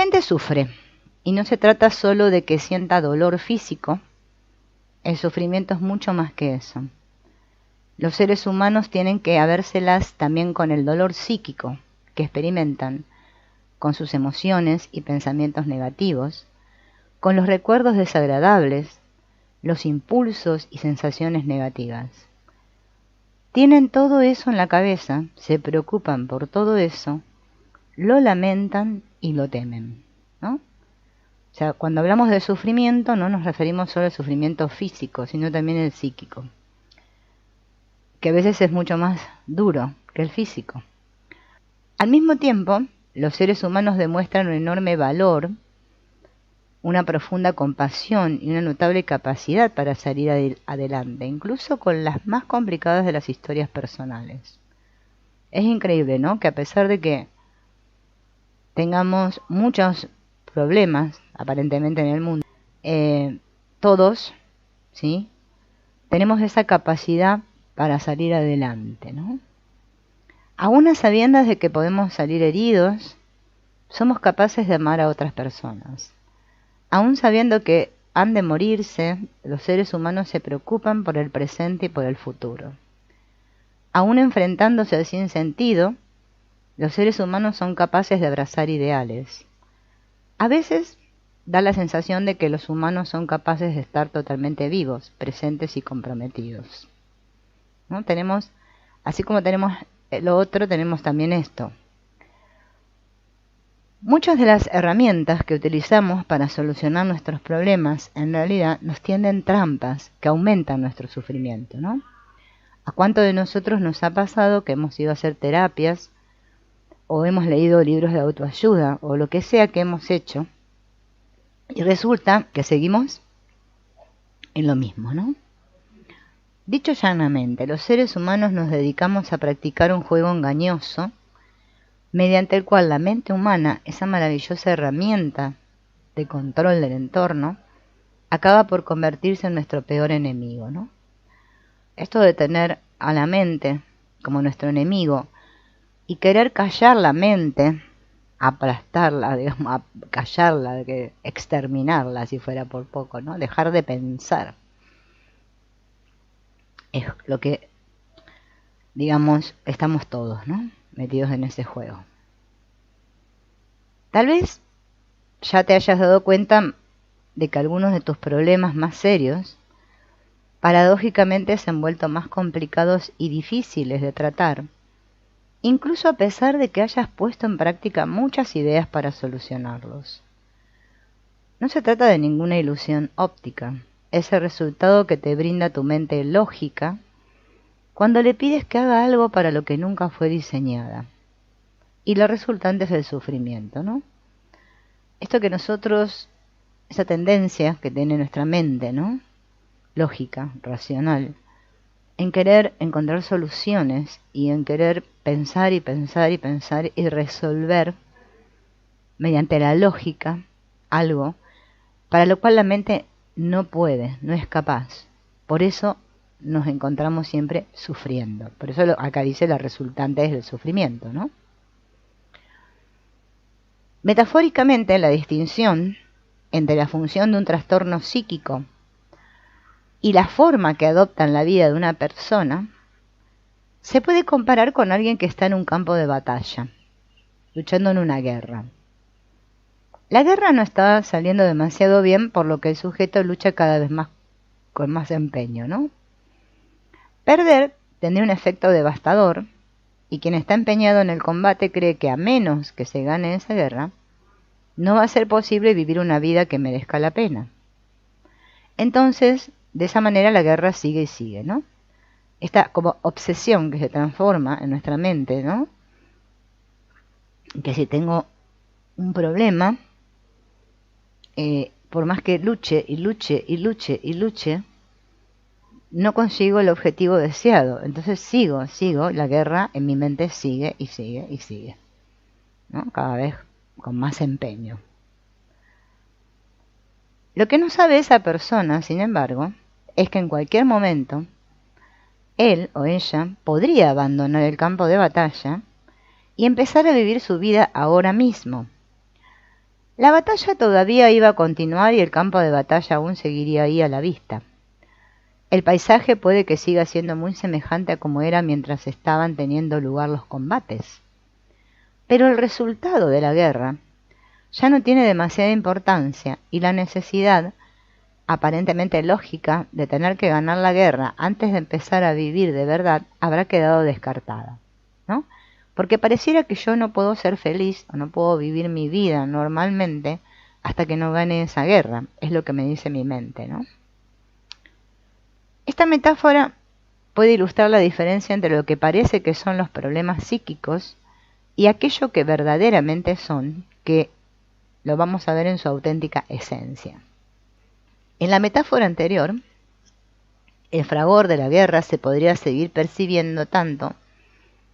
gente sufre, y no se trata solo de que sienta dolor físico. El sufrimiento es mucho más que eso. Los seres humanos tienen que habérselas también con el dolor psíquico que experimentan, con sus emociones y pensamientos negativos, con los recuerdos desagradables, los impulsos y sensaciones negativas. Tienen todo eso en la cabeza, se preocupan por todo eso, lo lamentan y lo temen, ¿no? O sea, cuando hablamos de sufrimiento no nos referimos solo al sufrimiento físico, sino también el psíquico, que a veces es mucho más duro que el físico. Al mismo tiempo, los seres humanos demuestran un enorme valor, una profunda compasión y una notable capacidad para salir adelante, incluso con las más complicadas de las historias personales. Es increíble, ¿no?, que a pesar de que tengamos muchos problemas, aparentemente, en el mundo, todos, ¿sí?, tenemos esa capacidad para salir adelante, ¿no? Aún a sabiendas de que podemos salir heridos, somos capaces de amar a otras personas. Aún sabiendo que han de morirse, los seres humanos se preocupan por el presente y por el futuro. Aún enfrentándose al sinsentido, los seres humanos son capaces de abrazar ideales. A veces da la sensación de que los humanos son capaces de estar totalmente vivos, presentes y comprometidos, ¿no? Tenemos, así como tenemos lo otro, tenemos también esto. Muchas de las herramientas que utilizamos para solucionar nuestros problemas en realidad nos tienden trampas que aumentan nuestro sufrimiento, ¿no? ¿A cuánto de nosotros nos ha pasado que hemos ido a hacer terapias o hemos leído libros de autoayuda o lo que sea que hemos hecho y resulta que seguimos en lo mismo, ¿no? Dicho llanamente, los seres humanos nos dedicamos a practicar un juego engañoso mediante el cual la mente humana, esa maravillosa herramienta de control del entorno, acaba por convertirse en nuestro peor enemigo, ¿no? Esto de tener a la mente como nuestro enemigo y querer callar la mente, aplastarla, digamos, callarla, exterminarla si fuera por poco, ¿no? Dejar de pensar. Es lo que, digamos, estamos todos, ¿no?, metidos en ese juego. Tal vez ya te hayas dado cuenta de que algunos de tus problemas más serios, paradójicamente, se han vuelto más complicados y difíciles de tratar, incluso a pesar de que hayas puesto en práctica muchas ideas para solucionarlos. No se trata de ninguna ilusión óptica, es el resultado que te brinda tu mente lógica cuando le pides que haga algo para lo que nunca fue diseñada. Y la resultante es el sufrimiento, ¿no? Esto que nosotros, esa tendencia que tiene nuestra mente, ¿no?, lógica, racional, en querer encontrar soluciones y en querer pensar y pensar y pensar y resolver mediante la lógica algo para lo cual la mente no puede, no es capaz. Por eso nos encontramos siempre sufriendo. Por eso acá dice la resultante es el sufrimiento, ¿no? Metafóricamente, la distinción entre la función de un trastorno psíquico y la forma que adopta en la vida de una persona se puede comparar con alguien que está en un campo de batalla, luchando en una guerra. La guerra no está saliendo demasiado bien, por lo que el sujeto lucha cada vez más con más empeño, ¿no? Perder tendría un efecto devastador, y quien está empeñado en el combate cree que a menos que se gane esa guerra, no va a ser posible vivir una vida que merezca la pena. Entonces, de esa manera la guerra sigue y sigue, ¿no? Esta como obsesión que se transforma en nuestra mente, ¿no?, que si tengo un problema, por más que luche y luche y luche y luche, no consigo el objetivo deseado. Entonces sigo, la guerra en mi mente sigue y sigue y sigue, ¿no?, cada vez con más empeño. Lo que no sabe esa persona, sin embargo, es que en cualquier momento él o ella podría abandonar el campo de batalla y empezar a vivir su vida ahora mismo. La batalla todavía iba a continuar y el campo de batalla aún seguiría ahí a la vista. El paisaje puede que siga siendo muy semejante a como era mientras estaban teniendo lugar los combates. Pero el resultado de la guerra ya no tiene demasiada importancia y la necesidad, aparentemente lógica, de tener que ganar la guerra antes de empezar a vivir de verdad habrá quedado descartada, ¿no? Porque pareciera que yo no puedo ser feliz o no puedo vivir mi vida normalmente hasta que no gane esa guerra, es lo que me dice mi mente, ¿no? Esta metáfora puede ilustrar la diferencia entre lo que parece que son los problemas psíquicos y aquello que verdaderamente son, que lo vamos a ver en su auténtica esencia. En la metáfora anterior, el fragor de la guerra se podría seguir percibiendo tanto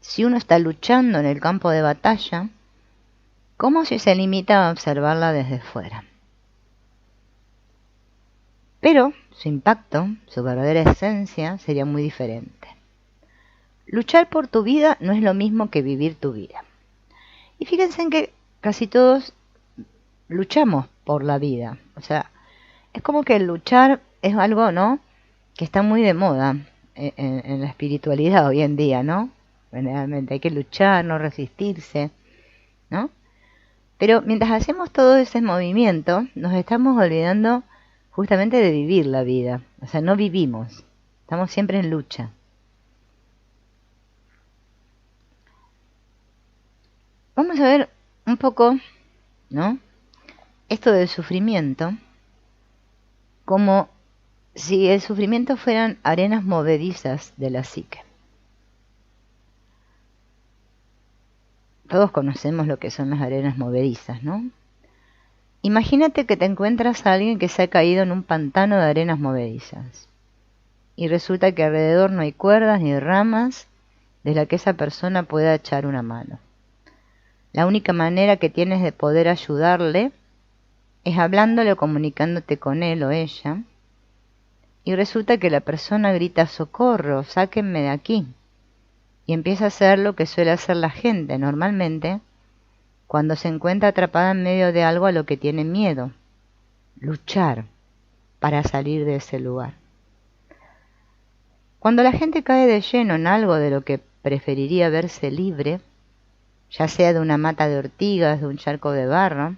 si uno está luchando en el campo de batalla como si se limita a observarla desde fuera. Pero su impacto, su verdadera esencia, sería muy diferente. Luchar por tu vida no es lo mismo que vivir tu vida. Y fíjense en que casi todos luchamos por la vida. O sea, es como que el luchar es algo, ¿no?, que está muy de moda en la espiritualidad hoy en día, ¿no? Generalmente hay que luchar, no resistirse, ¿no? Pero mientras hacemos todo ese movimiento, nos estamos olvidando justamente de vivir la vida. O sea, no vivimos, estamos siempre en lucha. Vamos a ver un poco, ¿no?, esto del sufrimiento, como si el sufrimiento fueran arenas movedizas de la psique. Todos conocemos lo que son las arenas movedizas, ¿no? Imagínate que te encuentras a alguien que se ha caído en un pantano de arenas movedizas y resulta que alrededor no hay cuerdas ni ramas de las que esa persona pueda echar una mano. La única manera que tienes de poder ayudarle es hablándole o comunicándote con él o ella, y resulta que la persona grita socorro, sáquenme de aquí, y empieza a hacer lo que suele hacer la gente normalmente cuando se encuentra atrapada en medio de algo a lo que tiene miedo: luchar para salir de ese lugar. Cuando la gente cae de lleno en algo de lo que preferiría verse libre, ya sea de una mata de ortigas, de un charco de barro,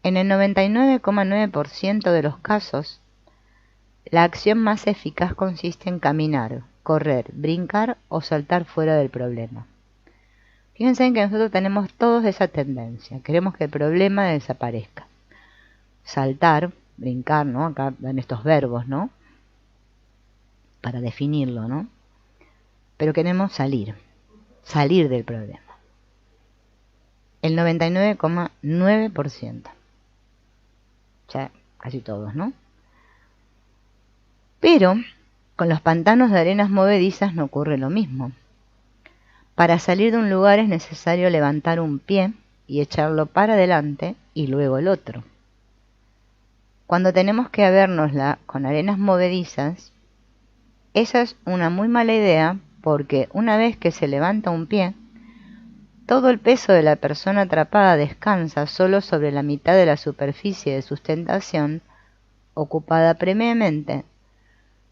en el 99,9% de los casos, la acción más eficaz consiste en caminar, correr, brincar o saltar fuera del problema. Fíjense en que nosotros tenemos todos esa tendencia, queremos que el problema desaparezca. Saltar, brincar, ¿no? Acá dan estos verbos, ¿no?, para definirlo, ¿no? Pero queremos salir del problema. El 99,9%. O sea, casi todos, ¿no? Pero con los pantanos de arenas movedizas no ocurre lo mismo. Para salir de un lugar es necesario levantar un pie y echarlo para adelante y luego el otro. Cuando tenemos que habérnosla con arenas movedizas, esa es una muy mala idea, porque una vez que se levanta un pie, todo el peso de la persona atrapada descansa solo sobre la mitad de la superficie de sustentación ocupada previamente,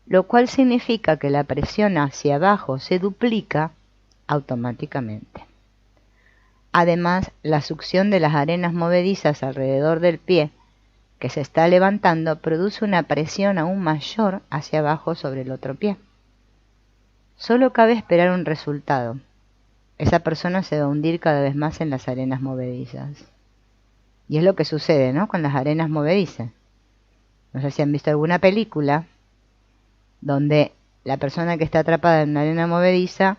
lo cual significa que la presión hacia abajo se duplica automáticamente. Además, la succión de las arenas movedizas alrededor del pie que se está levantando produce una presión aún mayor hacia abajo sobre el otro pie. Solo cabe esperar un resultado. Esa persona se va a hundir cada vez más en las arenas movedizas. Y es lo que sucede, ¿no?, con las arenas movedizas. No sé si han visto alguna película donde la persona que está atrapada en una arena movediza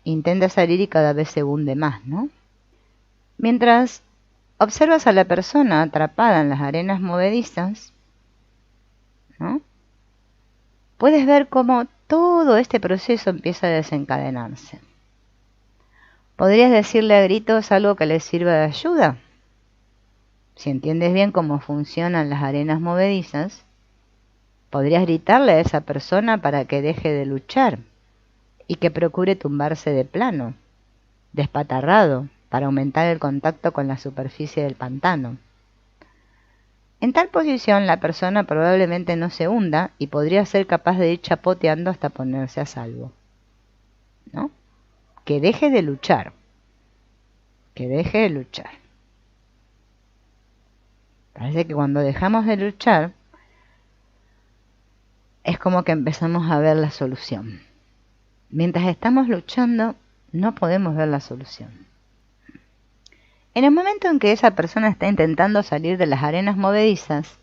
intenta salir y cada vez se hunde más, ¿no? Mientras observas a la persona atrapada en las arenas movedizas, ¿no?, puedes ver cómo todo este proceso empieza a desencadenarse. ¿Podrías decirle a gritos algo que le sirva de ayuda? Si entiendes bien cómo funcionan las arenas movedizas, podrías gritarle a esa persona para que deje de luchar y que procure tumbarse de plano, despatarrado, para aumentar el contacto con la superficie del pantano. En tal posición la persona probablemente no se hunda y podría ser capaz de ir chapoteando hasta ponerse a salvo, ¿no? Que deje de luchar, que deje de luchar. Parece que cuando dejamos de luchar es como que empezamos a ver la solución. Mientras estamos luchando no podemos ver la solución. En el momento en que esa persona está intentando salir de las arenas movedizas,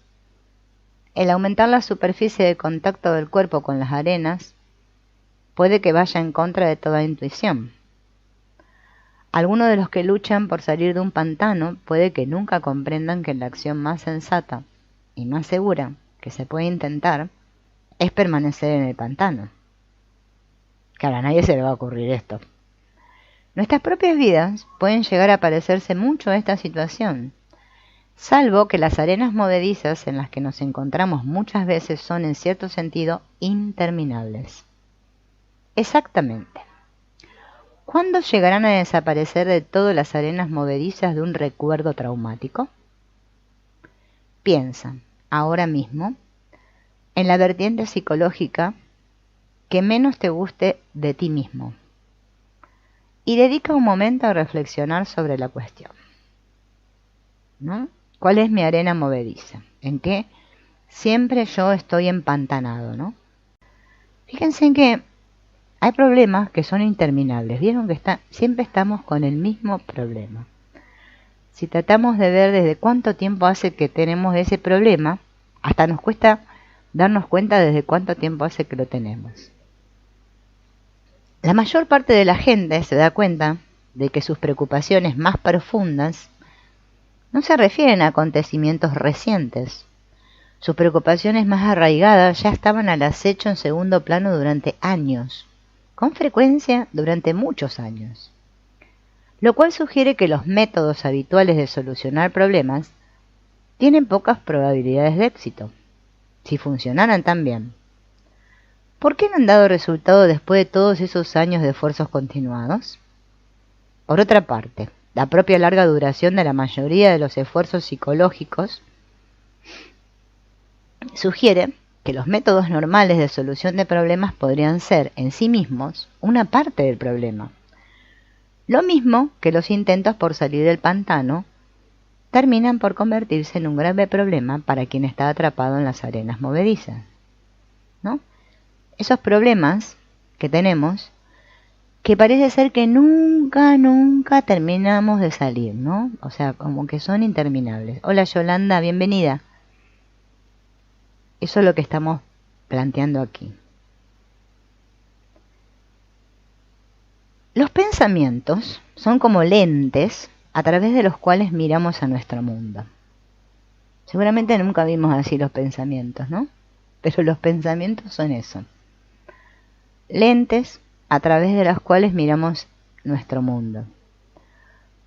el aumentar la superficie de contacto del cuerpo con las arenas puede que vaya en contra de toda intuición. Algunos de los que luchan por salir de un pantano puede que nunca comprendan que la acción más sensata y más segura que se puede intentar es permanecer en el pantano. Claro, a nadie se le va a ocurrir esto. Nuestras propias vidas pueden llegar a parecerse mucho a esta situación, salvo que las arenas movedizas en las que nos encontramos muchas veces son en cierto sentido interminables. Exactamente. ¿Cuándo llegarán a desaparecer de todo las arenas movedizas de un recuerdo traumático? Piensa, ahora mismo, en la vertiente psicológica que menos te guste de ti mismo y dedica un momento a reflexionar sobre la cuestión, ¿no? ¿Cuál es mi arena movediza? ¿En qué siempre yo estoy empantanado, ¿no? Fíjense en que hay problemas que son interminables. Vieron que siempre estamos con el mismo problema. Si tratamos de ver desde cuánto tiempo hace que tenemos ese problema, hasta nos cuesta darnos cuenta desde cuánto tiempo hace que lo tenemos. La mayor parte de la gente se da cuenta de que sus preocupaciones más profundas no se refieren a acontecimientos recientes. Sus preocupaciones más arraigadas ya estaban al acecho en segundo plano durante años, con frecuencia durante muchos años. Lo cual sugiere que los métodos habituales de solucionar problemas tienen pocas probabilidades de éxito, si funcionaran tan bien. ¿Por qué no han dado resultado después de todos esos años de esfuerzos continuados? Por otra parte, la propia larga duración de la mayoría de los esfuerzos psicológicos sugiere que los métodos normales de solución de problemas podrían ser, en sí mismos, una parte del problema. Lo mismo que los intentos por salir del pantano terminan por convertirse en un grave problema para quien está atrapado en las arenas movedizas, ¿no? Esos problemas que tenemos, que parece ser que nunca terminamos de salir, ¿no? O sea, como que son interminables. Hola Yolanda, bienvenida. Eso es lo que estamos planteando aquí. Los pensamientos son como lentes a través de los cuales miramos a nuestro mundo. Seguramente nunca vimos así los pensamientos, ¿no? Pero los pensamientos son eso. Lentes a través de las cuales miramos nuestro mundo.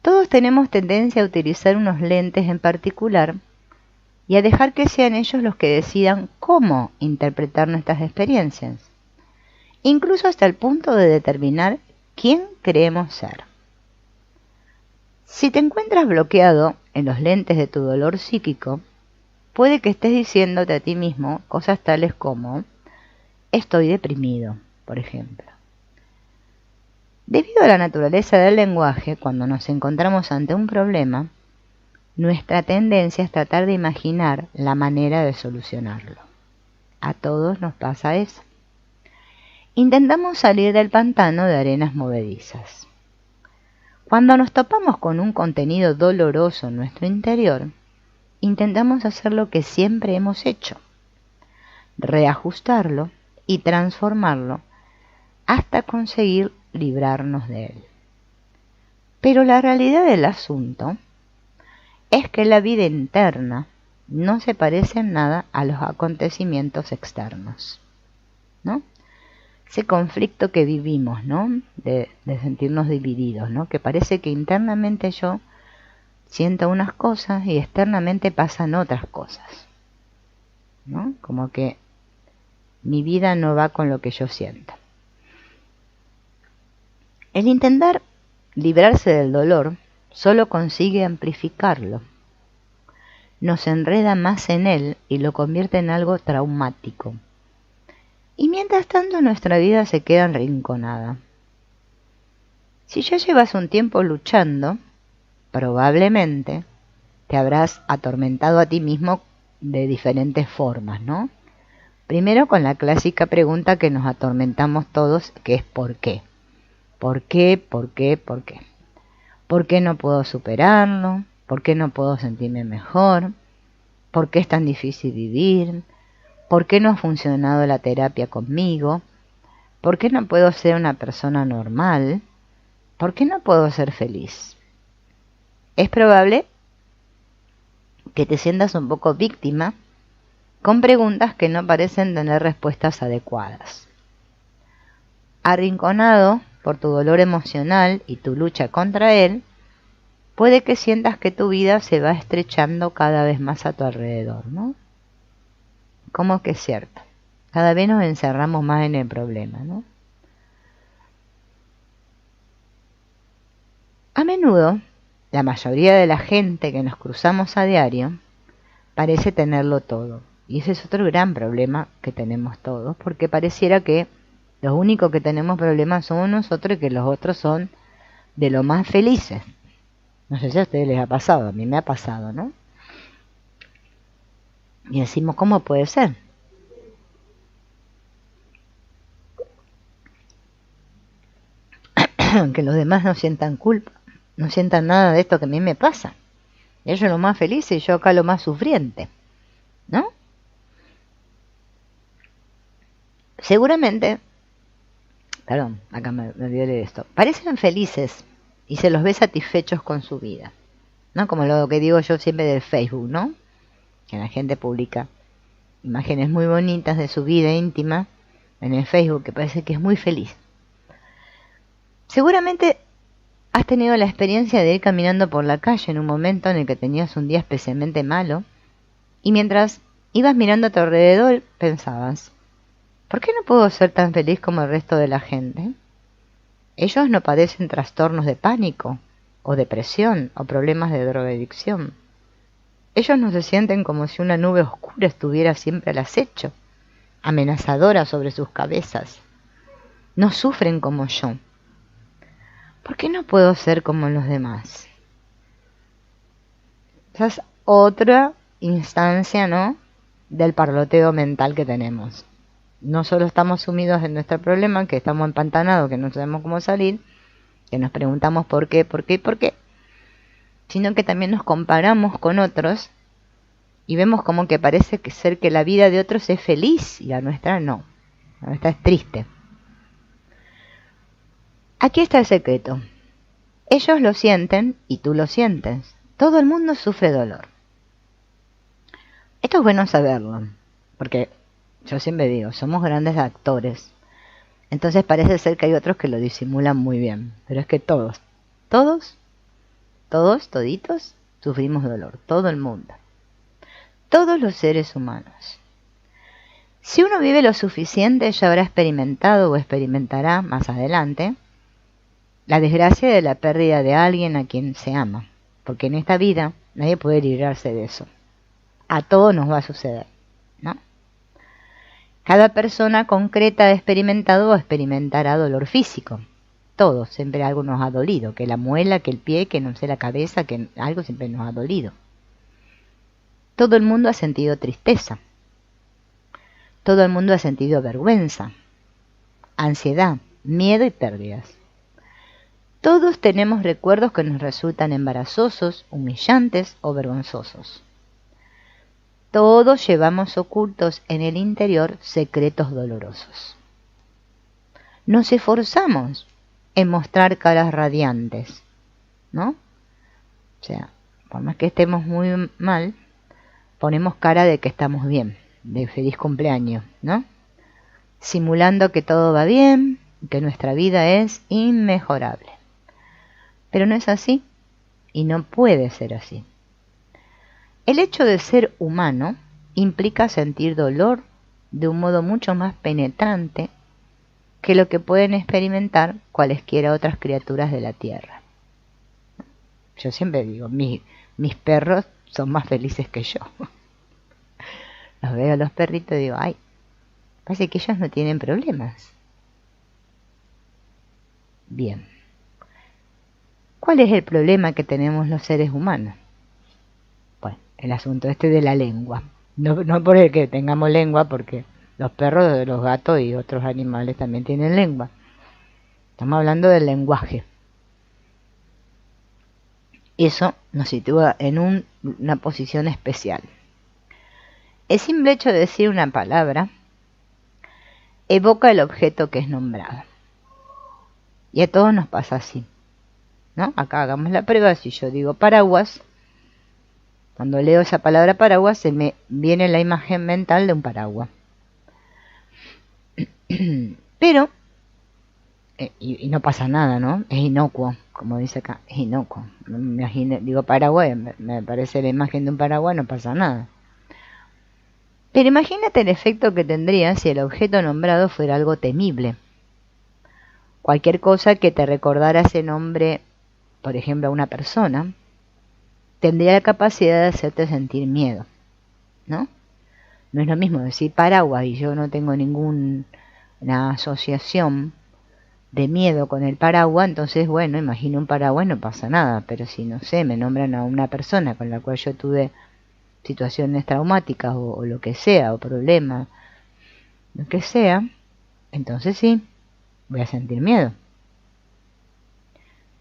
Todos tenemos tendencia a utilizar unos lentes en particular y a dejar que sean ellos los que decidan cómo interpretar nuestras experiencias, incluso hasta el punto de determinar quién creemos ser. Si te encuentras bloqueado en los lentes de tu dolor psíquico, puede que estés diciéndote a ti mismo cosas tales como estoy deprimido, por ejemplo. Debido a la naturaleza del lenguaje, cuando nos encontramos ante un problema, nuestra tendencia es tratar de imaginar la manera de solucionarlo. A todos nos pasa eso. Intentamos salir del pantano de arenas movedizas. Cuando nos topamos con un contenido doloroso en nuestro interior, intentamos hacer lo que siempre hemos hecho, reajustarlo y transformarlo hasta conseguir librarnos de él. Pero la realidad del asunto es que la vida interna no se parece en nada a los acontecimientos externos, ¿no? Ese conflicto que vivimos, ¿no? De sentirnos divididos, ¿no? Que parece que internamente yo siento unas cosas y externamente pasan otras cosas, ¿no? Como que mi vida no va con lo que yo siento. El intentar librarse del dolor solo consigue amplificarlo. nos enreda más en él y lo convierte en algo traumático. Y mientras tanto nuestra vida se queda arrinconada. Si ya llevas un tiempo luchando, probablemente te habrás atormentado a ti mismo de diferentes formas, ¿no? Primero con la clásica pregunta que nos atormentamos todos, que es ¿por qué? ¿Por qué? ¿Por qué? ¿Por qué? ¿Por qué no puedo superarlo? ¿Por qué no puedo sentirme mejor? ¿Por qué es tan difícil vivir? ¿Por qué no ha funcionado la terapia conmigo? ¿Por qué no puedo ser una persona normal? ¿Por qué no puedo ser feliz? Es probable que te sientas un poco víctima con preguntas que no parecen tener respuestas adecuadas. Arrinconado por tu dolor emocional y tu lucha contra él, puede que sientas que tu vida se va estrechando cada vez más a tu alrededor, ¿no? Como que es cierto, cada vez nos encerramos más en el problema, ¿no? A menudo, la mayoría de la gente que nos cruzamos a diario parece tenerlo todo. Y ese es otro gran problema que tenemos todos, porque pareciera que los únicos que tenemos problemas somos nosotros y que los otros son de lo más felices. No sé si a ustedes les ha pasado, a mí me ha pasado, ¿no? Y decimos, ¿cómo puede ser? Que los demás no sientan culpa, no sientan nada de esto que a mí me pasa. Ellos lo más felices y yo acá lo más sufriente, ¿no? Seguramente, perdón, acá me olvidé de esto, parecen felices y se los ve satisfechos con su vida, ¿no? Como lo que digo yo siempre del Facebook, ¿no? Que la gente publica imágenes muy bonitas de su vida íntima en el Facebook, que parece que es muy feliz. Seguramente has tenido la experiencia de ir caminando por la calle en un momento en el que tenías un día especialmente malo, y mientras ibas mirando a tu alrededor pensabas, ¿por qué no puedo ser tan feliz como el resto de la gente? Ellos no padecen trastornos de pánico, o depresión, o problemas de drogadicción. Ellos no se sienten como si una nube oscura estuviera siempre al acecho, amenazadora sobre sus cabezas. No sufren como yo. ¿Por qué no puedo ser como los demás? Esa es otra instancia, ¿no?, del parloteo mental que tenemos. No solo estamos sumidos en nuestro problema, que estamos empantanados, que no sabemos cómo salir, que nos preguntamos por qué, sino que también nos comparamos con otros y vemos como que parece ser que la vida de otros es feliz y la nuestra no. La nuestra es triste. Aquí está el secreto. Ellos lo sienten y tú lo sientes. Todo el mundo sufre dolor. Esto es bueno saberlo, porque yo siempre digo, somos grandes actores. Entonces parece ser que hay otros que lo disimulan muy bien. Pero es que todos, toditos, sufrimos dolor. Todo el mundo. Todos los seres humanos. Si uno vive lo suficiente, ya habrá experimentado o experimentará más adelante la desgracia de la pérdida de alguien a quien se ama. Porque en esta vida nadie puede librarse de eso. A todos nos va a suceder, ¿no? Cada persona concreta ha experimentado o experimentará dolor físico. Todos, siempre algo nos ha dolido. Que la muela, que el pie, que no sé, la cabeza, que algo siempre nos ha dolido. Todo el mundo ha sentido tristeza. Todo el mundo ha sentido vergüenza, ansiedad, miedo y pérdidas. Todos tenemos recuerdos que nos resultan embarazosos, humillantes o vergonzosos. Todos llevamos ocultos en el interior secretos dolorosos. Nos esforzamos en mostrar caras radiantes, ¿no? O sea, por más que estemos muy mal, ponemos cara de que estamos bien, de feliz cumpleaños, ¿no? Simulando que todo va bien, que nuestra vida es inmejorable. Pero no es así, y no puede ser así. El hecho de ser humano implica sentir dolor de un modo mucho más penetrante que lo que pueden experimentar cualesquiera otras criaturas de la Tierra. Yo siempre digo, mis perros son más felices que yo. Los veo a los perritos y digo, ay, parece que ellos no tienen problemas. Bien. ¿Cuál es el problema que tenemos los seres humanos? Bueno, el asunto de la lengua. No por el que tengamos lengua, porque los perros, los gatos y otros animales también tienen lengua. Estamos hablando del lenguaje. Eso nos sitúa en una posición especial. El simple hecho de decir una palabra evoca el objeto que es nombrado. Y a todos nos pasa así, ¿no? Acá hagamos la prueba. Si yo digo paraguas, cuando leo esa palabra paraguas se me viene la imagen mental de un paraguas. Pero, y no pasa nada, ¿no? Es inocuo, como dice acá, es inocuo. Me imagino, digo paraguas, me aparece la imagen de un paraguas, no pasa nada. Pero imagínate el efecto que tendría si el objeto nombrado fuera algo temible. Cualquier cosa que te recordara ese nombre, por ejemplo, a una persona, tendría la capacidad de hacerte sentir miedo, ¿no? No es lo mismo decir paraguas y yo no tengo ninguna asociación de miedo con el paraguas, entonces, bueno, imagino un paraguas, no pasa nada. Pero si, no sé, me nombran a una persona con la cual yo tuve situaciones traumáticas o lo que sea, o problemas, lo que sea, entonces sí, voy a sentir miedo.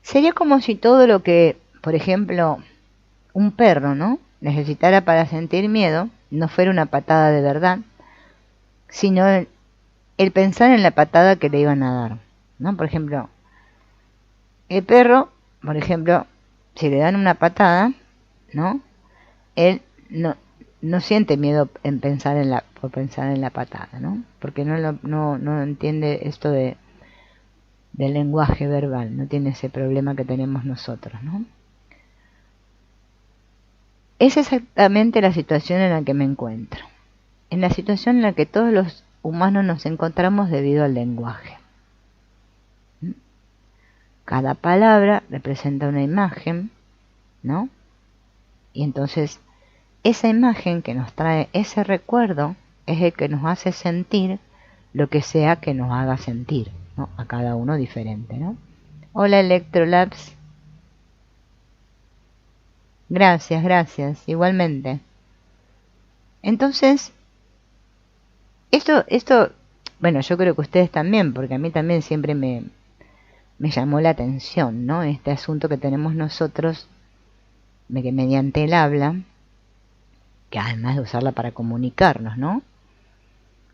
Sería como si todo lo que, por ejemplo, un perro, ¿no?, necesitara para sentir miedo, no fuera una patada de verdad, sino el pensar en la patada que le iban a dar, ¿no? Por ejemplo, el perro, por ejemplo, si le dan una patada, ¿no?, él no siente miedo por pensar en la patada, ¿no? Porque no entiende esto del lenguaje verbal, no tiene ese problema que tenemos nosotros, ¿no? Es exactamente la situación en la que me encuentro, en la situación en la que todos los humanos nos encontramos debido al lenguaje. Cada palabra representa una imagen, ¿no? Y entonces esa imagen que nos trae ese recuerdo es el que nos hace sentir lo que sea que nos haga sentir, ¿no? A cada uno diferente, ¿no? Hola Electrolabs. Gracias, igualmente. Entonces, esto, bueno, yo creo que ustedes también, porque a mí también siempre me llamó la atención, ¿no? Este asunto que tenemos nosotros, de que mediante el habla, que además de usarla para comunicarnos, ¿no?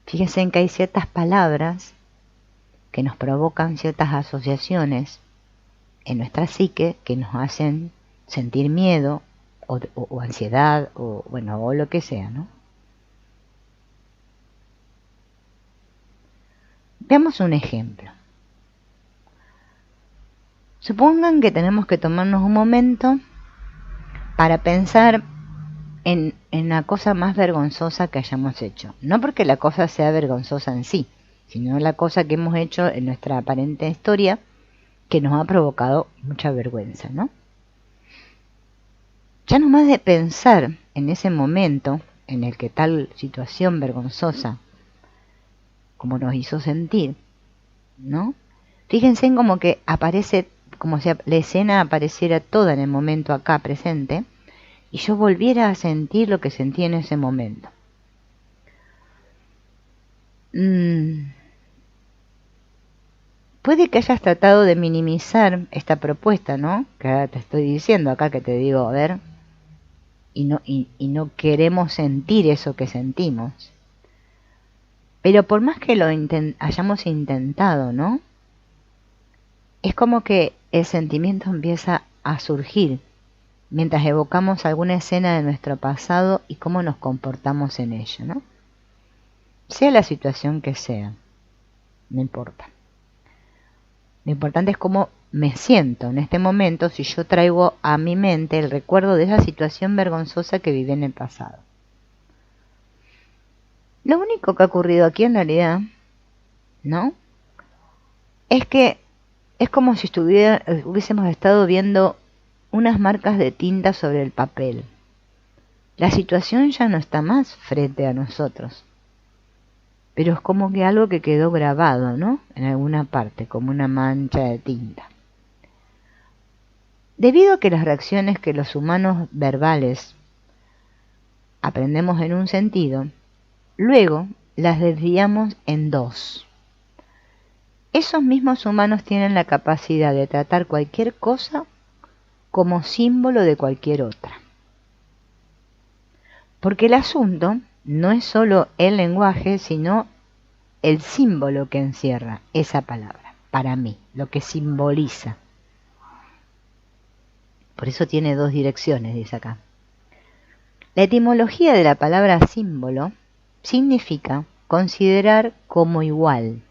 Fíjense en que hay ciertas palabras que nos provocan ciertas asociaciones en nuestra psique que nos hacen sentir miedo o ansiedad o bueno, o lo que sea, ¿no? Veamos un ejemplo. Supongan que tenemos que tomarnos un momento para pensar en la cosa más vergonzosa que hayamos hecho. No porque la cosa sea vergonzosa en sí, sino la cosa que hemos hecho en nuestra aparente historia que nos ha provocado mucha vergüenza, ¿no? Ya nomás de pensar en ese momento en el que tal situación vergonzosa como nos hizo sentir, ¿no? Fíjense en como que aparece, como si la escena apareciera toda en el momento acá presente y yo volviera a sentir lo que sentí en ese momento. Puede que hayas tratado de minimizar esta propuesta, ¿no? Que ahora te estoy diciendo acá, que te digo, a ver, y no queremos sentir eso que sentimos. Pero por más que lo hayamos intentado, ¿no? Es como que el sentimiento empieza a surgir mientras evocamos alguna escena de nuestro pasado y cómo nos comportamos en ella, ¿no? Sea la situación que sea, no importa. Lo importante es cómo me siento en este momento si yo traigo a mi mente el recuerdo de esa situación vergonzosa que viví en el pasado. Lo único que ha ocurrido aquí en realidad, ¿no?, es que es como si hubiésemos estado viendo unas marcas de tinta sobre el papel. la situación ya no está más frente a nosotros, pero es como que algo que quedó grabado, ¿no? En alguna parte, como una mancha de tinta. Debido a que las reacciones que los humanos verbales aprendemos en un sentido, luego las desviamos en dos. Esos mismos humanos tienen la capacidad de tratar cualquier cosa como símbolo de cualquier otra. Porque el asunto no es solo el lenguaje, sino el símbolo que encierra esa palabra, para mí, lo que simboliza. Por eso tiene dos direcciones, dice acá. La etimología de la palabra símbolo significa considerar como igual.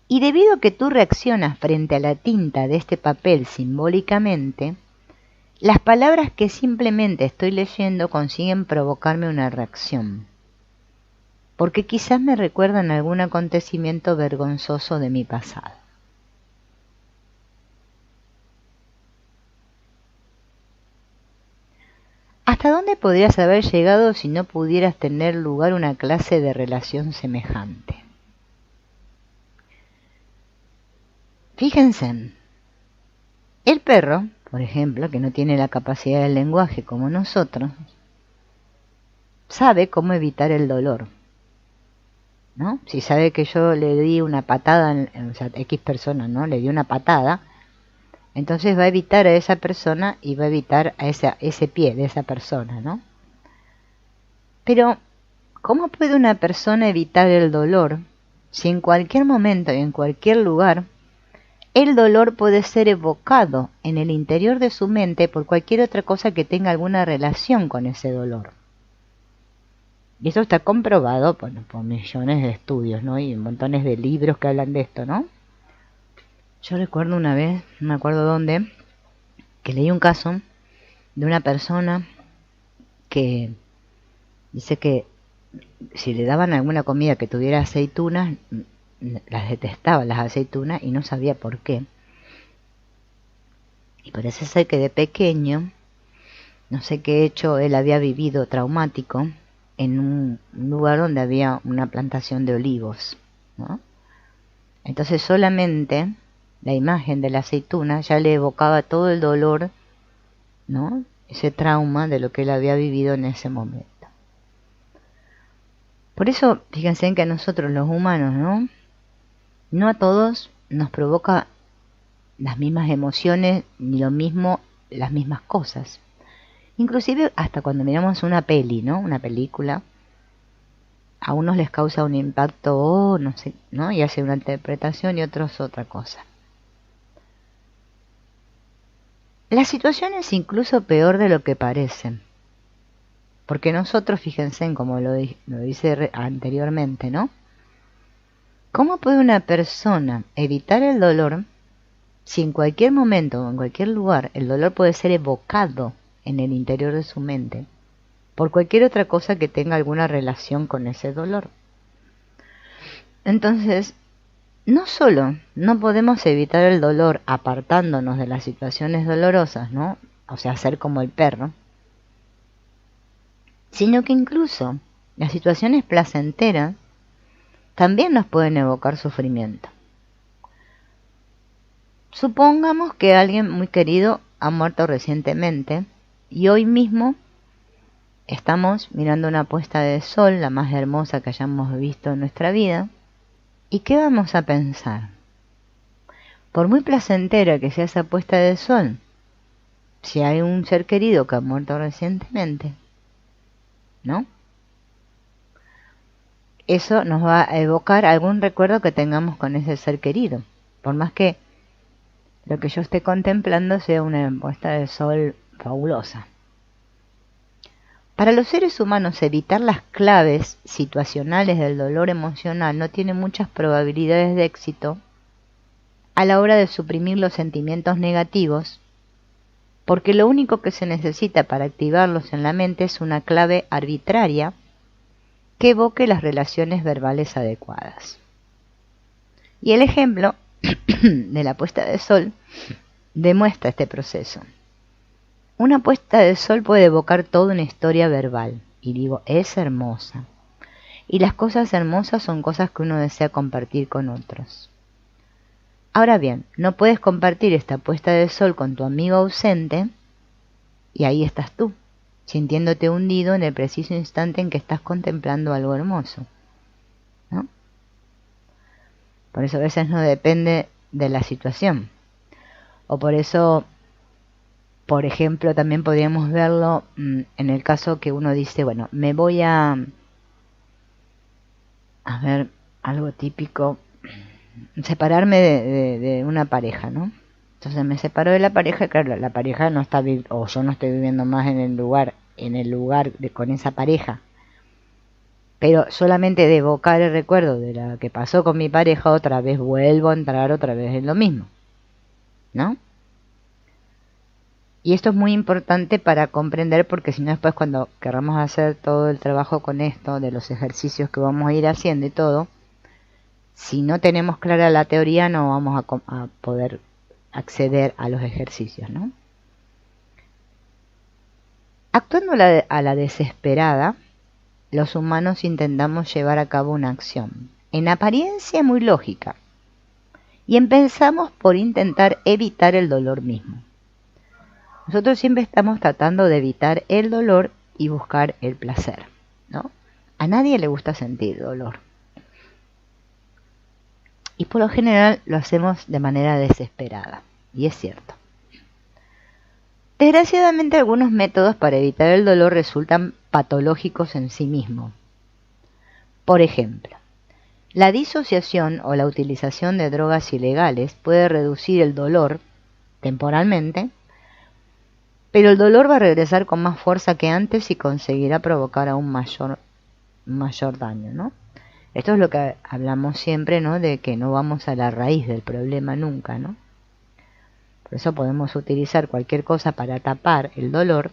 Y debido a que tú reaccionas frente a la tinta de este papel simbólicamente, las palabras que simplemente estoy leyendo consiguen provocarme una reacción, porque quizás me recuerdan algún acontecimiento vergonzoso de mi pasado. ¿Hasta dónde podrías haber llegado si no pudieras tener lugar una clase de relación semejante? Fíjense, el perro, por ejemplo, que no tiene la capacidad del lenguaje como nosotros, sabe cómo evitar el dolor, ¿no? Si sabe que yo le di una patada, o sea, X persona, ¿no? Le di una patada, entonces va a evitar a esa persona y va a evitar a ese pie de esa persona, ¿no? Pero, ¿cómo puede una persona evitar el dolor si en cualquier momento y en cualquier lugar el dolor puede ser evocado en el interior de su mente por cualquier otra cosa que tenga alguna relación con ese dolor? Y eso está comprobado por millones de estudios, ¿no? Y montones de libros que hablan de esto, ¿no? Yo recuerdo una vez, no me acuerdo dónde, que leí un caso de una persona que dice que si le daban alguna comida que tuviera aceitunas, las detestaba las aceitunas y no sabía por qué. Y parece ser que de pequeño, no sé qué hecho él había vivido traumático en un lugar donde había una plantación de olivos, ¿no? Entonces solamente la imagen de la aceituna ya le evocaba todo el dolor, ¿no? Ese trauma de lo que él había vivido en ese momento. Por eso, fíjense en que a nosotros los humanos, ¿no? No a todos nos provoca las mismas emociones ni lo mismo, las mismas cosas. Inclusive hasta cuando miramos una peli, ¿no? Una película, a unos les causa un impacto, no sé, ¿no? Y hace una interpretación y otros otra cosa. La situación es incluso peor de lo que parece. Porque nosotros, fíjense en como lo dice anteriormente, ¿no? ¿Cómo puede una persona evitar el dolor si en cualquier momento o en cualquier lugar el dolor puede ser evocado en el interior de su mente por cualquier otra cosa que tenga alguna relación con ese dolor? Entonces, no solo no podemos evitar el dolor apartándonos de las situaciones dolorosas, ¿no? O sea, ser como el perro, sino que incluso las situaciones placenteras también nos pueden evocar sufrimiento. Supongamos que alguien muy querido ha muerto recientemente y hoy mismo estamos mirando una puesta de sol, la más hermosa que hayamos visto en nuestra vida. ¿Y qué vamos a pensar? Por muy placentera que sea esa puesta de sol, si hay un ser querido que ha muerto recientemente, ¿no? Eso nos va a evocar algún recuerdo que tengamos con ese ser querido, por más que lo que yo esté contemplando sea una puesta de sol fabulosa. Para los seres humanos, evitar las claves situacionales del dolor emocional no tiene muchas probabilidades de éxito a la hora de suprimir los sentimientos negativos, porque lo único que se necesita para activarlos en la mente es una clave arbitraria que evoque las relaciones verbales adecuadas. Y el ejemplo de la puesta de sol demuestra este proceso. Una puesta de sol puede evocar toda una historia verbal, y digo, es hermosa. Y las cosas hermosas son cosas que uno desea compartir con otros. Ahora bien, no puedes compartir esta puesta de sol con tu amigo ausente, y ahí estás tú, sintiéndote hundido en el preciso instante en que estás contemplando algo hermoso, ¿no? Por eso a veces no depende de la situación. O por eso, por ejemplo, también podríamos verlo en el caso que uno dice, bueno, me voy a ver, algo típico, separarme de una pareja, ¿no? Entonces me separo de la pareja, claro, la pareja no está, o yo no estoy viviendo más en el lugar con esa pareja. Pero solamente de evocar el recuerdo de la que pasó con mi pareja, otra vez vuelvo a entrar otra vez en lo mismo, ¿no? Y esto es muy importante para comprender, porque si no después cuando queramos hacer todo el trabajo con esto, de los ejercicios que vamos a ir haciendo y todo, si no tenemos clara la teoría no vamos a poder acceder a los ejercicios, ¿no? Actuando a la desesperada, los humanos intentamos llevar a cabo una acción, en apariencia muy lógica, y empezamos por intentar evitar el dolor mismo. Nosotros siempre estamos tratando de evitar el dolor y buscar el placer, ¿no? A nadie le gusta sentir dolor. Y por lo general lo hacemos de manera desesperada, y es cierto. Desgraciadamente algunos métodos para evitar el dolor resultan patológicos en sí mismos. Por ejemplo, la disociación o la utilización de drogas ilegales puede reducir el dolor temporalmente, pero el dolor va a regresar con más fuerza que antes y conseguirá provocar aún mayor daño, ¿no? Esto es lo que hablamos siempre, ¿no? De que no vamos a la raíz del problema nunca, ¿no? Por eso podemos utilizar cualquier cosa para tapar el dolor,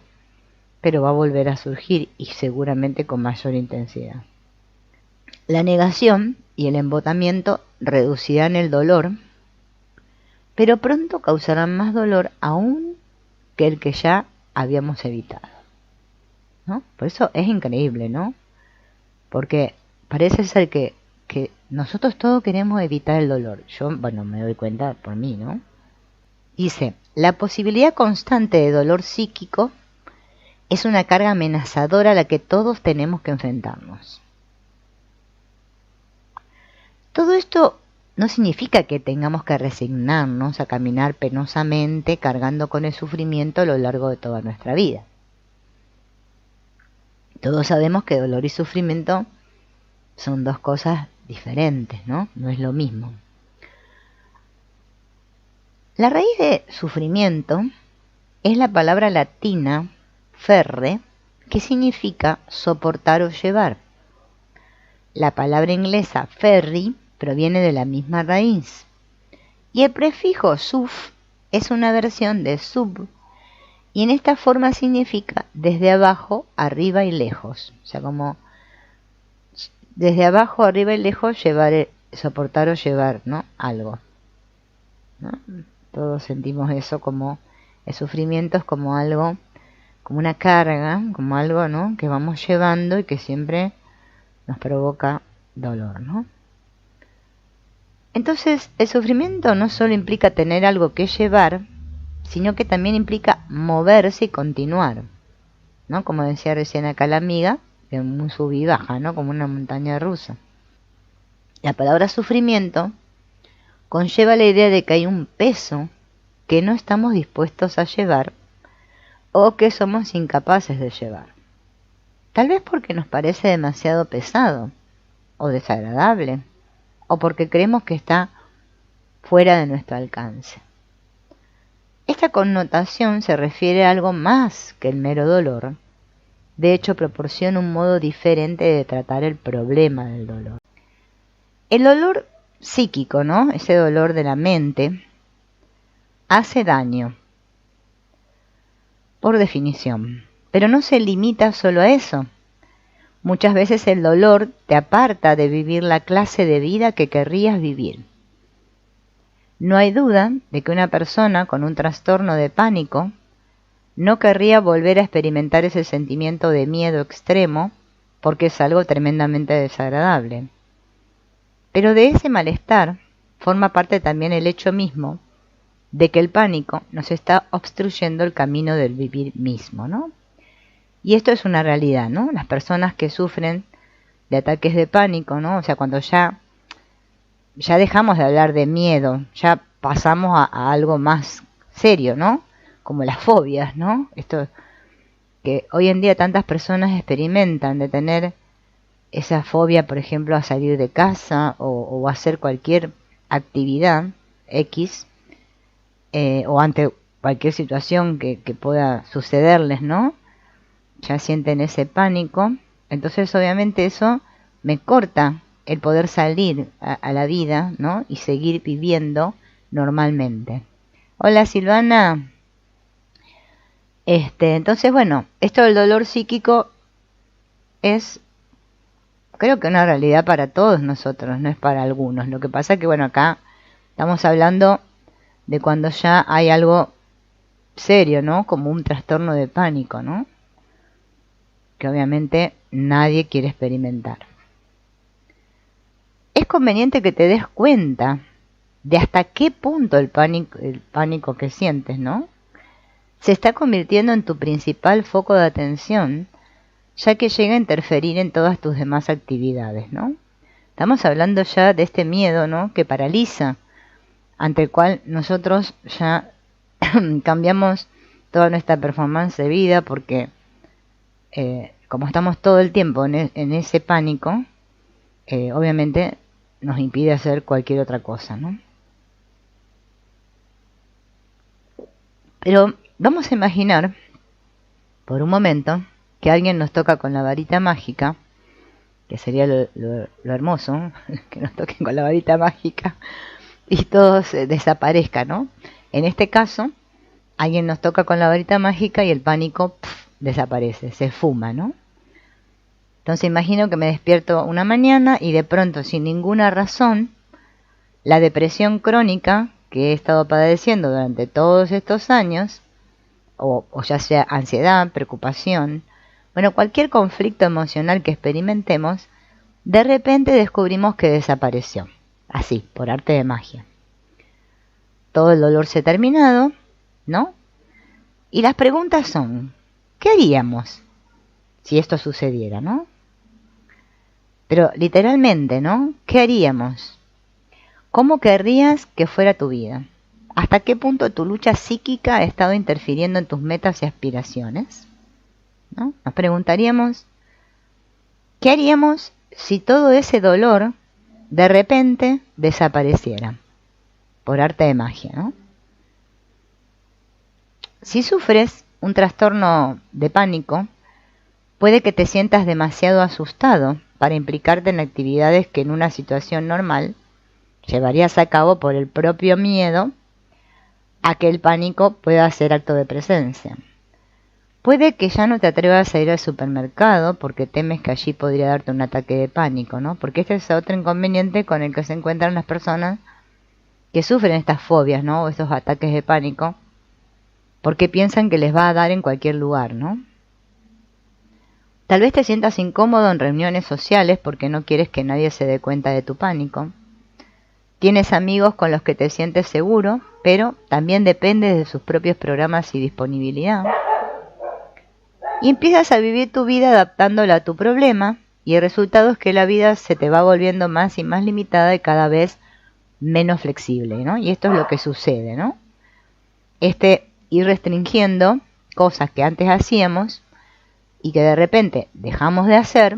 pero va a volver a surgir y seguramente con mayor intensidad. La negación y el embotamiento reducirán el dolor, pero pronto causarán más dolor aún que el que ya habíamos evitado, ¿no? Por eso es increíble, ¿no? Porque parece ser que nosotros todos queremos evitar el dolor. Yo, bueno, me doy cuenta por mí, ¿no? Dice, la posibilidad constante de dolor psíquico es una carga amenazadora a la que todos tenemos que enfrentarnos. Todo esto no significa que tengamos que resignarnos a caminar penosamente cargando con el sufrimiento a lo largo de toda nuestra vida. Todos sabemos que dolor y sufrimiento son dos cosas diferentes, ¿no? No es lo mismo. La raíz de sufrimiento es la palabra latina ferre, que significa soportar o llevar. La palabra inglesa ferry proviene de la misma raíz. Y el prefijo suf es una versión de sub, y en esta forma significa desde abajo, arriba y lejos. O sea, como desde abajo, arriba y lejos, llevar, soportar o llevar, ¿no? Algo, ¿no? Todos sentimos eso, como el sufrimiento es como algo, como una carga, como algo, ¿no? Que vamos llevando y que siempre nos provoca dolor, ¿no? Entonces, el sufrimiento no solo implica tener algo que llevar, sino que también implica moverse y continuar, ¿no? Como decía recién acá la amiga, de un sub y baja, ¿no? Como una montaña rusa. La palabra sufrimiento conlleva la idea de que hay un peso que no estamos dispuestos a llevar o que somos incapaces de llevar. Tal vez porque nos parece demasiado pesado o desagradable, o porque creemos que está fuera de nuestro alcance. Esta connotación se refiere a algo más que el mero dolor. De hecho, proporciona un modo diferente de tratar el problema del dolor. El dolor psíquico, ¿no? Ese dolor de la mente, hace daño, por definición, pero no se limita solo a eso. Muchas veces el dolor te aparta de vivir la clase de vida que querrías vivir. No hay duda de que una persona con un trastorno de pánico no querría volver a experimentar ese sentimiento de miedo extremo porque es algo tremendamente desagradable. Pero de ese malestar forma parte también el hecho mismo de que el pánico nos está obstruyendo el camino del vivir mismo, ¿no? Y esto es una realidad, ¿no? Las personas que sufren de ataques de pánico, ¿no? O sea, cuando ya dejamos de hablar de miedo, ya pasamos a algo más serio, ¿no? Como las fobias, ¿no? Esto que hoy en día tantas personas experimentan de tener esa fobia, por ejemplo, a salir de casa o hacer cualquier actividad X, o ante cualquier situación que pueda sucederles, ¿no? Ya sienten ese pánico. Entonces obviamente eso me corta el poder salir a la vida, ¿no? Y seguir viviendo normalmente. Hola Silvana. Entonces bueno, esto del dolor psíquico es, creo que una realidad para todos nosotros, no es para algunos. Lo que pasa es que bueno, acá estamos hablando de cuando ya hay algo serio, ¿no? Como un trastorno de pánico, ¿no? Que obviamente nadie quiere experimentar. Es conveniente que te des cuenta de hasta qué punto el pánico que sientes, ¿no? Se está convirtiendo en tu principal foco de atención, ya que llega a interferir en todas tus demás actividades, ¿no? Estamos hablando ya de este miedo, ¿no? Que paraliza, ante el cual nosotros ya cambiamos toda nuestra performance de vida, porque como estamos todo el tiempo en ese pánico, obviamente nos impide hacer cualquier otra cosa, ¿no? Pero vamos a imaginar por un momento que alguien nos toca con la varita mágica, que sería lo hermoso, que nos toquen con la varita mágica y todo desaparezca, ¿no? En este caso, alguien nos toca con la varita mágica y el pánico desaparece, se esfuma, ¿no? Entonces imagino que me despierto una mañana y de pronto, sin ninguna razón, la depresión crónica que he estado padeciendo durante todos estos años, o ya sea ansiedad, preocupación, bueno, cualquier conflicto emocional que experimentemos, de repente descubrimos que desapareció, así, por arte de magia. Todo el dolor se ha terminado, ¿no? Y las preguntas son, ¿qué haríamos si esto sucediera, no? Pero literalmente, ¿no? ¿Qué haríamos? ¿Cómo querrías que fuera tu vida? ¿Hasta qué punto tu lucha psíquica ha estado interfiriendo en tus metas y aspiraciones? ¿No? Nos preguntaríamos, ¿qué haríamos si todo ese dolor de repente desapareciera? Por arte de magia, ¿no? Si sufres un trastorno de pánico, puede que te sientas demasiado asustado para implicarte en actividades que en una situación normal llevarías a cabo por el propio miedo a que el pánico pueda hacer acto de presencia. Puede que ya no te atrevas a ir al supermercado porque temes que allí podría darte un ataque de pánico, ¿no? Porque este es otro inconveniente con el que se encuentran las personas que sufren estas fobias, ¿no? O estos ataques de pánico, porque piensan que les va a dar en cualquier lugar, ¿no? Tal vez te sientas incómodo en reuniones sociales porque no quieres que nadie se dé cuenta de tu pánico. Tienes amigos con los que te sientes seguro, pero también dependes de sus propios programas y disponibilidad. Y empiezas a vivir tu vida adaptándola a tu problema, y el resultado es que la vida se te va volviendo más y más limitada y cada vez menos flexible, ¿no? Y esto es lo que sucede, ¿no? Ir restringiendo cosas que antes hacíamos y que de repente dejamos de hacer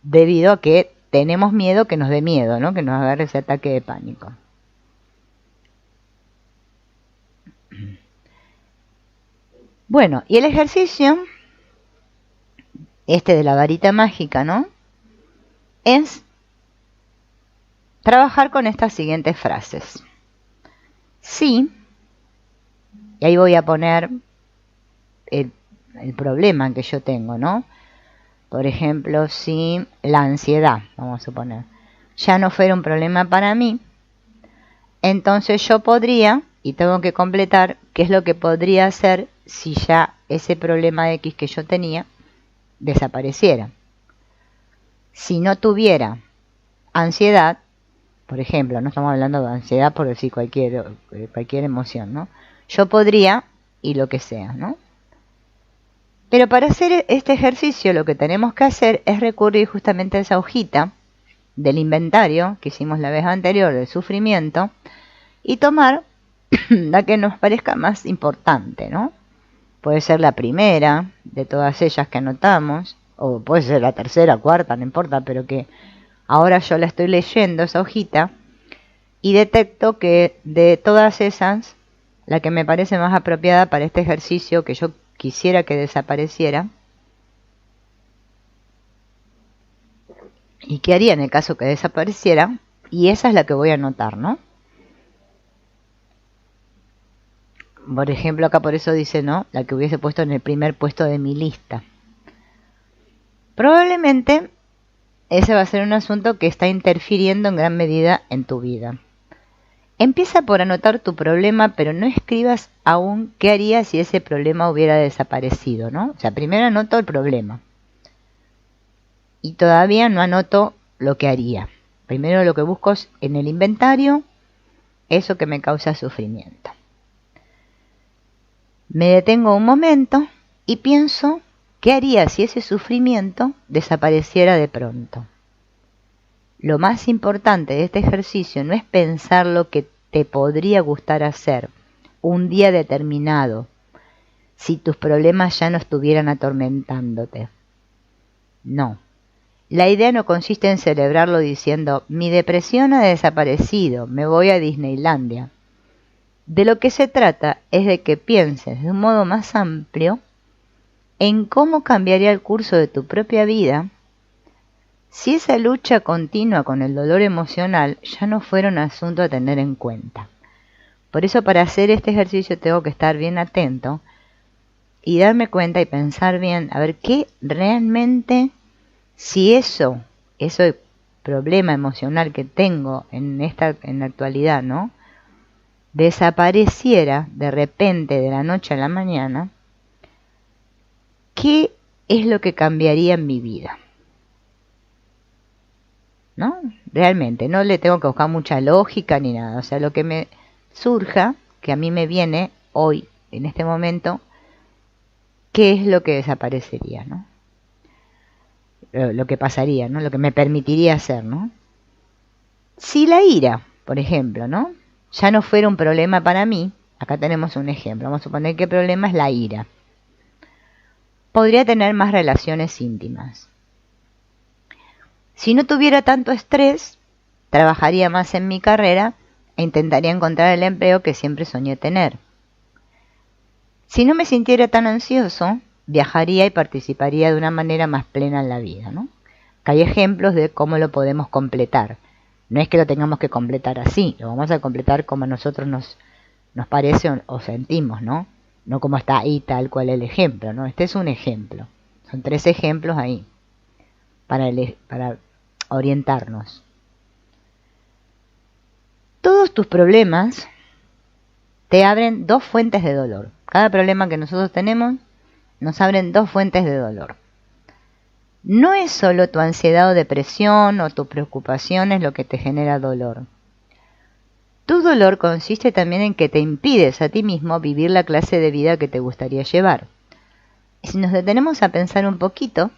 debido a que tenemos miedo que nos dé miedo, ¿no? Que nos agarre ese ataque de pánico. Bueno, y el ejercicio, de la varita mágica, ¿no? Es trabajar con estas siguientes frases. Sí, y ahí voy a poner el problema que yo tengo, ¿no? Por ejemplo, si la ansiedad, vamos a suponer, ya no fuera un problema para mí, entonces yo podría, y tengo que completar, qué es lo que podría hacer si ya ese problema X que yo tenía desapareciera. Si no tuviera ansiedad, por ejemplo, no estamos hablando de ansiedad por decir cualquier emoción, ¿no? Yo podría y lo que sea, ¿no? Pero para hacer este ejercicio lo que tenemos que hacer es recurrir justamente a esa hojita del inventario que hicimos la vez anterior del sufrimiento y tomar la que nos parezca más importante, ¿no? Puede ser la primera de todas ellas que anotamos, o puede ser la tercera, cuarta, no importa, pero que ahora yo la estoy leyendo, esa hojita, y detecto que de todas esas, la que me parece más apropiada para este ejercicio que yo quisiera que desapareciera, y qué haría en el caso que desapareciera, y esa es la que voy a anotar, ¿no? Por ejemplo, acá por eso dice, ¿no? La que hubiese puesto en el primer puesto de mi lista. Probablemente ese va a ser un asunto que está interfiriendo en gran medida en tu vida. Empieza por anotar tu problema, pero no escribas aún qué harías si ese problema hubiera desaparecido, ¿no? O sea, primero anoto el problema. Y todavía no anoto lo que haría. Primero lo que busco es en el inventario eso que me causa sufrimiento. Me detengo un momento y pienso qué haría si ese sufrimiento desapareciera de pronto. Lo más importante de este ejercicio no es pensar lo que te podría gustar hacer un día determinado si tus problemas ya no estuvieran atormentándote. No. La idea no consiste en celebrarlo diciendo mi depresión ha desaparecido, me voy a Disneylandia. De lo que se trata es de que pienses de un modo más amplio en cómo cambiaría el curso de tu propia vida si esa lucha continua con el dolor emocional ya no fuera un asunto a tener en cuenta. Por eso para hacer este ejercicio tengo que estar bien atento y darme cuenta y pensar bien, a ver qué realmente, si ese problema emocional que tengo en la actualidad, ¿no?, desapareciera de repente de la noche a la mañana, ¿qué es lo que cambiaría en mi vida? ¿No? Realmente, no le tengo que buscar mucha lógica ni nada. O sea, lo que me surja, que a mí me viene hoy, en este momento, ¿qué es lo que desaparecería, ¿no? Lo que pasaría, ¿no? Lo que me permitiría hacer, ¿no? Si la ira, por ejemplo, ¿no?, ya no fuera un problema para mí, acá tenemos un ejemplo, vamos a suponer que el problema es la ira. Podría tener más relaciones íntimas. Si no tuviera tanto estrés, trabajaría más en mi carrera e intentaría encontrar el empleo que siempre soñé tener. Si no me sintiera tan ansioso, viajaría y participaría de una manera más plena en la vida, ¿no? Acá hay ejemplos de cómo lo podemos completar. No es que lo tengamos que completar así, lo vamos a completar como a nosotros nos parece o sentimos, ¿no? No como está ahí tal cual el ejemplo, ¿no? Este es un ejemplo. Son 3 ejemplos ahí para orientarnos. Todos tus problemas te abren 2 fuentes de dolor. Cada problema que nosotros tenemos nos abren 2 fuentes de dolor. No es solo tu ansiedad o depresión o tu preocupación es lo que te genera dolor. Tu dolor consiste también en que te impides a ti mismo vivir la clase de vida que te gustaría llevar. Y si nos detenemos a pensar un poquito,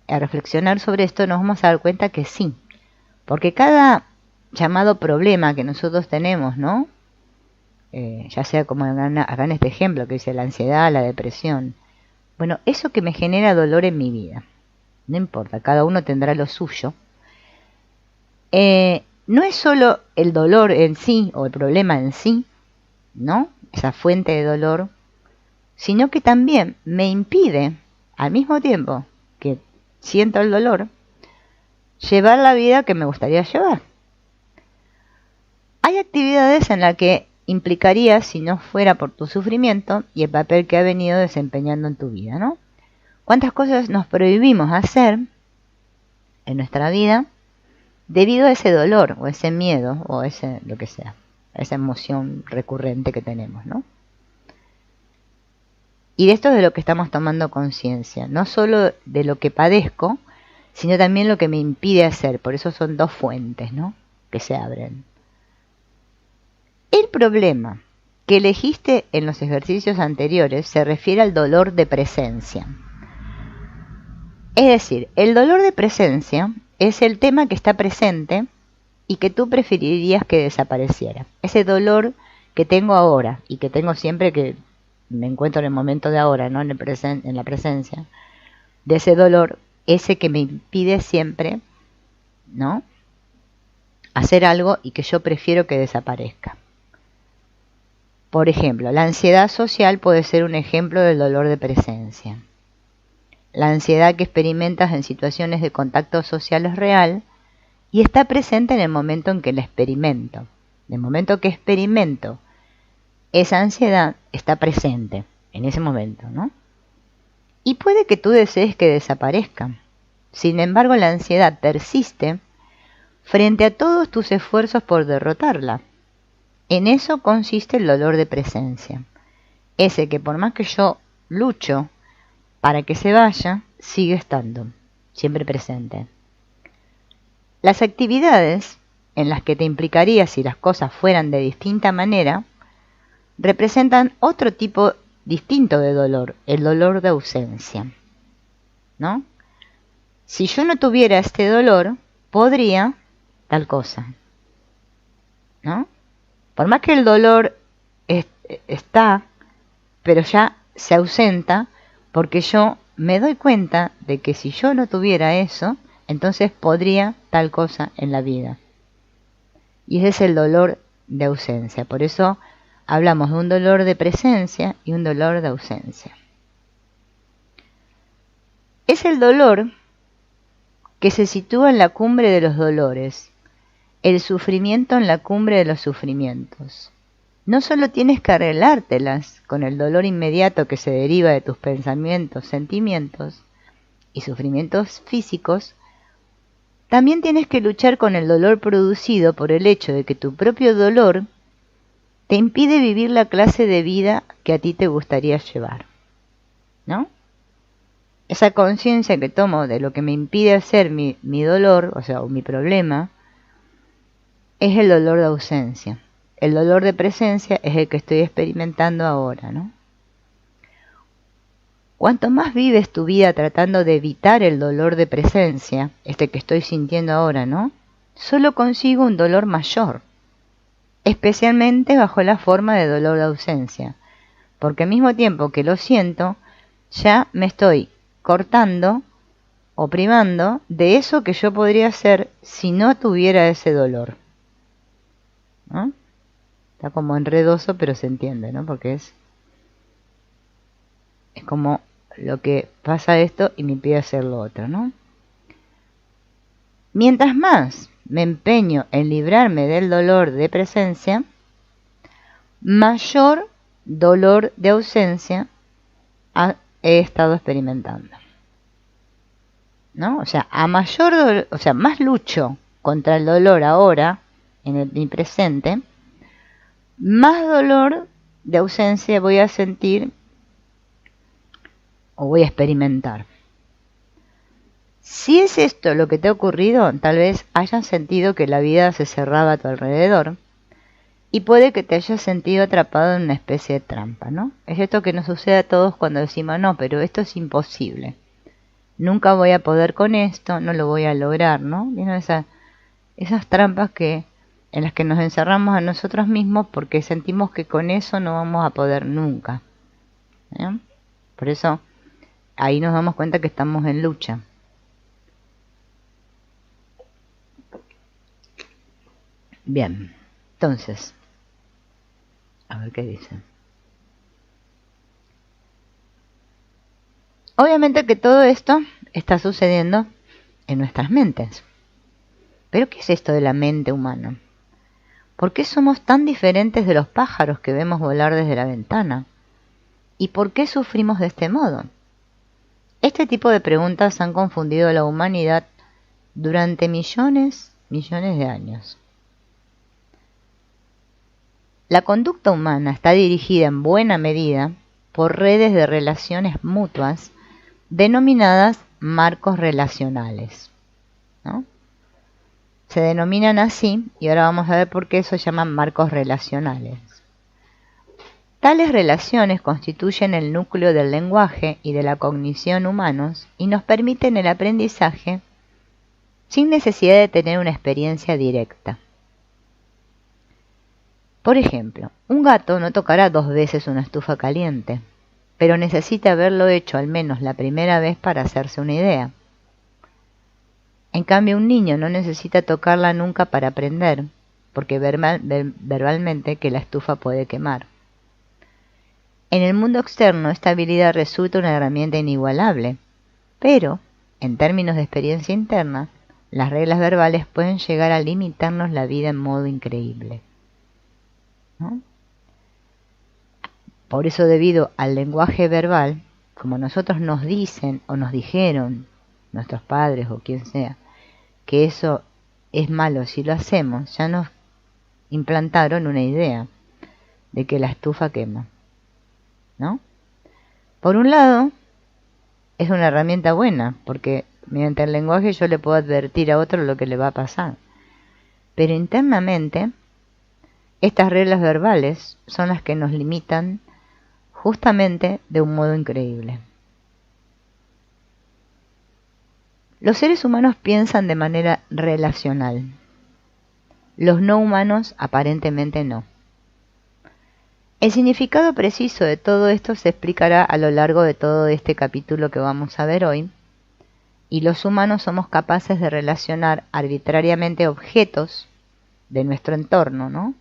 a reflexionar sobre esto, nos vamos a dar cuenta que sí. Porque cada llamado problema que nosotros tenemos, ¿no?, ya sea como acá en este ejemplo que dice la ansiedad, la depresión, bueno, eso que me genera dolor en mi vida, no importa, cada uno tendrá lo suyo, no es solo el dolor en sí o el problema en sí, ¿no?, esa fuente de dolor, sino que también me impide, al mismo tiempo que siento el dolor, llevar la vida que me gustaría llevar. Hay actividades en las que implicaría si no fuera por tu sufrimiento y el papel que ha venido desempeñando en tu vida, ¿no? ¿Cuántas cosas nos prohibimos hacer en nuestra vida debido a ese dolor o ese miedo o lo que sea, esa emoción recurrente que tenemos, ¿no? Y de esto es de lo que estamos tomando conciencia, no solo de lo que padezco, sino también lo que me impide hacer. Por eso son dos fuentes, ¿no?, que se abren. El problema que elegiste en los ejercicios anteriores se refiere al dolor de presencia. Es decir, el dolor de presencia es el tema que está presente y que tú preferirías que desapareciera. Ese dolor que tengo ahora y que tengo siempre que me encuentro en el momento de ahora, ¿no?, en la presencia de ese dolor, ese que me impide siempre, ¿no?, hacer algo y que yo prefiero que desaparezca. Por ejemplo, la ansiedad social puede ser un ejemplo del dolor de presencia. La ansiedad que experimentas en situaciones de contacto social es real y está presente en el momento en que la experimento. En el momento que experimento esa ansiedad está presente en ese momento, ¿no? Y puede que tú desees que desaparezca. Sin embargo, la ansiedad persiste frente a todos tus esfuerzos por derrotarla. En eso consiste el dolor de presencia. Ese que por más que yo lucho para que se vaya, sigue estando, siempre presente. Las actividades en las que te implicarías si las cosas fueran de distinta manera, representan otro tipo distinto de dolor, el dolor de ausencia, ¿no? Si yo no tuviera este dolor, podría tal cosa, ¿no? Por más que el dolor está, pero ya se ausenta, porque yo me doy cuenta de que si yo no tuviera eso, entonces podría tal cosa en la vida. Y ese es el dolor de ausencia. Por eso hablamos de un dolor de presencia y un dolor de ausencia. Es el dolor que se sitúa en la cumbre de los dolores, el sufrimiento en la cumbre de los sufrimientos. No solo tienes que arreglártelas con el dolor inmediato que se deriva de tus pensamientos, sentimientos y sufrimientos físicos, también tienes que luchar con el dolor producido por el hecho de que tu propio dolor te impide vivir la clase de vida que a ti te gustaría llevar, ¿no? Esa conciencia que tomo de lo que me impide hacer mi dolor, o sea, mi problema, es el dolor de ausencia. El dolor de presencia es el que estoy experimentando ahora, ¿no? Cuanto más vives tu vida tratando de evitar el dolor de presencia, este que estoy sintiendo ahora, ¿no?, solo consigo un dolor mayor, especialmente bajo la forma de dolor de ausencia, porque al mismo tiempo que lo siento, ya me estoy cortando o privando de eso que yo podría hacer si no tuviera ese dolor, ¿no? Está como enredoso, pero se entiende, ¿no? Porque es como lo que pasa esto y me impide hacer lo otro, ¿no? Mientras más me empeño en librarme del dolor de presencia, mayor dolor de ausencia he estado experimentando, ¿no? O sea, a mayor dolor, o sea, más lucho contra el dolor ahora en mi presente, más dolor de ausencia voy a sentir o voy a experimentar. Si es esto lo que te ha ocurrido, tal vez hayas sentido que la vida se cerraba a tu alrededor y puede que te hayas sentido atrapado en una especie de trampa, ¿no? Es esto que nos sucede a todos cuando decimos, no, pero esto es imposible. Nunca voy a poder con esto, no lo voy a lograr, ¿no? ¿Vieron esas trampas en las que nos encerramos a nosotros mismos porque sentimos que con eso no vamos a poder nunca, ¿eh? Por eso ahí nos damos cuenta que estamos en lucha. Bien, entonces, a ver qué dicen. Obviamente que todo esto está sucediendo en nuestras mentes. ¿Pero qué es esto de la mente humana? ¿Por qué somos tan diferentes de los pájaros que vemos volar desde la ventana? ¿Y por qué sufrimos de este modo? Este tipo de preguntas han confundido a la humanidad durante millones de años. La conducta humana está dirigida en buena medida por redes de relaciones mutuas denominadas marcos relacionales, ¿no? Se denominan así, y ahora vamos a ver por qué eso se llaman marcos relacionales. Tales relaciones constituyen el núcleo del lenguaje y de la cognición humanos y nos permiten el aprendizaje sin necesidad de tener una experiencia directa. Por ejemplo, un gato no tocará 2 veces una estufa caliente, pero necesita haberlo hecho al menos la primera vez para hacerse una idea. En cambio, un niño no necesita tocarla nunca para aprender, porque verbalmente que la estufa puede quemar. En el mundo externo, esta habilidad resulta una herramienta inigualable, pero, en términos de experiencia interna, las reglas verbales pueden llegar a limitarnos la vida en modo increíble, ¿no? Por eso, debido al lenguaje verbal, como nosotros nos dicen o nos dijeron nuestros padres o quien sea, que eso es malo si lo hacemos, ya nos implantaron una idea de que la estufa quema, ¿no? Por un lado, es una herramienta buena, porque mediante el lenguaje yo le puedo advertir a otro lo que le va a pasar. Pero internamente, estas reglas verbales son las que nos limitan justamente de un modo increíble. Los seres humanos piensan de manera relacional. Los no humanos aparentemente no. El significado preciso de todo esto se explicará a lo largo de todo este capítulo que vamos a ver hoy, y los humanos somos capaces de relacionar arbitrariamente objetos de nuestro entorno, ¿no?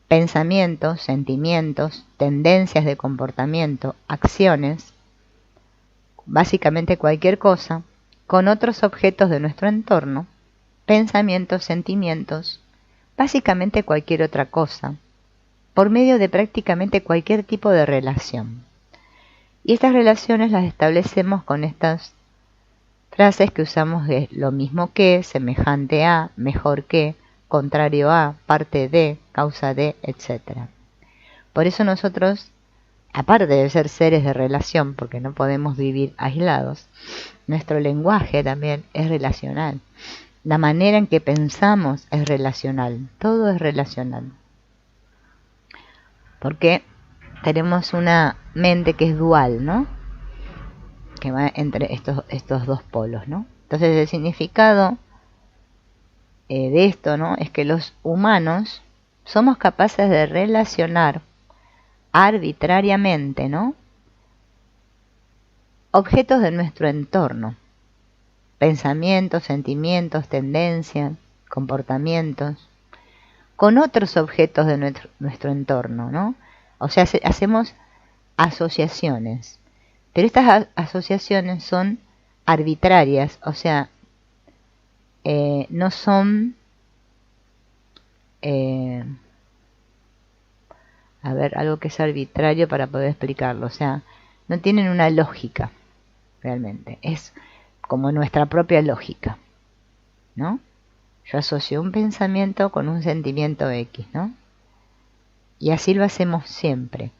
Pensamientos, sentimientos, tendencias de comportamiento, acciones, básicamente cualquier cosa, con otros objetos de nuestro entorno, pensamientos, sentimientos, básicamente cualquier otra cosa, por medio de prácticamente cualquier tipo de relación. Y estas relaciones las establecemos con estas frases que usamos de lo mismo que, semejante a, mejor que, contrario a, parte de, causa de, etc. Por eso nosotros, aparte de ser seres de relación, porque no podemos vivir aislados, nuestro lenguaje también es relacional. La manera en que pensamos es relacional, todo es relacional. Porque tenemos una mente que es dual, ¿no? Que va entre estos dos polos, ¿no? Entonces el significado de esto, ¿no? Es que los humanos somos capaces de relacionar arbitrariamente, ¿no? Objetos de nuestro entorno, pensamientos, sentimientos, tendencias, comportamientos, con otros objetos de nuestro entorno, ¿no? O sea, hacemos asociaciones, pero estas asociaciones son arbitrarias, o sea, no son, a ver, algo que es arbitrario para poder explicarlo, o sea, no tienen una lógica, realmente, es como nuestra propia lógica, ¿no? Yo asocio un pensamiento con un sentimiento X, ¿no? Y así lo hacemos siempre.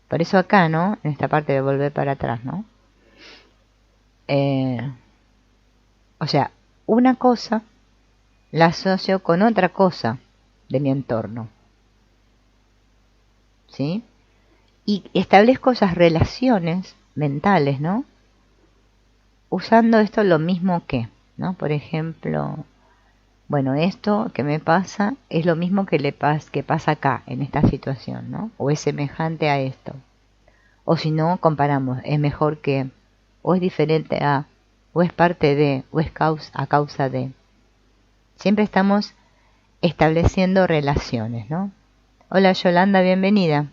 Por eso acá, ¿no? En esta parte de volver para atrás, ¿no? O sea, una cosa la asocio con otra cosa de mi entorno, ¿sí? Y establezco esas relaciones mentales, ¿no? Usando esto lo mismo que, ¿no? Por ejemplo, bueno, esto que me pasa es lo mismo que pasa acá, en esta situación, ¿no? O es semejante a esto. O si no, comparamos, es mejor que, o es diferente a, o es parte de, o es a causa de. Siempre estamos estableciendo relaciones, ¿no? Hola Yolanda, bienvenida.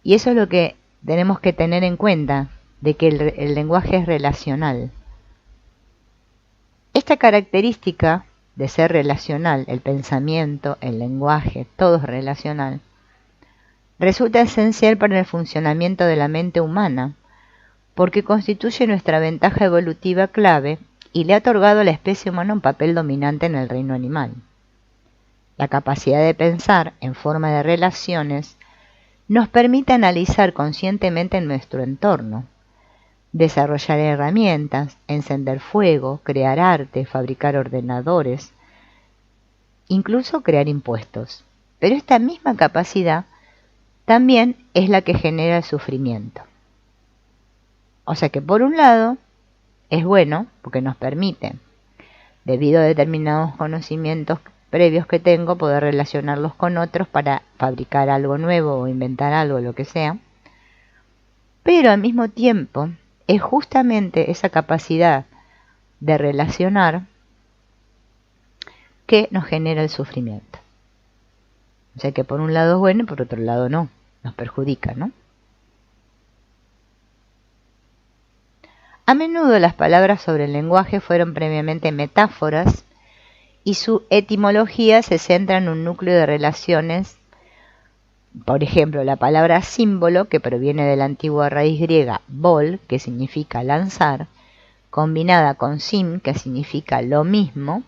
Y eso es lo que tenemos que tener en cuenta, de que el lenguaje es relacional. Esta característica de ser relacional, el pensamiento, el lenguaje, todo es relacional, resulta esencial para el funcionamiento de la mente humana, porque constituye nuestra ventaja evolutiva clave y le ha otorgado a la especie humana un papel dominante en el reino animal. La capacidad de pensar en forma de relaciones nos permite analizar conscientemente nuestro entorno, desarrollar herramientas, encender fuego, crear arte, fabricar ordenadores, incluso crear impuestos. Pero esta misma capacidad también es la que genera el sufrimiento. O sea que por un lado es bueno porque nos permite, debido a determinados conocimientos previos que tengo, poder relacionarlos con otros para fabricar algo nuevo o inventar algo, lo que sea. Pero al mismo tiempo es justamente esa capacidad de relacionar que nos genera el sufrimiento. O sea que por un lado es bueno y por otro lado no, nos perjudica, ¿no? A menudo las palabras sobre el lenguaje fueron previamente metáforas y su etimología se centra en un núcleo de relaciones. Por ejemplo, la palabra símbolo, que proviene de la antigua raíz griega bol, que significa lanzar, combinada con sim, que significa lo mismo.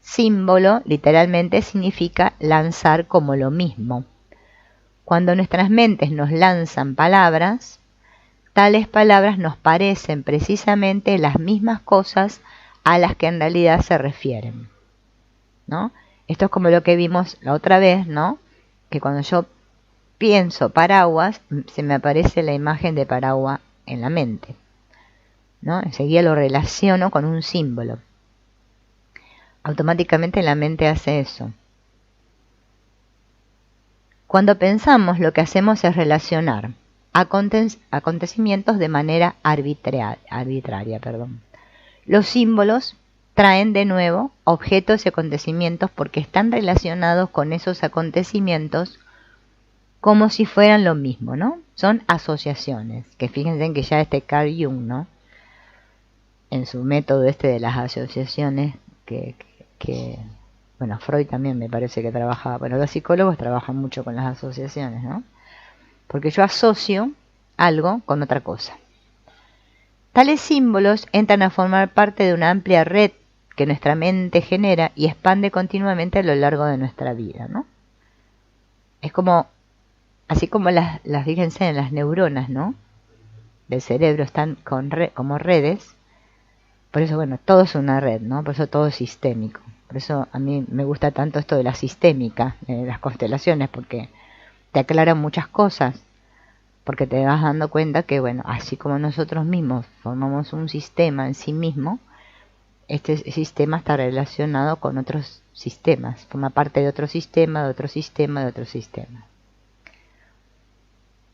Símbolo literalmente significa lanzar como lo mismo. Cuando nuestras mentes nos lanzan palabras, tales palabras nos parecen precisamente las mismas cosas a las que en realidad se refieren, ¿no? Esto es como lo que vimos la otra vez, ¿no? Que cuando yo pienso paraguas, se me aparece la imagen de paraguas en la mente, ¿no? Enseguida lo relaciono con un símbolo. Automáticamente la mente hace eso. Cuando pensamos, lo que hacemos es relacionar acontecimientos de manera arbitraria. Los símbolos traen de nuevo objetos y acontecimientos porque están relacionados con esos acontecimientos como si fueran lo mismo, ¿no? Son asociaciones, que fíjense en que ya Carl Jung, ¿no? En su método de las asociaciones, bueno, Freud también me parece que trabajaba, bueno, los psicólogos trabajan mucho con las asociaciones, ¿no? Porque yo asocio algo con otra cosa. Tales símbolos entran a formar parte de una amplia red que nuestra mente genera y expande continuamente a lo largo de nuestra vida, ¿no? Es como, así como fíjense en las neuronas, ¿no? Del cerebro están como redes. Por eso, bueno, todo es una red, ¿no? Por eso todo es sistémico. Por eso a mí me gusta tanto esto de la sistémica, de las constelaciones, porque te aclaran muchas cosas, porque te vas dando cuenta que, bueno, así como nosotros mismos formamos un sistema en sí mismo, este sistema está relacionado con otros sistemas, forma parte de otro sistema, de otro sistema, de otro sistema.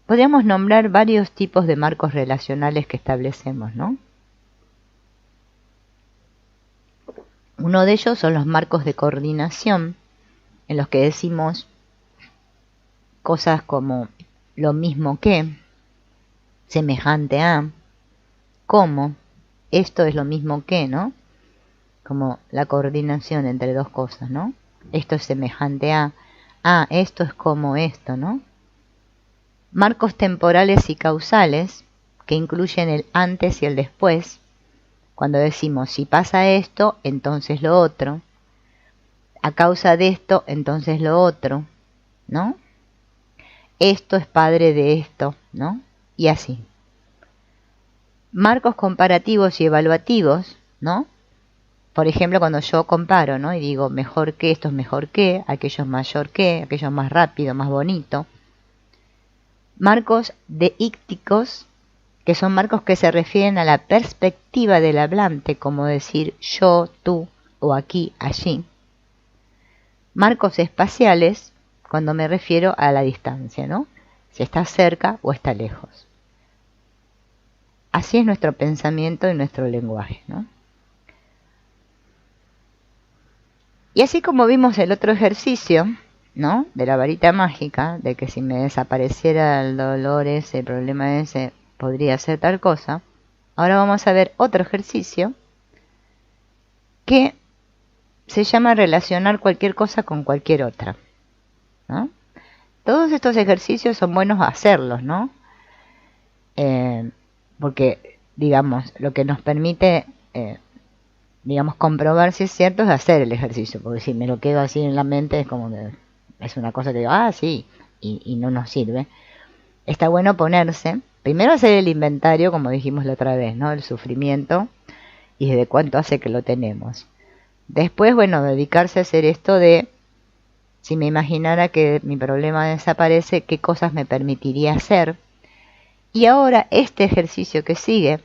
Podríamos nombrar varios tipos de marcos relacionales que establecemos, ¿no? Uno de ellos son los marcos de coordinación, en los que decimos cosas como lo mismo que, semejante a, como, esto es lo mismo que, ¿no? Como la coordinación entre dos cosas, ¿no? Esto es semejante a, esto es como esto, ¿no? Marcos temporales y causales, que incluyen el antes y el después. Cuando decimos, si pasa esto, entonces lo otro. A causa de esto, entonces lo otro, ¿no? Esto es padre de esto, ¿no? Y así. Marcos comparativos y evaluativos, ¿no? Por ejemplo, cuando yo comparo, ¿no? Y digo, mejor que, esto es mejor que, aquello es mayor que, aquello es más rápido, más bonito. Marcos deícticos, que son marcos que se refieren a la perspectiva del hablante, como decir yo, tú o aquí, allí. Marcos espaciales, cuando me refiero a la distancia, ¿no? Si está cerca o está lejos. Así es nuestro pensamiento y nuestro lenguaje, ¿no? Y así como vimos el otro ejercicio, ¿no? De la varita mágica, de que si me desapareciera el dolor ese, el problema ese, podría ser tal cosa. Ahora vamos a ver otro ejercicio que se llama relacionar cualquier cosa con cualquier otra, ¿no? Todos estos ejercicios son buenos hacerlos, ¿no? Porque, digamos, lo que nos permite, digamos, comprobar si es cierto es hacer el ejercicio, porque si me lo quedo así en la mente es como que es una cosa que digo, sí, y no nos sirve, está bueno ponerse, primero hacer el inventario, como dijimos la otra vez, ¿no? El sufrimiento y desde cuánto hace que lo tenemos. Después, bueno, dedicarse a hacer esto de, si me imaginara que mi problema desaparece, qué cosas me permitiría hacer. Y ahora este ejercicio que sigue,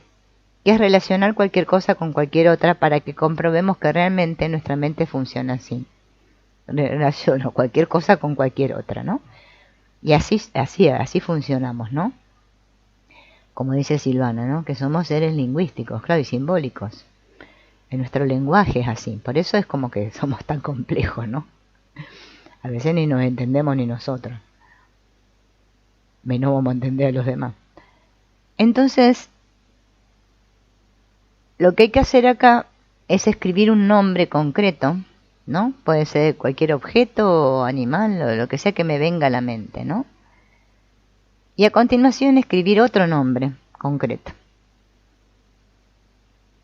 que es relacionar cualquier cosa con cualquier otra para que comprobemos que realmente nuestra mente funciona así. Relaciono cualquier cosa con cualquier otra, ¿no? Y así funcionamos, ¿no? Como dice Silvana, ¿no? Que somos seres lingüísticos, claro, y simbólicos. En nuestro lenguaje es así. Por eso es como que somos tan complejos, ¿no? A veces ni nos entendemos ni nosotros. Menos vamos a entender a los demás. Entonces, lo que hay que hacer acá es escribir un nombre concreto, ¿no? Puede ser cualquier objeto o animal o lo que sea que me venga a la mente, ¿no? Y a continuación escribir otro nombre concreto.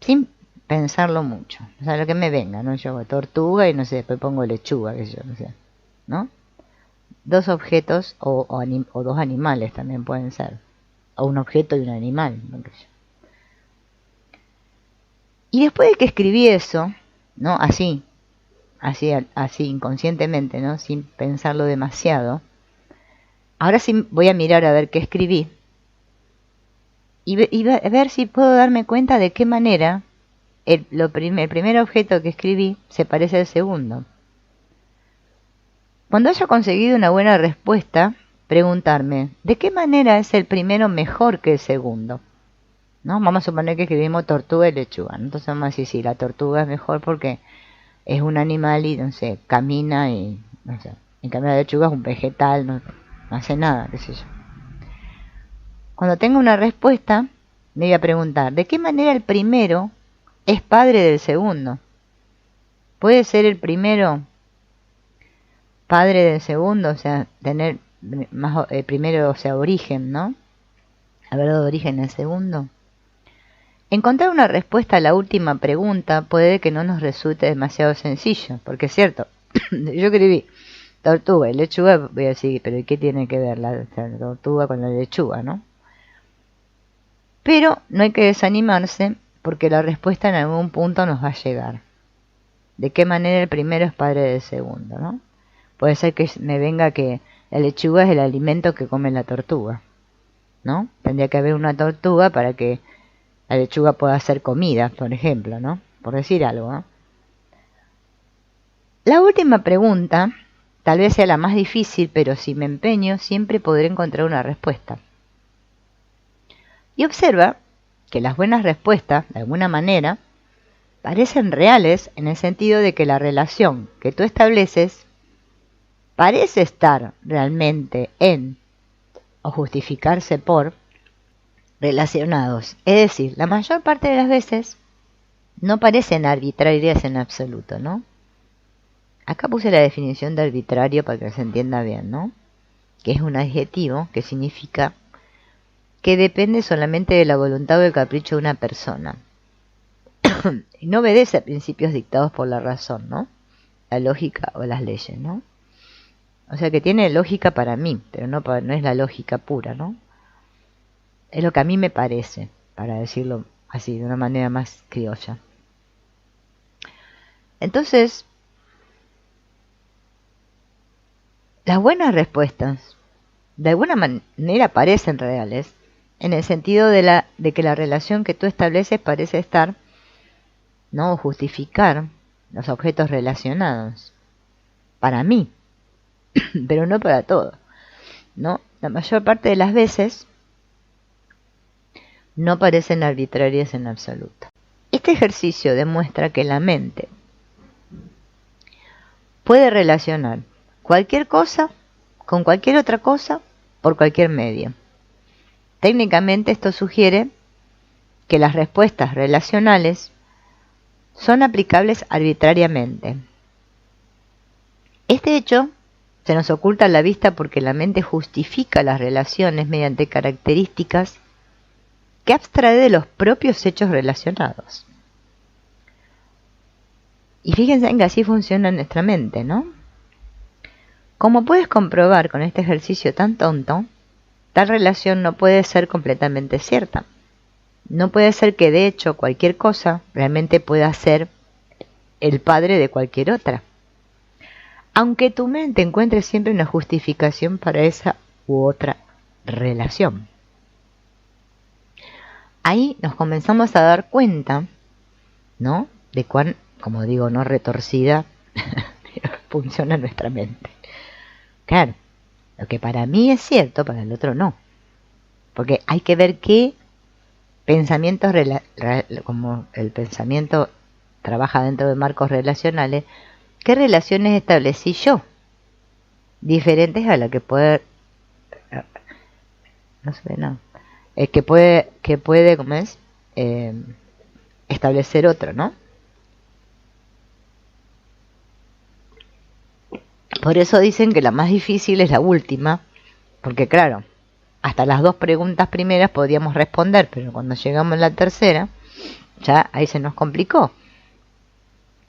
Sin pensarlo mucho. O sea, lo que me venga, ¿no? Yo hago tortuga y no sé, después pongo lechuga, que yo, no sé, ¿no? Dos objetos o dos animales también pueden ser. O un objeto y un animal, ¿no? Y después de que escribí eso, ¿no? Así inconscientemente, ¿no? Sin pensarlo demasiado. Ahora sí voy a mirar a ver qué escribí. Y ver si puedo darme cuenta de qué manera el primer objeto que escribí se parece al segundo. Cuando haya conseguido una buena respuesta, preguntarme, ¿de qué manera es el primero mejor que el segundo? ¿No? Vamos a suponer que escribimos tortuga y lechuga, ¿no? Entonces vamos a decir, sí, la tortuga es mejor porque es un animal y, no sé, camina y, no sé. En cambio la lechuga es un vegetal, no hace nada, qué sé yo. Cuando tenga una respuesta, me voy a preguntar, ¿de qué manera el primero es padre del segundo? ¿Puede ser el primero padre del segundo? O sea, tener más primero, o sea, origen, ¿no? Haber dado origen al segundo. Encontrar una respuesta a la última pregunta puede que no nos resulte demasiado sencillo, porque es cierto, yo escribí tortuga y lechuga, voy a decir, pero ¿qué tiene que ver la tortuga con la lechuga, no? Pero no hay que desanimarse porque la respuesta en algún punto nos va a llegar. ¿De qué manera el primero es padre del segundo, no? Puede ser que me venga que la lechuga es el alimento que come la tortuga, ¿no? Tendría que haber una tortuga para que la lechuga pueda hacer comida, por ejemplo, ¿no? Por decir algo, ¿no? La última pregunta tal vez sea la más difícil, pero si me empeño siempre podré encontrar una respuesta. Y observa que las buenas respuestas, de alguna manera, parecen reales en el sentido de que la relación que tú estableces parece estar realmente en o justificarse por relacionados. Es decir, la mayor parte de las veces no parecen arbitrarias en absoluto, ¿no? Acá puse la definición de arbitrario para que se entienda bien, ¿no? Que es un adjetivo que significa que depende solamente de la voluntad o del capricho de una persona. Y no obedece a principios dictados por la razón, ¿no? La lógica o las leyes, ¿no? O sea que tiene lógica para mí, pero no es la lógica pura, ¿no? Es lo que a mí me parece, para decirlo así, de una manera más criolla. Entonces, las buenas respuestas, de alguna manera parecen reales, en el sentido de que la relación que tú estableces parece estar, ¿no? Justificar los objetos relacionados. Para mí, pero no para todo, ¿no? La mayor parte de las veces no parecen arbitrarias en absoluto. Este ejercicio demuestra que la mente puede relacionar cualquier cosa con cualquier otra cosa por cualquier medio. Técnicamente esto sugiere que las respuestas relacionales son aplicables arbitrariamente. Este hecho se nos oculta a la vista porque la mente justifica las relaciones mediante características que abstrae de los propios hechos relacionados. Y fíjense en que así funciona nuestra mente, ¿no? Como puedes comprobar con este ejercicio tan tonto, tal relación no puede ser completamente cierta. No puede ser que de hecho cualquier cosa realmente pueda ser el padre de cualquier otra. Aunque tu mente encuentre siempre una justificación para esa u otra relación. Ahí nos comenzamos a dar cuenta, ¿no? De cuán, como digo, no retorcida funciona nuestra mente. Claro, lo que para mí es cierto, para el otro no. Porque hay que ver qué pensamientos, como el pensamiento trabaja dentro de marcos relacionales, qué relaciones establecí yo, diferentes a la que puede, no sé, no, que puede, ¿cómo es? Establecer otro, ¿no? Por eso dicen que la más difícil es la última, porque claro, hasta las 2 preguntas primeras podíamos responder, pero cuando llegamos a la tercera, ya ahí se nos complicó.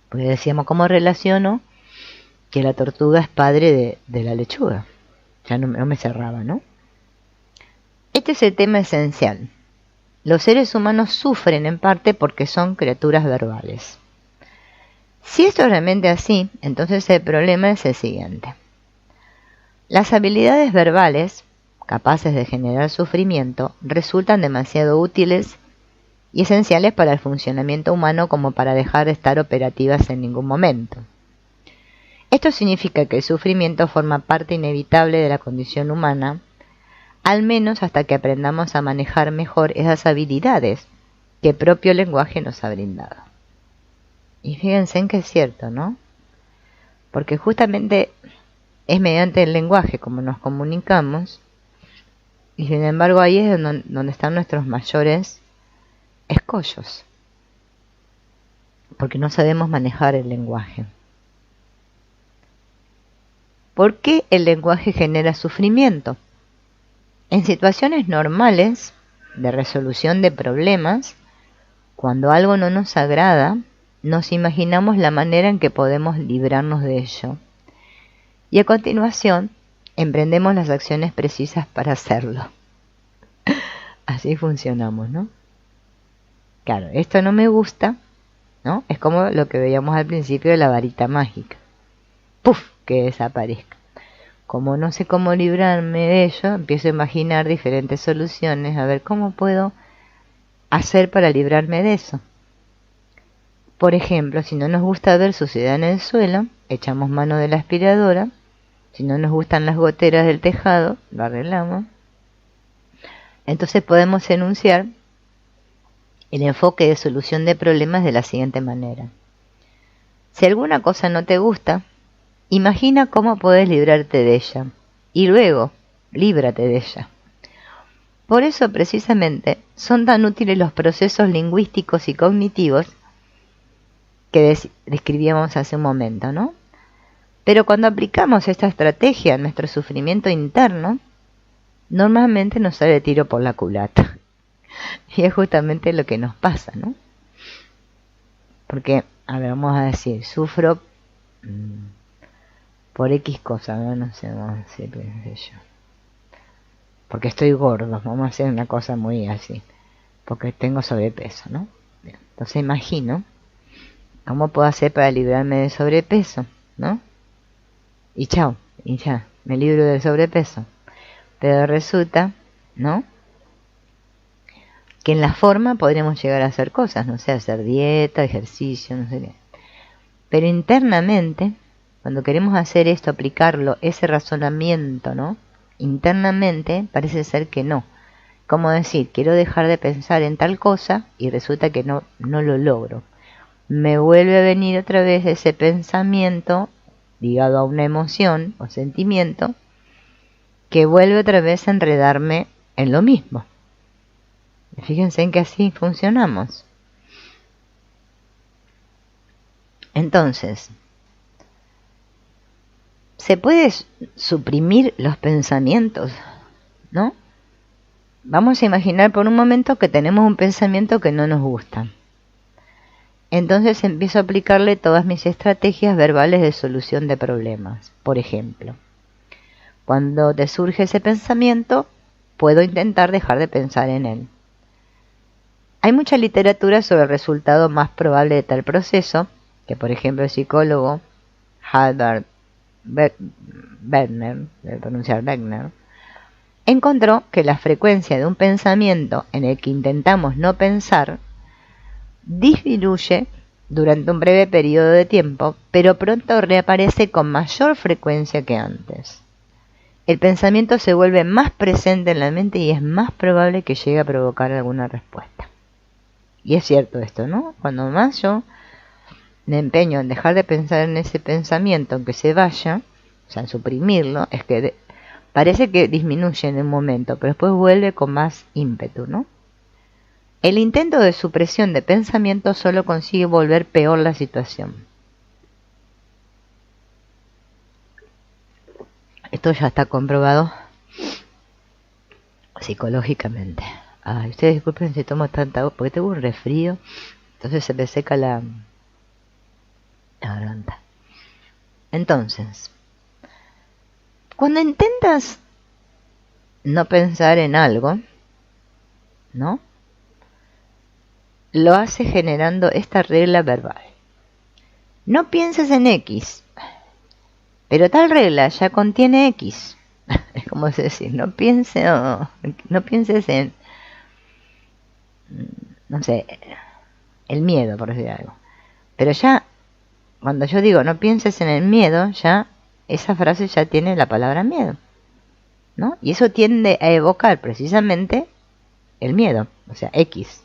Porque decíamos, ¿cómo relaciono que la tortuga es padre de la lechuga? Ya no me cerraba, ¿no? Este es el tema esencial. Los seres humanos sufren en parte porque son criaturas verbales. Si esto es realmente así, entonces el problema es el siguiente. Las habilidades verbales, capaces de generar sufrimiento, resultan demasiado útiles y esenciales para el funcionamiento humano como para dejar de estar operativas en ningún momento. Esto significa que el sufrimiento forma parte inevitable de la condición humana, al menos hasta que aprendamos a manejar mejor esas habilidades que el propio lenguaje nos ha brindado. Y fíjense en que es cierto, ¿no? Porque justamente es mediante el lenguaje como nos comunicamos, y sin embargo ahí es donde están nuestros mayores escollos, porque no sabemos manejar el lenguaje. ¿Por qué el lenguaje genera sufrimiento? En situaciones normales de resolución de problemas, cuando algo no nos agrada, nos imaginamos la manera en que podemos librarnos de ello. Y a continuación, emprendemos las acciones precisas para hacerlo. Así funcionamos, ¿no? Claro, esto no me gusta, ¿no? Es como lo que veíamos al principio de la varita mágica. ¡Puf! Que desaparezca. Como no sé cómo librarme de ello, empiezo a imaginar diferentes soluciones, a ver cómo puedo hacer para librarme de eso. Por ejemplo, si no nos gusta ver suciedad en el suelo, echamos mano de la aspiradora. Si no nos gustan las goteras del tejado, lo arreglamos. Entonces podemos enunciar el enfoque de solución de problemas de la siguiente manera. Si alguna cosa no te gusta, imagina cómo puedes librarte de ella y luego líbrate de ella. Por eso precisamente son tan útiles los procesos lingüísticos y cognitivos que describíamos hace un momento, ¿no? Pero cuando aplicamos esta estrategia a nuestro sufrimiento interno, normalmente nos sale tiro por la culata. Y es justamente lo que nos pasa, ¿no? Porque, a ver, vamos a decir, sufro por X cosa, no sé, vamos a decir, qué sé yo. Porque estoy gordo, vamos a hacer una cosa muy así. Porque tengo sobrepeso, ¿no? Bien. Entonces imagino cómo puedo hacer para librarme del sobrepeso, ¿no? Y chao, y ya, me libro del sobrepeso. Pero resulta, ¿no? Que en la forma podríamos llegar a hacer cosas, no sé, hacer dieta, ejercicio, no sé qué. Pero internamente, cuando queremos hacer esto, aplicarlo, ese razonamiento, ¿no? Internamente parece ser que no. Como decir, quiero dejar de pensar en tal cosa y resulta que no lo logro. Me vuelve a venir otra vez ese pensamiento ligado a una emoción o sentimiento que vuelve otra vez a enredarme en lo mismo. Fíjense en que así funcionamos. Entonces, ¿se puede suprimir los pensamientos? ¿No? Vamos a imaginar por un momento que tenemos un pensamiento que no nos gusta. Entonces empiezo a aplicarle todas mis estrategias verbales de solución de problemas. Por ejemplo, Cuando te surge ese pensamiento, puedo intentar dejar de pensar en él. Hay mucha literatura sobre el resultado más probable de tal proceso, que por ejemplo el psicólogo Halvard Werner, de pronunciar Wegner, encontró que la frecuencia de un pensamiento en el que intentamos no pensar disminuye durante un breve periodo de tiempo, pero pronto reaparece con mayor frecuencia que antes. El pensamiento se vuelve más presente en la mente y es más probable que llegue a provocar alguna respuesta. Y es cierto esto, ¿no? Cuando más yo me empeño en dejar de pensar en ese pensamiento, aunque se vaya, o sea, en suprimirlo, es que parece que disminuye en un momento, pero después vuelve con más ímpetu, ¿no? El intento de supresión de pensamiento solo consigue volver peor la situación. Esto ya está comprobado psicológicamente. Ay, ustedes disculpen si tomo tanta agua, porque tengo un resfrío, entonces se me seca la garganta. Entonces, cuando intentas no pensar en algo, ¿no? Lo haces generando esta regla verbal. No pienses en X, pero tal regla ya contiene X. Es como decir, no pienses en, no sé, el miedo, por decir algo. Pero ya, cuando yo digo no pienses en el miedo, ya esa frase ya tiene la palabra miedo, ¿no? Y eso tiende a evocar precisamente el miedo, o sea, X.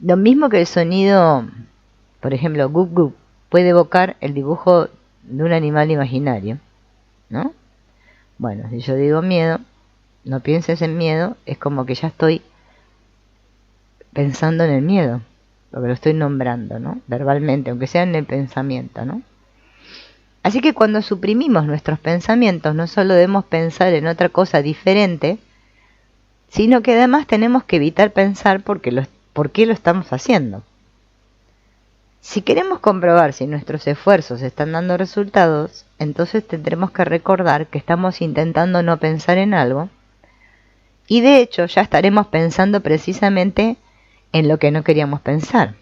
Lo mismo que el sonido, por ejemplo, gup gup, puede evocar el dibujo de un animal imaginario, ¿no? Bueno, si yo digo miedo, no pienses en miedo, es como que ya estoy pensando en el miedo, porque lo estoy nombrando, ¿no? Verbalmente, aunque sea en el pensamiento, ¿no? Así que cuando suprimimos nuestros pensamientos, no solo debemos pensar en otra cosa diferente, sino que además tenemos que evitar pensar por qué lo estamos haciendo. Si queremos comprobar si nuestros esfuerzos están dando resultados, entonces tendremos que recordar que estamos intentando no pensar en algo, y de hecho ya estaremos pensando precisamente en lo que no queríamos pensar.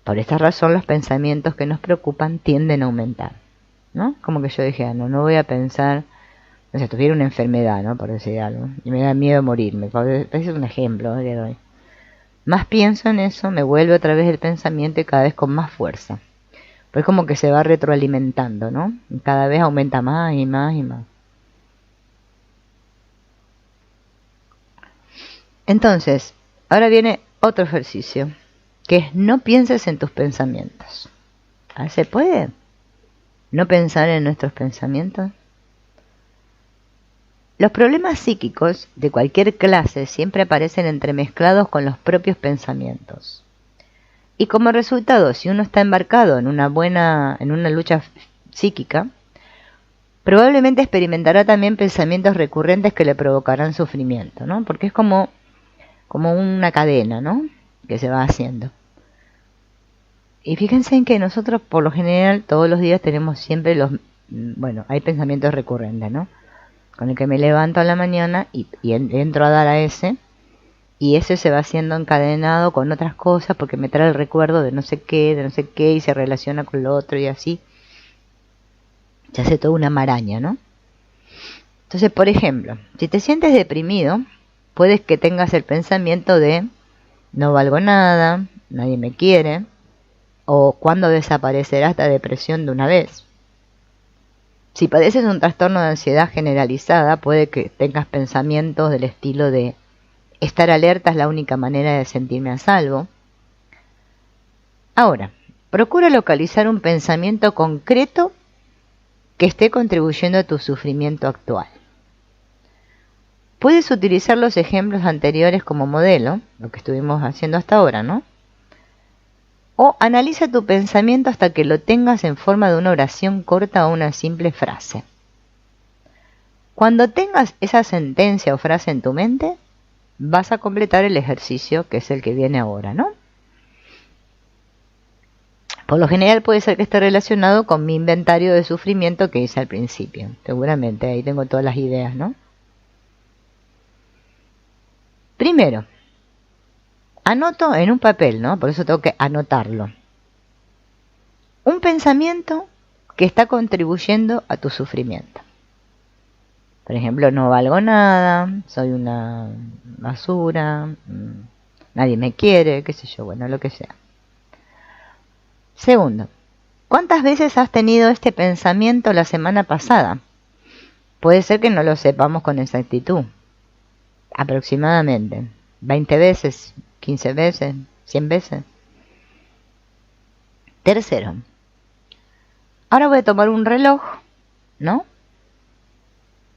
Por esta razón los pensamientos que nos preocupan tienden a aumentar, ¿no? Como que yo dije, no voy a pensar, o sea, tuviera una enfermedad, ¿no? Por decir algo, y me da miedo morirme, ese es un ejemplo que doy. Más pienso en eso, me vuelve otra vez el pensamiento y cada vez con más fuerza. Pues como que se va retroalimentando, ¿no? Y cada vez aumenta más y más y más. Entonces, ahora viene otro ejercicio, que es no pienses en tus pensamientos. A ver, ¿se puede no pensar en nuestros pensamientos? Los problemas psíquicos de cualquier clase siempre aparecen entremezclados con los propios pensamientos. Y como resultado, si uno está embarcado en una lucha psíquica, probablemente experimentará también pensamientos recurrentes que le provocarán sufrimiento, ¿no? Porque es como una cadena, ¿no? Que se va haciendo. Y fíjense en que nosotros, por lo general, todos los días tenemos siempre hay pensamientos recurrentes, ¿no? Con el que me levanto a la mañana y entro a dar a ese, y ese se va haciendo encadenado con otras cosas porque me trae el recuerdo de no sé qué, y se relaciona con lo otro y así. Se hace toda una maraña, ¿no? Entonces, por ejemplo, si te sientes deprimido, puedes que tengas el pensamiento de no valgo nada, nadie me quiere, o cuándo desaparecerá esta depresión de una vez. Si padeces un trastorno de ansiedad generalizada, puede que tengas pensamientos del estilo de estar alerta es la única manera de sentirme a salvo. Ahora, procura localizar un pensamiento concreto que esté contribuyendo a tu sufrimiento actual. Puedes utilizar los ejemplos anteriores como modelo, lo que estuvimos haciendo hasta ahora, ¿no? O analiza tu pensamiento hasta que lo tengas en forma de una oración corta o una simple frase. Cuando tengas esa sentencia o frase en tu mente, vas a completar el ejercicio que es el que viene ahora, ¿no? Por lo general puede ser que esté relacionado con mi inventario de sufrimiento que hice al principio. Seguramente, ahí tengo todas las ideas, ¿no? Primero, anoto en un papel, ¿no? Por eso tengo que anotarlo. Un pensamiento que está contribuyendo a tu sufrimiento. Por ejemplo, no valgo nada, soy una basura, nadie me quiere, qué sé yo, bueno, lo que sea. Segundo, ¿cuántas veces has tenido este pensamiento la semana pasada? Puede ser que no lo sepamos con exactitud. Aproximadamente. 20 veces, 15 veces, 100 veces. Tercero, ahora voy a tomar un reloj, ¿no?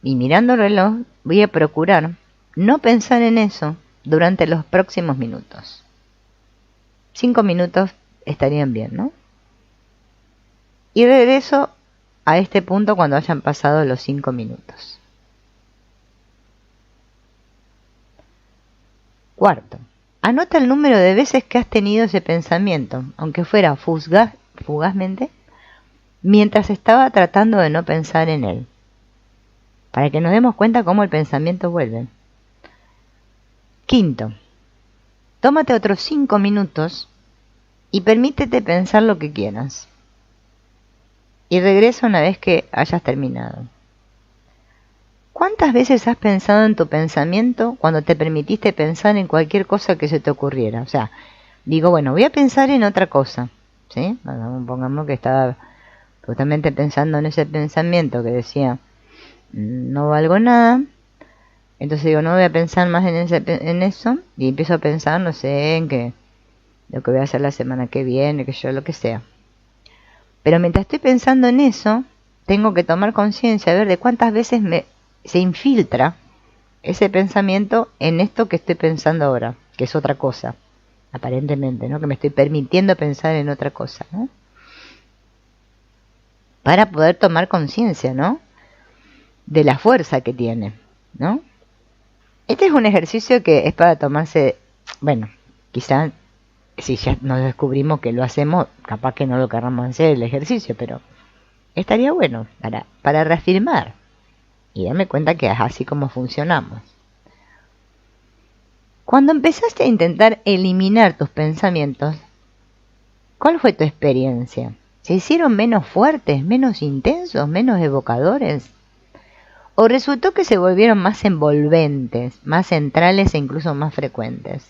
Y mirando el reloj voy a procurar no pensar en eso durante los próximos minutos. 5 minutos estarían bien, ¿no? Y regreso a este punto cuando hayan pasado los 5 minutos. Cuarto, anota el número de veces que has tenido ese pensamiento, aunque fuera fugazmente, mientras estaba tratando de no pensar en él, para que nos demos cuenta cómo el pensamiento vuelve. Quinto, tómate otros 5 minutos y permítete pensar lo que quieras. Y regresa una vez que hayas terminado. ¿Cuántas veces has pensado en tu pensamiento cuando te permitiste pensar en cualquier cosa que se te ocurriera? O sea, digo, bueno, voy a pensar en otra cosa, ¿sí? Pongamos que estaba justamente pensando en ese pensamiento que decía, no valgo nada. Entonces digo, no voy a pensar más en eso. Y empiezo a pensar, no sé, en qué, lo que voy a hacer la semana que viene, que yo, lo que sea. Pero mientras estoy pensando en eso, tengo que tomar conciencia, a ver de cuántas veces se infiltra ese pensamiento en esto que estoy pensando ahora, que es otra cosa, aparentemente, ¿no? Que me estoy permitiendo pensar en otra cosa, ¿no? Para poder tomar conciencia, ¿no? De la fuerza que tiene, ¿no? Este es un ejercicio que es para tomarse, bueno, quizá si ya nos descubrimos que lo hacemos, capaz que no lo querramos hacer el ejercicio, pero estaría bueno para reafirmar y darme cuenta que es así como funcionamos. Cuando empezaste a intentar eliminar tus pensamientos, ¿cuál fue tu experiencia? ¿Se hicieron menos fuertes, menos intensos, menos evocadores? ¿O resultó que se volvieron más envolventes, más centrales e incluso más frecuentes?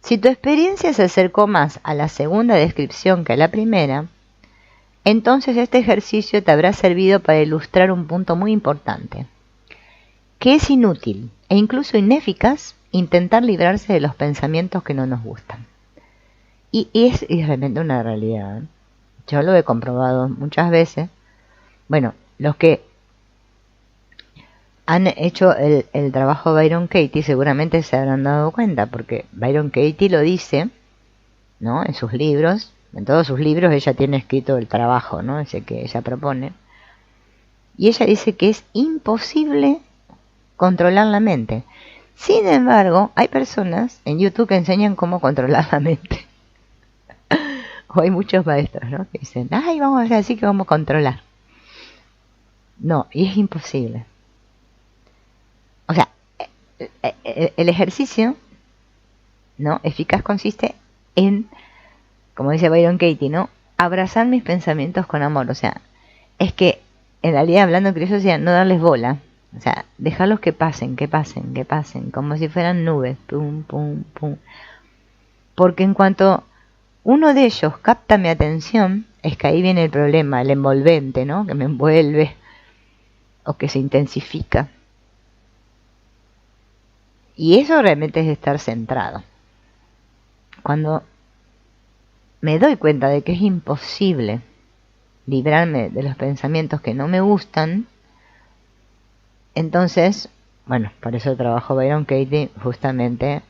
Si tu experiencia se acercó más a la segunda descripción que a la primera, entonces este ejercicio te habrá servido para ilustrar un punto muy importante, que es inútil e incluso ineficaz intentar librarse de los pensamientos que no nos gustan. Y es realmente una realidad, ¿eh? Yo lo he comprobado muchas veces. Bueno, los que han hecho el trabajo de Byron Katie seguramente se habrán dado cuenta, porque Byron Katie lo dice, ¿no? En sus libros, en todos sus libros ella tiene escrito el trabajo, ¿no? Ese que ella propone. Y ella dice que es imposible controlar la mente. Sin embargo, hay personas en YouTube que enseñan cómo controlar la mente. O hay muchos maestros, ¿no? Que dicen, ay, vamos a hacer así que vamos a controlar. No, y es imposible. O sea, el ejercicio, ¿no? Eficaz consiste en, como dice Byron Katie, ¿no? Abrazar mis pensamientos con amor. O sea, es que en realidad, hablando criollo, decía, no darles bola. O sea, dejarlos que pasen, como si fueran nubes. Pum, pum, pum. Porque en cuanto uno de ellos capta mi atención, es que ahí viene el problema, el envolvente, ¿no? Que me envuelve o que se intensifica. Y eso realmente es estar centrado. Cuando me doy cuenta de que es imposible librarme de los pensamientos que no me gustan, entonces, bueno, por eso el trabajo Byron Katie justamente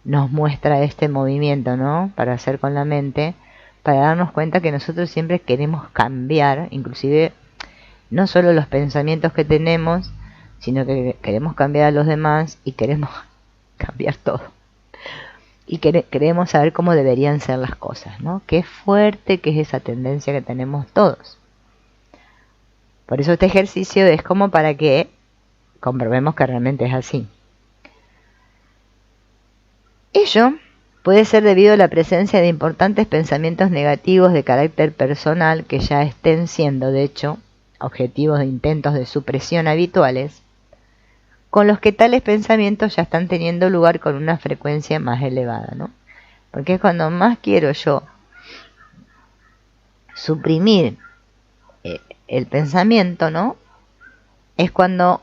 nos muestra este movimiento, ¿no? Para hacer con la mente, para darnos cuenta que nosotros siempre queremos cambiar, inclusive no solo los pensamientos que tenemos, sino que queremos cambiar a los demás y queremos cambiar todo. y queremos saber cómo deberían ser las cosas, ¿no? Qué fuerte que es esa tendencia que tenemos todos. Por eso este ejercicio es como para que comprobemos que realmente es así. Ello puede ser debido a la presencia de importantes pensamientos negativos de carácter personal que ya estén siendo, de hecho, objetivos de intentos de supresión habituales, con los que tales pensamientos ya están teniendo lugar con una frecuencia más elevada, ¿no? Porque es cuando más quiero yo suprimir el pensamiento, ¿no? Es cuando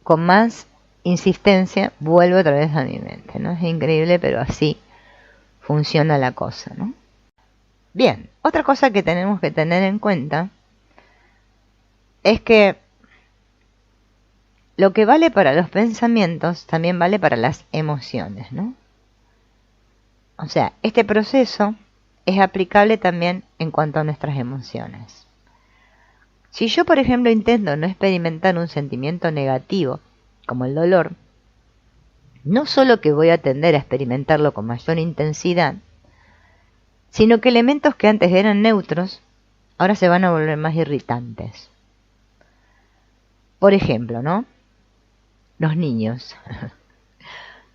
con más insistencia vuelve otra vez a mi mente, ¿no? Es increíble, pero así funciona la cosa, ¿no? Bien, otra cosa que tenemos que tener en cuenta es que lo que vale para los pensamientos también vale para las emociones, ¿no? O sea, este proceso es aplicable también en cuanto a nuestras emociones. Si yo, por ejemplo, intento no experimentar un sentimiento negativo, como el dolor, no solo que voy a tender a experimentarlo con mayor intensidad, sino que elementos que antes eran neutros, ahora se van a volver más irritantes. Por ejemplo, ¿no? Los niños.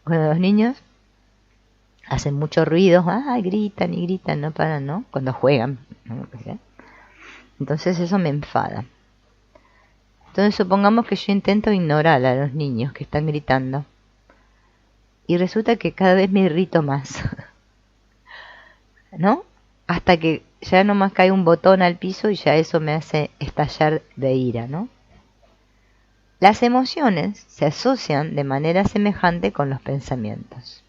Cuando los niños hacen mucho ruido, gritan y gritan, no paran, ¿no? Cuando juegan, ¿no? Entonces eso me enfada. Entonces supongamos que yo intento ignorar a los niños que están gritando. Y resulta que cada vez me irrito más. ¿No? Hasta que ya nomás cae un botón al piso y ya eso me hace estallar de ira, ¿no? Las emociones se asocian de manera semejante con los pensamientos.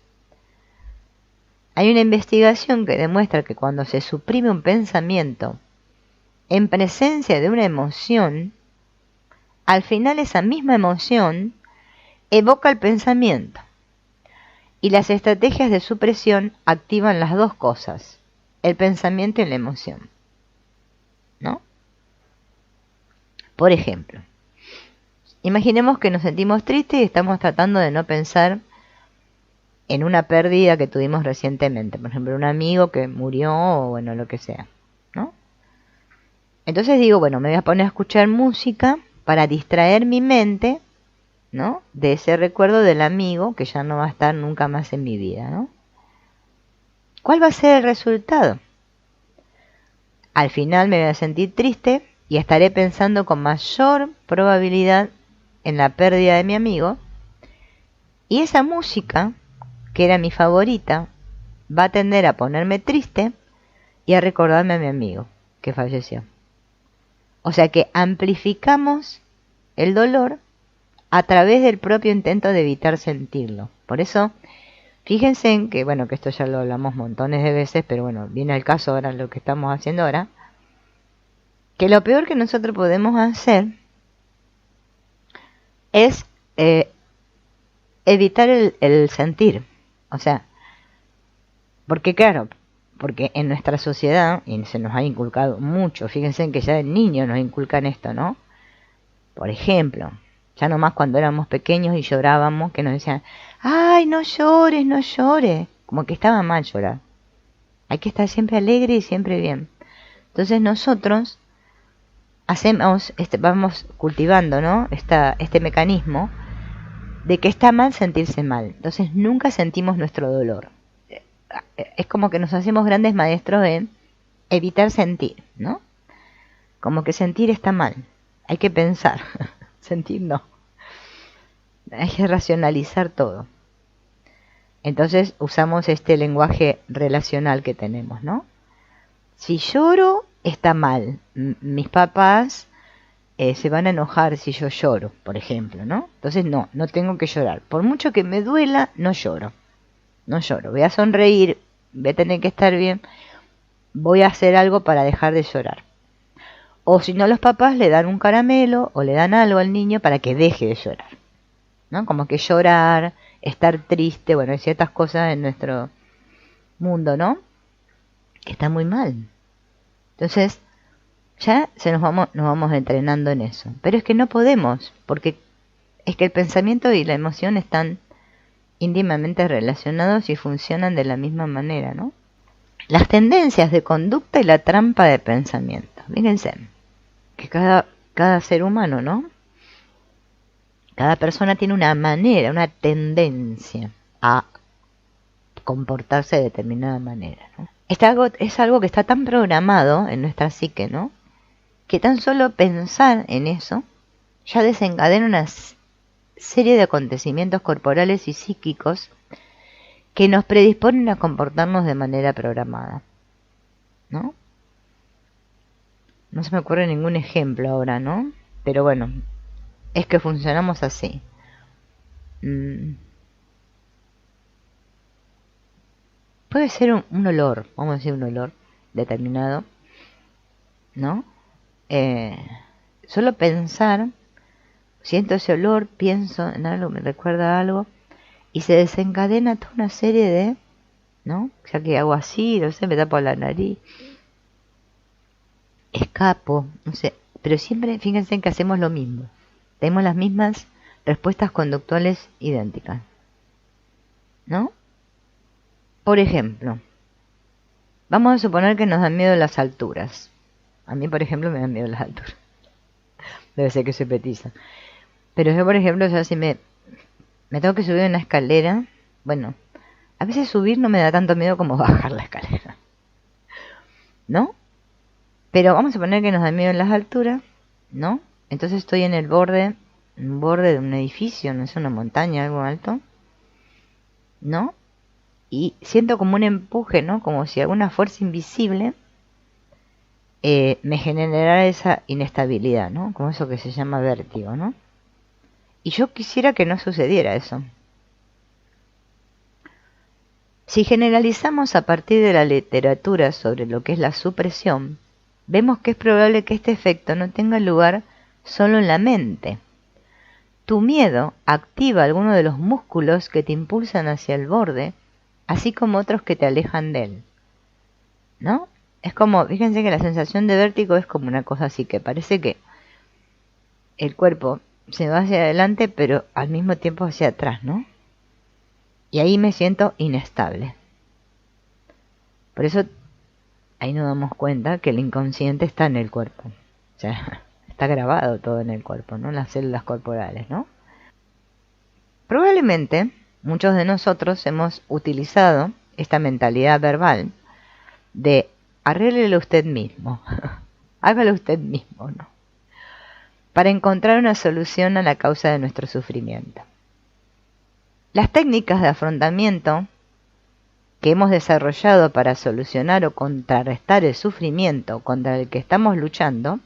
Hay una investigación que demuestra que cuando se suprime un pensamiento en presencia de una emoción, al final esa misma emoción evoca el pensamiento. Y las estrategias de supresión activan las dos cosas, el pensamiento y la emoción, ¿no? Por ejemplo, imaginemos que nos sentimos tristes y estamos tratando de no pensar en una pérdida que tuvimos recientemente, por ejemplo, un amigo que murió o bueno, lo que sea, ¿no? Entonces digo, bueno, me voy a poner a escuchar música para distraer mi mente, ¿no? De ese recuerdo del amigo que ya no va a estar nunca más en mi vida, ¿no? ¿Cuál va a ser el resultado? Al final me voy a sentir triste y estaré pensando con mayor probabilidad en la pérdida de mi amigo, y esa música, que era mi favorita, va a tender a ponerme triste y a recordarme a mi amigo que falleció. O sea que amplificamos el dolor a través del propio intento de evitar sentirlo. Por eso, fíjense en que, bueno, que esto ya lo hablamos montones de veces, pero bueno, viene al caso ahora lo que estamos haciendo ahora, que lo peor que nosotros podemos hacer es evitar el sentir. O sea, porque claro, porque en nuestra sociedad, y se nos ha inculcado mucho, fíjense en que ya de niños nos inculcan esto, ¿no? Por ejemplo, ya nomás cuando éramos pequeños y llorábamos, que nos decían, ¡ay, no llores, no llores! Como que estaba mal llorar. Hay que estar siempre alegre y siempre bien. Entonces nosotros vamos cultivando, ¿no? Este mecanismo de que está mal sentirse mal. Entonces nunca sentimos nuestro dolor. Es como que nos hacemos grandes maestros en evitar sentir, ¿no? Como que sentir está mal. Hay que pensar. Sentir no. Hay que racionalizar todo. Entonces usamos este lenguaje relacional que tenemos, ¿no? Si lloro, está mal. Mis papás se van a enojar si yo lloro, por ejemplo, ¿no? Entonces no tengo que llorar. Por mucho que me duela, no lloro. No lloro. Voy a sonreír, voy a tener que estar bien. Voy a hacer algo para dejar de llorar. O si no, los papás le dan un caramelo o le dan algo al niño para que deje de llorar, ¿no? Como que llorar, estar triste, bueno, hay ciertas cosas en nuestro mundo, ¿no? Que está muy mal. Entonces, ya nos vamos entrenando en eso. Pero es que no podemos, porque es que el pensamiento y la emoción están íntimamente relacionados y funcionan de la misma manera, ¿no? Las tendencias de conducta y la trampa de pensamiento. Fíjense que cada ser humano, ¿no? Cada persona tiene una manera, una tendencia a comportarse de determinada manera, ¿no? Es algo que está tan programado en nuestra psique, ¿no? Que tan solo pensar en eso ya desencadena una serie de acontecimientos corporales y psíquicos que nos predisponen a comportarnos de manera programada, ¿no? No se me ocurre ningún ejemplo ahora, ¿no? Pero bueno, es que funcionamos así. Puede ser un olor, vamos a decir un olor determinado, ¿no? Solo pensar, siento ese olor, pienso en algo, me recuerda a algo, y se desencadena toda una serie de, ¿no? Ya que hago así, no sé, me tapo la nariz, escapo, no sé, pero siempre fíjense que hacemos lo mismo, tenemos las mismas respuestas conductuales idénticas, ¿no? Por ejemplo, vamos a suponer que nos dan miedo las alturas. A mí, por ejemplo, me dan miedo las alturas. Debe ser que soy petiza. Pero yo, por ejemplo, ya si me tengo que subir una escalera, bueno, a veces subir no me da tanto miedo como bajar la escalera, ¿no? Pero vamos a suponer que nos dan miedo las alturas, ¿no? Entonces estoy en el borde de un edificio, no sé, una montaña, algo alto, ¿no? Y siento como un empuje, ¿no? Como si alguna fuerza invisible me generara esa inestabilidad, ¿no? Como eso que se llama vértigo, ¿no? Y yo quisiera que no sucediera eso. Si generalizamos a partir de la literatura sobre lo que es la supresión, vemos que es probable que este efecto no tenga lugar solo en la mente. Tu miedo activa algunos de los músculos que te impulsan hacia el borde, así como otros que te alejan de él, ¿no? Es como, fíjense que la sensación de vértigo es como una cosa así, que parece que el cuerpo se va hacia adelante, pero al mismo tiempo hacia atrás, ¿no? Y ahí me siento inestable. Por eso ahí nos damos cuenta que el inconsciente está en el cuerpo. O sea, está grabado todo en el cuerpo, ¿no? Las células corporales, ¿no? Probablemente muchos de nosotros hemos utilizado esta mentalidad verbal de arréglelo usted mismo, hágalo usted mismo, ¿no? Para encontrar una solución a la causa de nuestro sufrimiento. Las técnicas de afrontamiento que hemos desarrollado para solucionar o contrarrestar el sufrimiento contra el que estamos luchando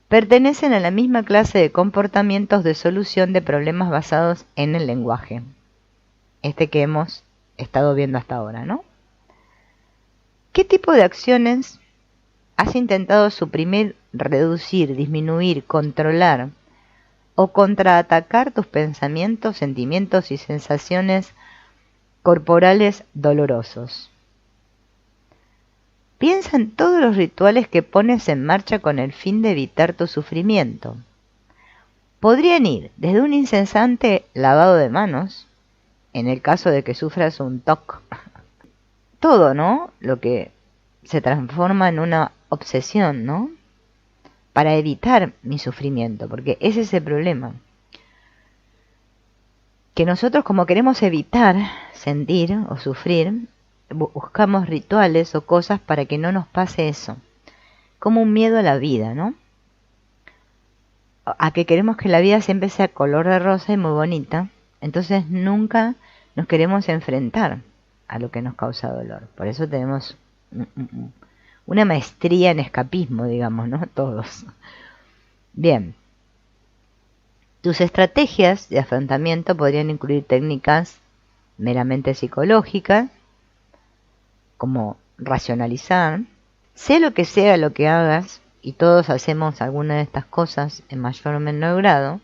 pertenecen a la misma clase de comportamientos de solución de problemas basados en el lenguaje, este que hemos estado viendo hasta ahora, ¿no? ¿Qué tipo de acciones has intentado suprimir, reducir, disminuir, controlar o contraatacar tus pensamientos, sentimientos y sensaciones corporales dolorosos? Piensa en todos los rituales que pones en marcha con el fin de evitar tu sufrimiento. Podrían ir desde un incesante lavado de manos, en el caso de que sufras un TOC, todo, ¿no? Lo que se transforma en una obsesión, ¿no? Para evitar mi sufrimiento, porque ese es el problema. Que nosotros, como queremos evitar sentir o sufrir, buscamos rituales o cosas para que no nos pase eso. Como un miedo a la vida, ¿no? A que queremos que la vida siempre sea color de rosa y muy bonita. Entonces nunca nos queremos enfrentar a lo que nos causa dolor. Por eso tenemos una maestría en escapismo, digamos, ¿no? Todos. Bien. Tus estrategias de afrontamiento podrían incluir técnicas meramente psicológicas, como racionalizar. Sea lo que sea lo que hagas, y todos hacemos alguna de estas cosas en mayor o menor grado,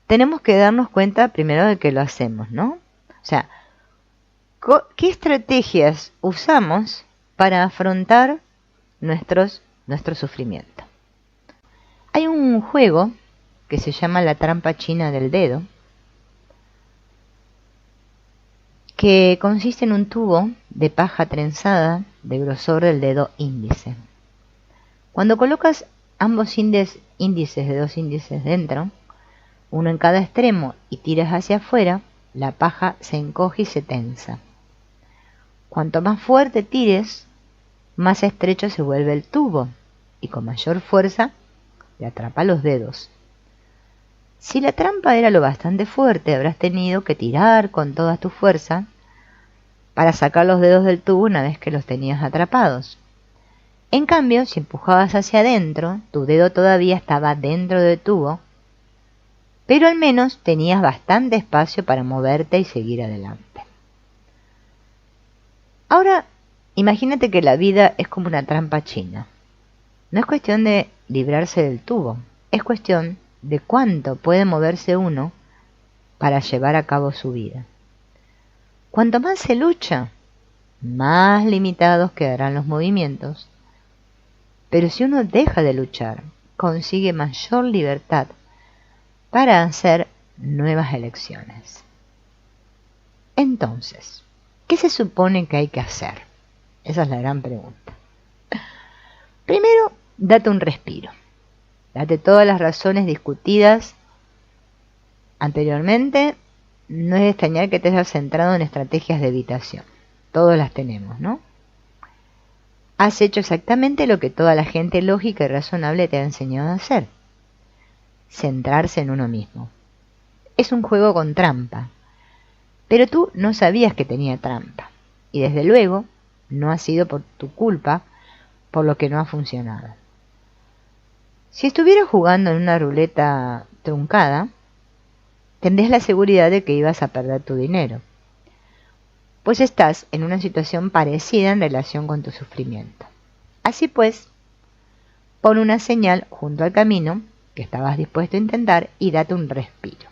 tenemos que darnos cuenta primero de que lo hacemos, ¿no? O sea, ¿qué estrategias usamos para afrontar nuestro sufrimiento? Hay un juego que se llama la trampa china del dedo, que consiste en un tubo de paja trenzada de grosor del dedo índice. Cuando colocas ambos índices de dos índices dentro, uno en cada extremo, y tiras hacia afuera, la paja se encoge y se tensa. Cuanto más fuerte tires, más estrecho se vuelve el tubo y con mayor fuerza le atrapa los dedos. Si la trampa era lo bastante fuerte, habrás tenido que tirar con toda tu fuerza para sacar los dedos del tubo una vez que los tenías atrapados. En cambio, si empujabas hacia adentro, tu dedo todavía estaba dentro del tubo, pero al menos tenías bastante espacio para moverte y seguir adelante. Ahora, imagínate que la vida es como una trampa china. No es cuestión de librarse del tubo, es cuestión de cuánto puede moverse uno para llevar a cabo su vida. Cuanto más se lucha, más limitados quedarán los movimientos, pero si uno deja de luchar, consigue mayor libertad para hacer nuevas elecciones. Entonces, ¿qué se supone que hay que hacer? Esa es la gran pregunta. Primero, date un respiro. Date todas las razones discutidas anteriormente. No es de extrañar que te hayas centrado en estrategias de evitación. Todos las tenemos, ¿no? Has hecho exactamente lo que toda la gente lógica y razonable te ha enseñado a hacer. Centrarse en uno mismo. Es un juego con trampa. Pero tú no sabías que tenía trampa. Y desde luego, no ha sido por tu culpa por lo que no ha funcionado. Si estuvieras jugando en una ruleta truncada, tendrías la seguridad de que ibas a perder tu dinero, pues estás en una situación parecida en relación con tu sufrimiento. Así pues, pon una señal junto al camino que estabas dispuesto a intentar y date un respiro.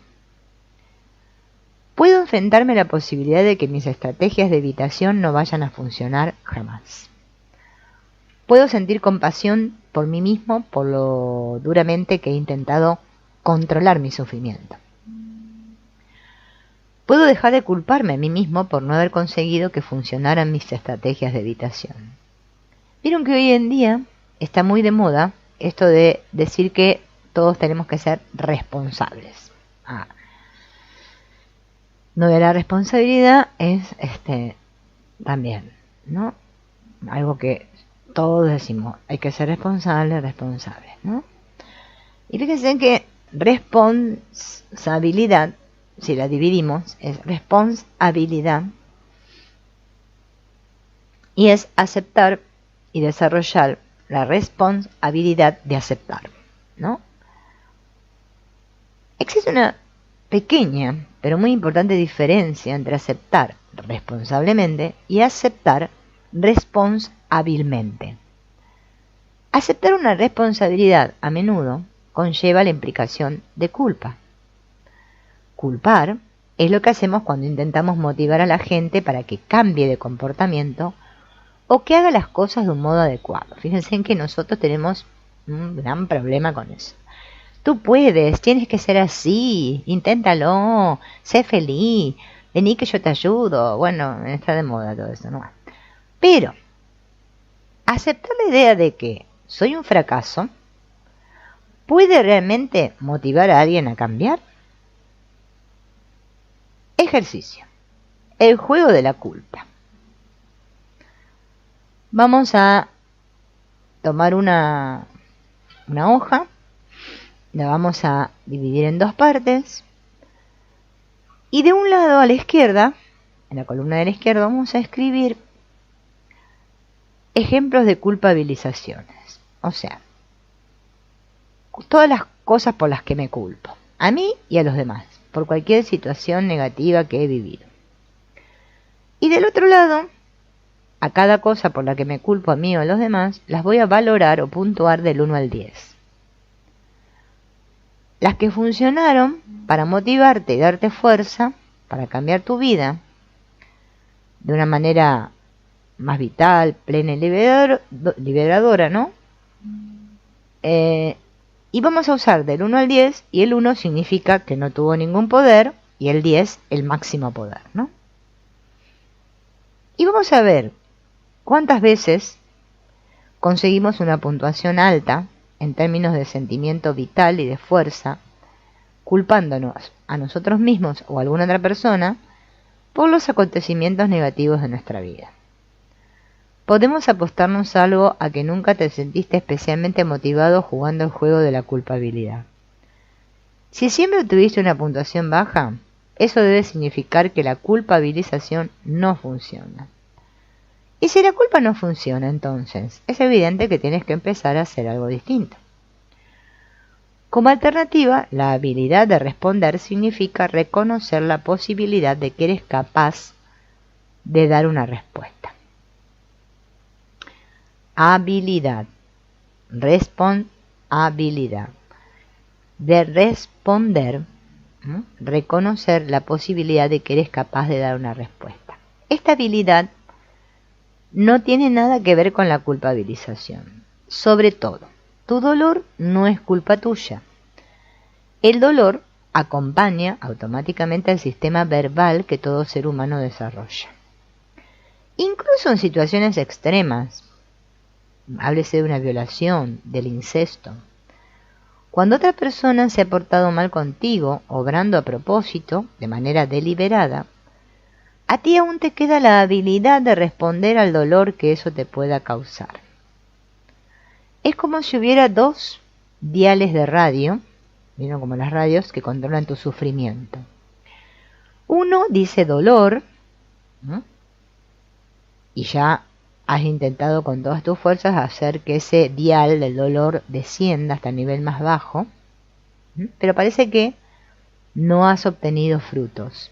Puedo enfrentarme a la posibilidad de que mis estrategias de evitación no vayan a funcionar jamás. Puedo sentir compasión por mí mismo por lo duramente que he intentado controlar mi sufrimiento. Puedo dejar de culparme a mí mismo por no haber conseguido que funcionaran mis estrategias de evitación. Vieron que hoy en día está muy de moda esto de decir que todos tenemos que ser responsables. No, de la responsabilidad es también, ¿no? Algo que todos decimos, hay que ser responsables, ¿no? Y fíjense que responsabilidad, si la dividimos, es responsabilidad y es aceptar y desarrollar la responsabilidad de aceptar, ¿no? Existe una pequeña, pero muy importante diferencia entre aceptar responsablemente y aceptar responsabilmente. Aceptar una responsabilidad a menudo conlleva la implicación de culpa. Culpar es lo que hacemos cuando intentamos motivar a la gente para que cambie de comportamiento o que haga las cosas de un modo adecuado. Fíjense en que nosotros tenemos un gran problema con eso. Tú puedes, tienes que ser así, inténtalo, sé feliz, vení que yo te ayudo. Bueno, está de moda todo eso, ¿no? Pero aceptar la idea de que soy un fracaso puede realmente motivar a alguien a cambiar. Ejercicio. El juego de la culpa. Vamos a tomar una hoja, la vamos a dividir en dos partes y de un lado a la izquierda, en la columna de la izquierda, vamos a escribir ejemplos de culpabilizaciones. O sea, todas las cosas por las que me culpo, a mí y a los demás, por cualquier situación negativa que he vivido. Y del otro lado, a cada cosa por la que me culpo a mí o a los demás, las voy a valorar o puntuar del 1 al 10. Las que funcionaron para motivarte y darte fuerza, para cambiar tu vida de una manera más vital, plena y liberadora, ¿no? Y vamos a usar del 1 al 10, y el 1 significa que no tuvo ningún poder, y el 10 el máximo poder, ¿no? Y vamos a ver cuántas veces conseguimos una puntuación alta en términos de sentimiento vital y de fuerza, culpándonos a nosotros mismos o a alguna otra persona por los acontecimientos negativos de nuestra vida. Podemos apostarnos algo a que nunca te sentiste especialmente motivado jugando el juego de la culpabilidad. Si siempre tuviste una puntuación baja, eso debe significar que la culpabilización no funciona. Y si la culpa no funciona, entonces es evidente que tienes que empezar a hacer algo distinto. Como alternativa, la habilidad de responder significa reconocer la posibilidad de que eres capaz de dar una respuesta. Habilidad, responsabilidad. De responder, reconocer la posibilidad de que eres capaz de dar una respuesta. Esta habilidad no tiene nada que ver con la culpabilización. Sobre todo, tu dolor no es culpa tuya. El dolor acompaña automáticamente al sistema verbal que todo ser humano desarrolla. Incluso en situaciones extremas, háblese de una violación, del incesto. Cuando otra persona se ha portado mal contigo, obrando a propósito, de manera deliberada, a ti aún te queda la habilidad de responder al dolor que eso te pueda causar. Es como si hubiera dos diales de radio, ¿vieron? Como las radios que controlan tu sufrimiento. Uno dice dolor, ¿no? Y ya has intentado con todas tus fuerzas hacer que ese dial del dolor descienda hasta el nivel más bajo, pero parece que no has obtenido frutos.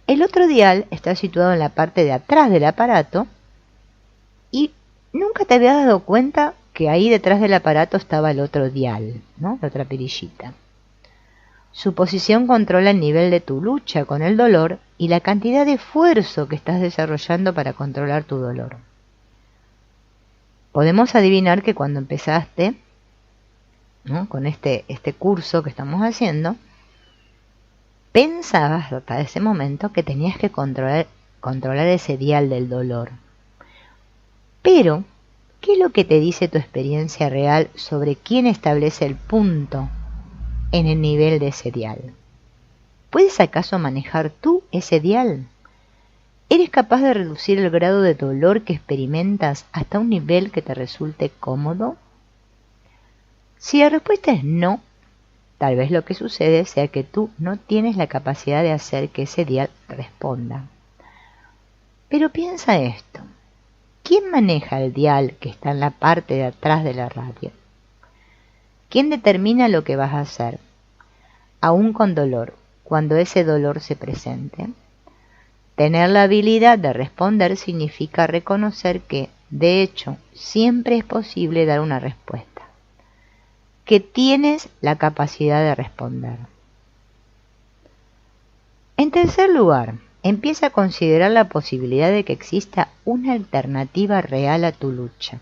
El otro dial está situado en la parte de atrás del aparato y nunca te habías dado cuenta que ahí detrás del aparato estaba el otro dial, ¿no? La otra perillita. Su posición controla el nivel de tu lucha con el dolor y la cantidad de esfuerzo que estás desarrollando para controlar tu dolor. Podemos adivinar que cuando empezaste, ¿no?, con este curso que estamos haciendo, pensabas hasta ese momento que tenías que controlar ese dial del dolor. Pero, ¿qué es lo que te dice tu experiencia real sobre quién establece el punto en el nivel de ese dial? ¿Puedes acaso manejar tú ese dial? ¿Eres capaz de reducir el grado de dolor que experimentas hasta un nivel que te resulte cómodo? Si la respuesta es no, tal vez lo que sucede sea que tú no tienes la capacidad de hacer que ese dial responda. Pero piensa esto. ¿Quién maneja el dial que está en la parte de atrás de la radio? ¿Quién determina lo que vas a hacer, aún con dolor, cuando ese dolor se presente? Tener la habilidad de responder significa reconocer que, de hecho, siempre es posible dar una respuesta, que tienes la capacidad de responder. En tercer lugar, empieza a considerar la posibilidad de que exista una alternativa real a tu lucha.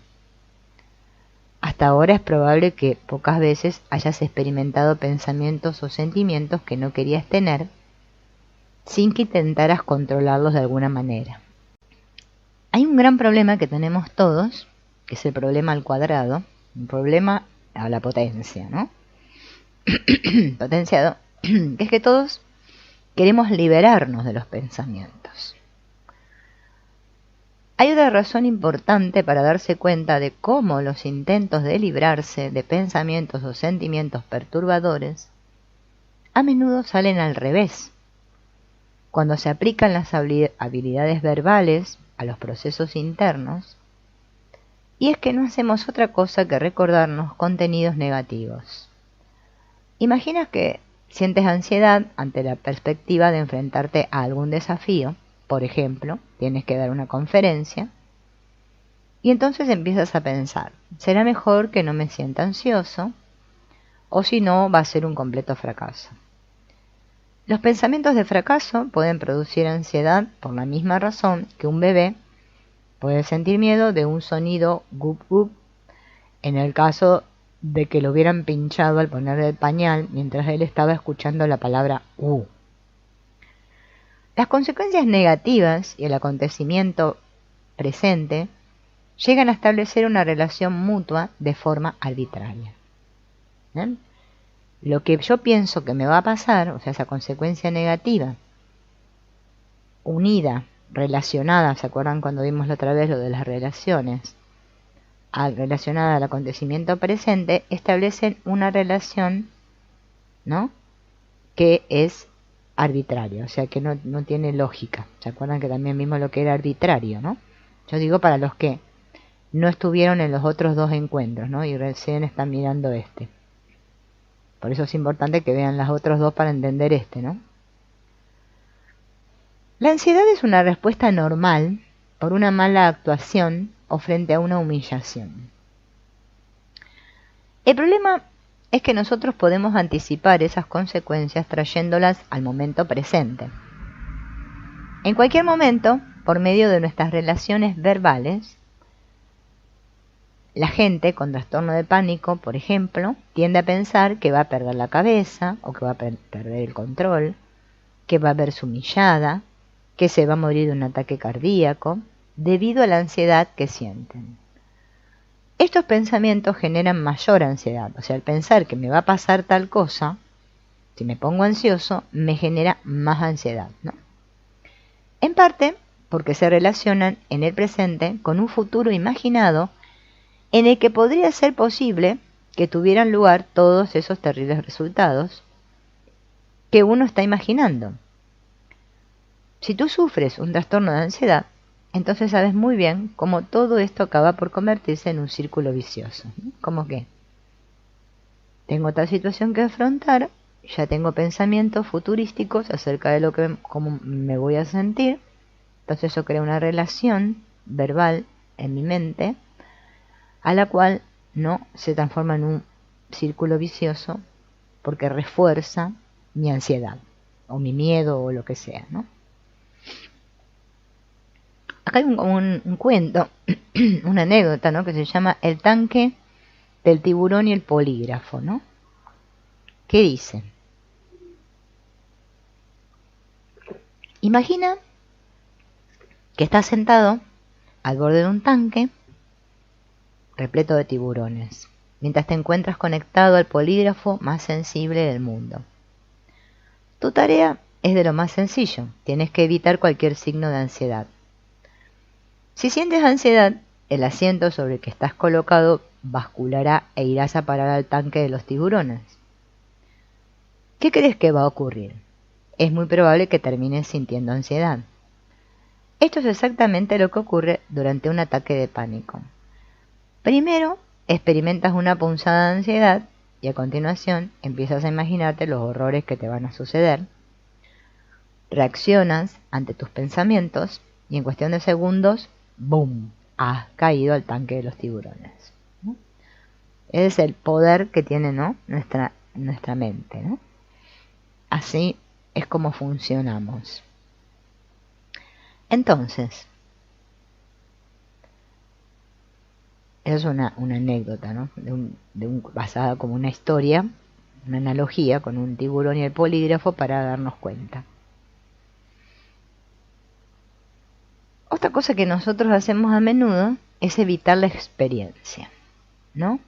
Hasta ahora es probable que pocas veces hayas experimentado pensamientos o sentimientos que no querías tener, sin que intentaras controlarlos de alguna manera. Hay un gran problema que tenemos todos, que es el problema al cuadrado, un problema a la potencia, ¿no? Potenciado, que es que todos queremos liberarnos de los pensamientos. Hay otra razón importante para darse cuenta de cómo los intentos de librarse de pensamientos o sentimientos perturbadores a menudo salen al revés. Cuando se aplican las habilidades verbales a los procesos internos, y es que no hacemos otra cosa que recordarnos contenidos negativos. Imagina que sientes ansiedad ante la perspectiva de enfrentarte a algún desafío. Por ejemplo, tienes que dar una conferencia, y entonces empiezas a pensar, será mejor que no me sienta ansioso, o si no, va a ser un completo fracaso. Los pensamientos de fracaso pueden producir ansiedad por la misma razón que un bebé puede sentir miedo de un sonido gup gup en el caso de que lo hubieran pinchado al ponerle el pañal mientras él estaba escuchando la palabra U. Las consecuencias negativas y el acontecimiento presente, llegan a establecer una relación mutua de forma arbitraria. ¿Bien? Lo que yo pienso que me va a pasar, o sea, esa consecuencia negativa, unida, relacionada, ¿se acuerdan cuando vimos la otra vez lo de las relaciones? Relacionada al acontecimiento presente, establecen una relación, ¿no?, que es arbitraria, o sea, que no tiene lógica. ¿Se acuerdan que también vimos lo que era arbitrario, no? Yo digo para los que no estuvieron en los otros dos encuentros, ¿no?, y recién están mirando este. Por eso es importante que vean los otros dos para entender este, ¿no? La ansiedad es una respuesta normal por una mala actuación o frente a una humillación. El problema es que nosotros podemos anticipar esas consecuencias trayéndolas al momento presente. En cualquier momento, por medio de nuestras relaciones verbales, la gente con trastorno de pánico, por ejemplo, tiende a pensar que va a perder la cabeza o que va a perder el control, que va a verse humillada, que se va a morir de un ataque cardíaco, debido a la ansiedad que sienten. Estos pensamientos generan mayor ansiedad, o sea, el pensar que me va a pasar tal cosa, si me pongo ansioso, me genera más ansiedad, ¿no? En parte porque se relacionan en el presente con un futuro imaginado en el que podría ser posible que tuvieran lugar todos esos terribles resultados que uno está imaginando. Si tú sufres un trastorno de ansiedad, entonces sabes muy bien cómo todo esto acaba por convertirse en un círculo vicioso. ¿Cómo qué? Tengo tal situación que afrontar, ya tengo pensamientos futurísticos acerca de cómo me voy a sentir, entonces eso crea una relación verbal en mi mente, a la cual no se transforma en un círculo vicioso porque refuerza mi ansiedad, o mi miedo, o lo que sea, ¿no? Acá hay un cuento, una anécdota, ¿no?, que se llama El tanque del tiburón y el polígrafo, ¿no? ¿Qué dice? Imagina que estás sentado al borde de un tanque repleto de tiburones, mientras te encuentras conectado al polígrafo más sensible del mundo. Tu tarea es de lo más sencillo, tienes que evitar cualquier signo de ansiedad. Si sientes ansiedad, el asiento sobre el que estás colocado basculará e irás a parar al tanque de los tiburones. ¿Qué crees que va a ocurrir? Es muy probable que termines sintiendo ansiedad. Esto es exactamente lo que ocurre durante un ataque de pánico. Primero, experimentas una punzada de ansiedad y a continuación empiezas a imaginarte los horrores que te van a suceder. Reaccionas ante tus pensamientos y en cuestión de segundos, ¡boom!, has caído al tanque de los tiburones, ¿no? Ese es el poder que tiene, ¿no?, nuestra mente, ¿no? Así es como funcionamos. Entonces, es una anécdota, ¿no?, basada como una historia, una analogía con un tiburón y el polígrafo para darnos cuenta. Otra cosa que nosotros hacemos a menudo es evitar la experiencia, ¿no?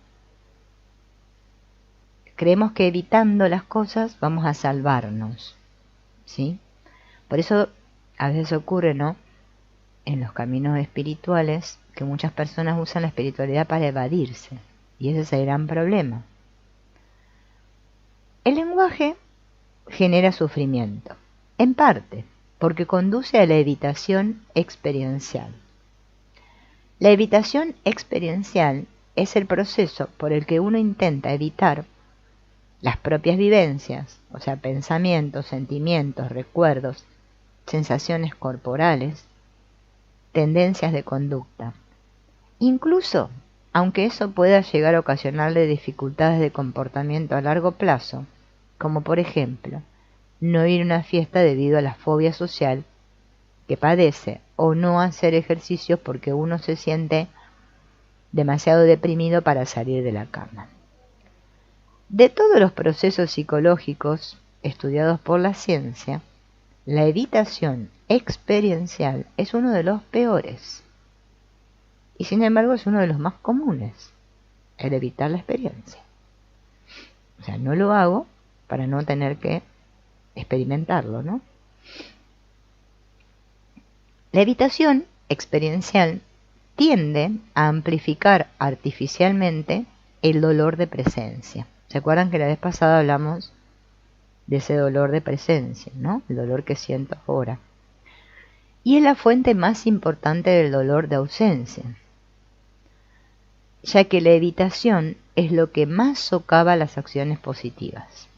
Creemos que evitando las cosas vamos a salvarnos, ¿sí? Por eso a veces ocurre, ¿no?, en los caminos espirituales, que muchas personas usan la espiritualidad para evadirse, y ese es el gran problema. El lenguaje genera sufrimiento, en parte, porque conduce a la evitación experiencial. La evitación experiencial es el proceso por el que uno intenta evitar las propias vivencias, o sea, pensamientos, sentimientos, recuerdos, sensaciones corporales, tendencias de conducta. Incluso, aunque eso pueda llegar a ocasionarle dificultades de comportamiento a largo plazo, como por ejemplo, no ir a una fiesta debido a la fobia social que padece, o no hacer ejercicios porque uno se siente demasiado deprimido para salir de la cama. De todos los procesos psicológicos estudiados por la ciencia, la evitación experiencial es uno de los peores. y sin embargo es uno de los más comunes, el evitar la experiencia. O sea, no lo hago para no tener que experimentarlo, ¿no? La evitación experiencial tiende a amplificar artificialmente el dolor de presencia. ¿Se acuerdan que la vez pasada hablamos de ese dolor de presencia, ¿no? El dolor que siento ahora. Y es la fuente más importante del dolor de ausencia, ya que la evitación es lo que más socava las acciones positivas.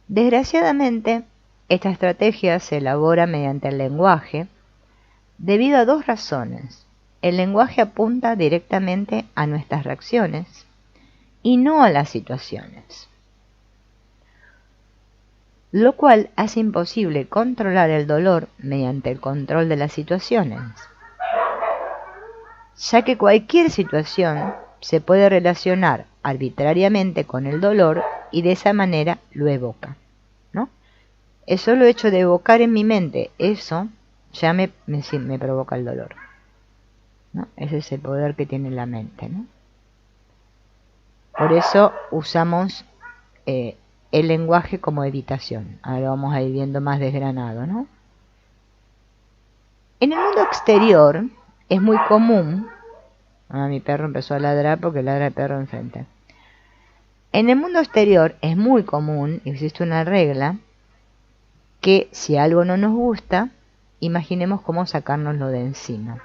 Desgraciadamente, esta estrategia se elabora mediante el lenguaje debido a dos razones. El lenguaje apunta directamente a nuestras reacciones y no a las situaciones, lo cual hace imposible controlar el dolor mediante el control de las situaciones, ya que cualquier situación se puede relacionar arbitrariamente con el dolor y de esa manera lo evoca, ¿no? El solo hecho de evocar en mi mente eso ya me provoca el dolor, ¿no? Ese es el poder que tiene la mente, ¿no? Por eso usamos el lenguaje como evitación. Ahora lo vamos a ir viendo más desgranado, ¿no? En el mundo exterior es muy común. Mi perro empezó a ladrar porque ladra el perro enfrente. En el mundo exterior es muy común, existe una regla, que si algo no nos gusta, imaginemos cómo sacárnoslo de encima,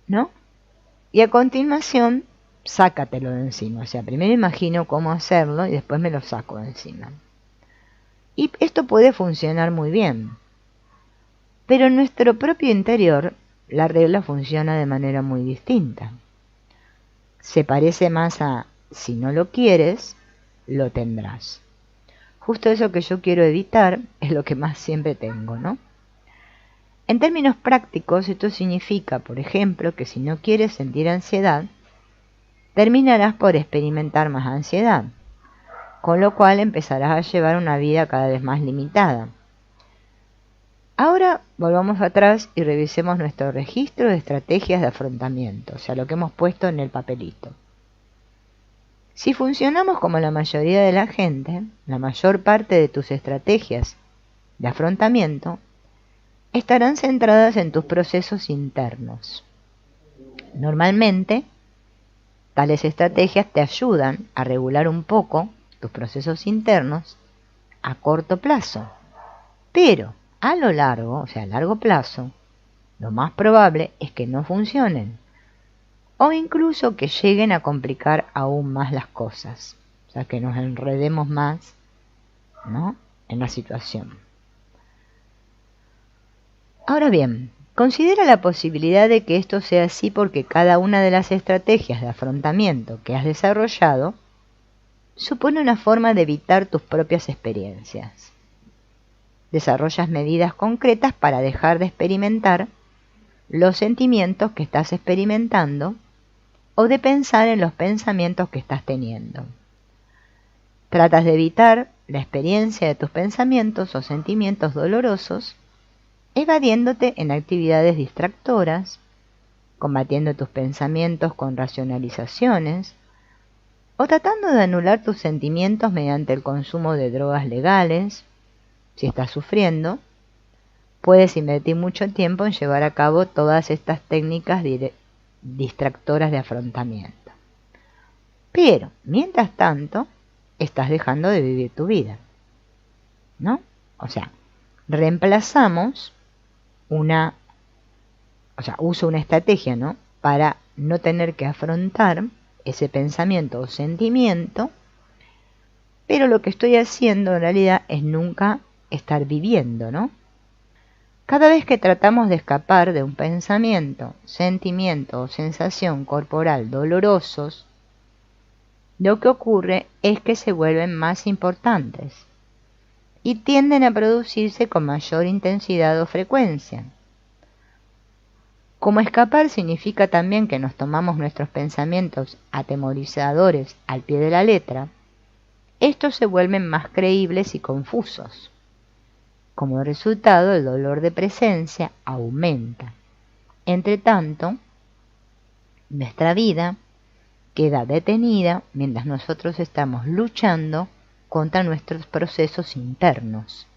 ¿no? Y a continuación, sácatelo de encima. O sea, primero imagino cómo hacerlo y después me lo saco de encima. Y esto puede funcionar muy bien. Pero en nuestro propio interior, la regla funciona de manera muy distinta. Se parece más a, si no lo quieres, lo tendrás. Justo eso que yo quiero evitar es lo que más siempre tengo, ¿no? En términos prácticos, esto significa, por ejemplo, que si no quieres sentir ansiedad, terminarás por experimentar más ansiedad, con lo cual empezarás a llevar una vida cada vez más limitada. Ahora volvamos atrás y revisemos nuestro registro de estrategias de afrontamiento, o sea, lo que hemos puesto en el papelito. Si funcionamos como la mayoría de la gente, la mayor parte de tus estrategias de afrontamiento estarán centradas en tus procesos internos. Normalmente, tales estrategias te ayudan a regular un poco tus procesos internos a corto plazo, pero a lo largo, o sea, a largo plazo, lo más probable es que no funcionen o incluso que lleguen a complicar aún más las cosas, o sea, que nos enredemos más, ¿no?, en la situación. Ahora bien, considera la posibilidad de que esto sea así porque cada una de las estrategias de afrontamiento que has desarrollado supone una forma de evitar tus propias experiencias. Desarrollas medidas concretas para dejar de experimentar los sentimientos que estás experimentando o de pensar en los pensamientos que estás teniendo. Tratas de evitar la experiencia de tus pensamientos o sentimientos dolorosos, evadiéndote en actividades distractoras, combatiendo tus pensamientos con racionalizaciones, o tratando de anular tus sentimientos mediante el consumo de drogas legales. Si estás sufriendo, puedes invertir mucho tiempo en llevar a cabo todas estas técnicas distractoras de afrontamiento. Pero, mientras tanto, estás dejando de vivir tu vida, ¿no? O sea, reemplazamos uso una estrategia, ¿no?, para no tener que afrontar ese pensamiento o sentimiento, pero lo que estoy haciendo en realidad es nunca estar viviendo, ¿no? Cada vez que tratamos de escapar de un pensamiento, sentimiento o sensación corporal dolorosos, lo que ocurre es que se vuelven más importantes y tienden a producirse con mayor intensidad o frecuencia. Como escapar significa también que nos tomamos nuestros pensamientos atemorizadores al pie de la letra, estos se vuelven más creíbles y confusos. Como resultado, el dolor de presencia aumenta Entre tanto, nuestra vida queda detenida mientras nosotros estamos luchando contra nuestros procesos internos.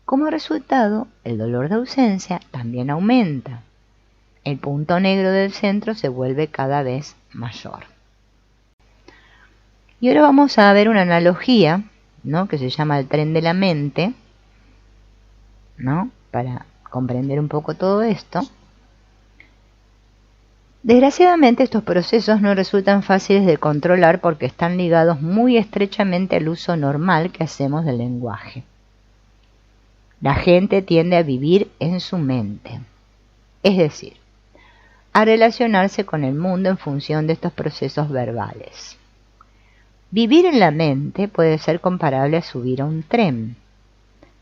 Como resultado, el dolor de ausencia también aumenta. El punto negro del centro se vuelve cada vez mayor. Y ahora vamos a ver una analogía, ¿no?, que se llama el tren de la mente, ¿no?, para comprender un poco todo esto. Desgraciadamente estos procesos no resultan fáciles de controlar porque están ligados muy estrechamente al uso normal que hacemos del lenguaje. La gente tiende a vivir en su mente, es decir, a relacionarse con el mundo en función de estos procesos verbales. Vivir en la mente puede ser comparable a subir a un tren.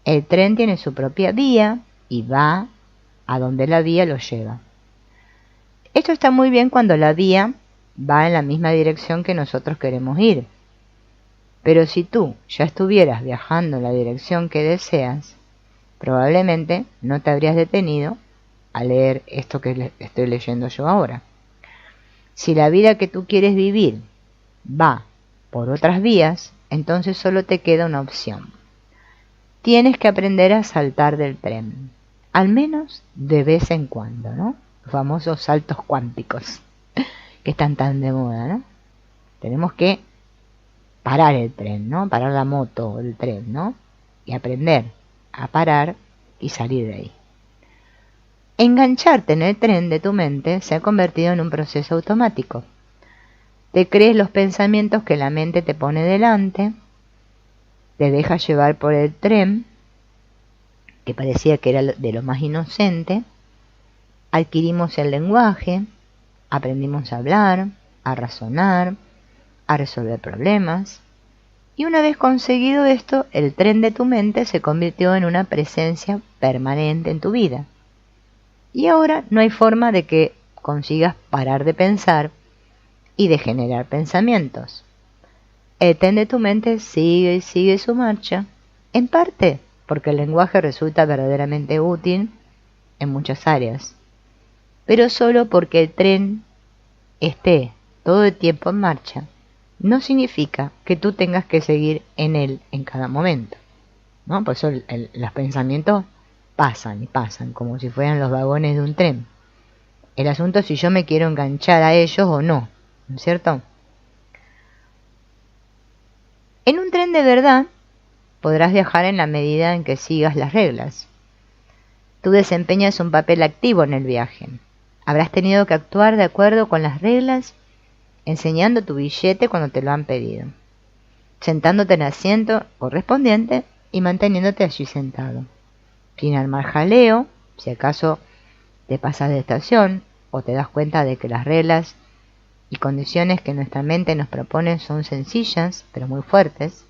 El tren tiene su propia vía y va a donde la vía lo lleva. Esto está muy bien cuando la vía va en la misma dirección que nosotros queremos ir. Pero si tú ya estuvieras viajando en la dirección que deseas, probablemente no te habrías detenido a leer esto que estoy leyendo yo ahora. Si la vida que tú quieres vivir va por otras vías, entonces solo te queda una opción. Tienes que aprender a saltar del tren, al menos de vez en cuando, ¿no? Los famosos saltos cuánticos que están tan de moda, ¿no? Tenemos que parar el tren, ¿no? Parar la moto o el tren, ¿no? Y aprender a parar y salir de ahí. Engancharte en el tren de tu mente se ha convertido en un proceso automático. Te crees los pensamientos que la mente te pone delante, te dejas llevar por el tren, que parecía que era de lo más inocente, adquirimos el lenguaje, aprendimos a hablar, a razonar, a resolver problemas, y una vez conseguido esto, el tren de tu mente se convirtió en una presencia permanente en tu vida. Y ahora no hay forma de que consigas parar de pensar y de generar pensamientos. El tren de tu mente sigue y sigue su marcha, en parte porque el lenguaje resulta verdaderamente útil en muchas áreas, pero solo porque el tren esté todo el tiempo en marcha, no significa que tú tengas que seguir en él en cada momento, ¿no? Por eso los pensamientos pasan y pasan, como si fueran los vagones de un tren. El asunto es si yo me quiero enganchar a ellos o no, ¿no es cierto? En un tren de verdad podrás viajar en la medida en que sigas las reglas. Tú desempeñas un papel activo en el viaje. Habrás tenido que actuar de acuerdo con las reglas, enseñando tu billete cuando te lo han pedido, sentándote en el asiento correspondiente y manteniéndote allí sentado, sin armar jaleo, si acaso te pasas de estación o te das cuenta de que las reglas y condiciones que nuestra mente nos propone son sencillas, pero muy fuertes.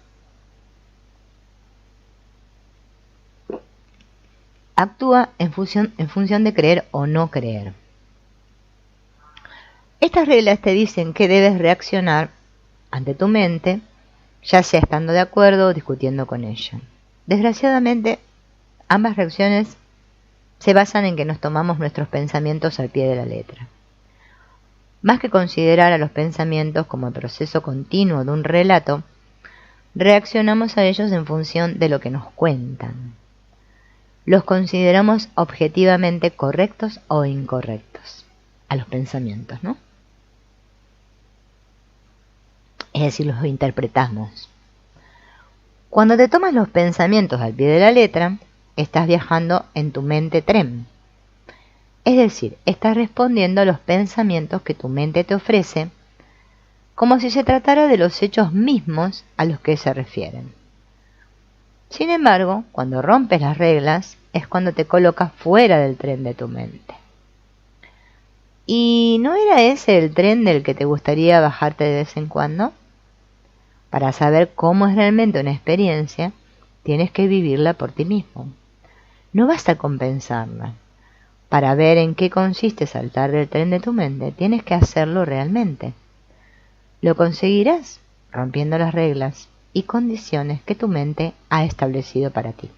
Actúa en función de creer o no creer. Estas reglas te dicen que debes reaccionar ante tu mente, ya sea estando de acuerdo o discutiendo con ella. Desgraciadamente, ambas reacciones se basan en que nos tomamos nuestros pensamientos al pie de la letra. Más que considerar a los pensamientos como el proceso continuo de un relato, reaccionamos a ellos en función de lo que nos cuentan. Los consideramos objetivamente correctos o incorrectos, a los pensamientos, ¿no? Es decir, los interpretamos. Cuando te tomas los pensamientos al pie de la letra, estás viajando en tu mente tren. Es decir, estás respondiendo a los pensamientos que tu mente te ofrece, como si se tratara de los hechos mismos a los que se refieren. Sin embargo, cuando rompes las reglas, es cuando te colocas fuera del tren de tu mente. ¿Y no era ese el tren del que te gustaría bajarte de vez en cuando? Para saber cómo es realmente una experiencia, tienes que vivirla por ti mismo. No basta con pensarla. Para ver en qué consiste saltar del tren de tu mente, tienes que hacerlo realmente. Lo conseguirás rompiendo las reglas y condiciones que tu mente ha establecido para ti.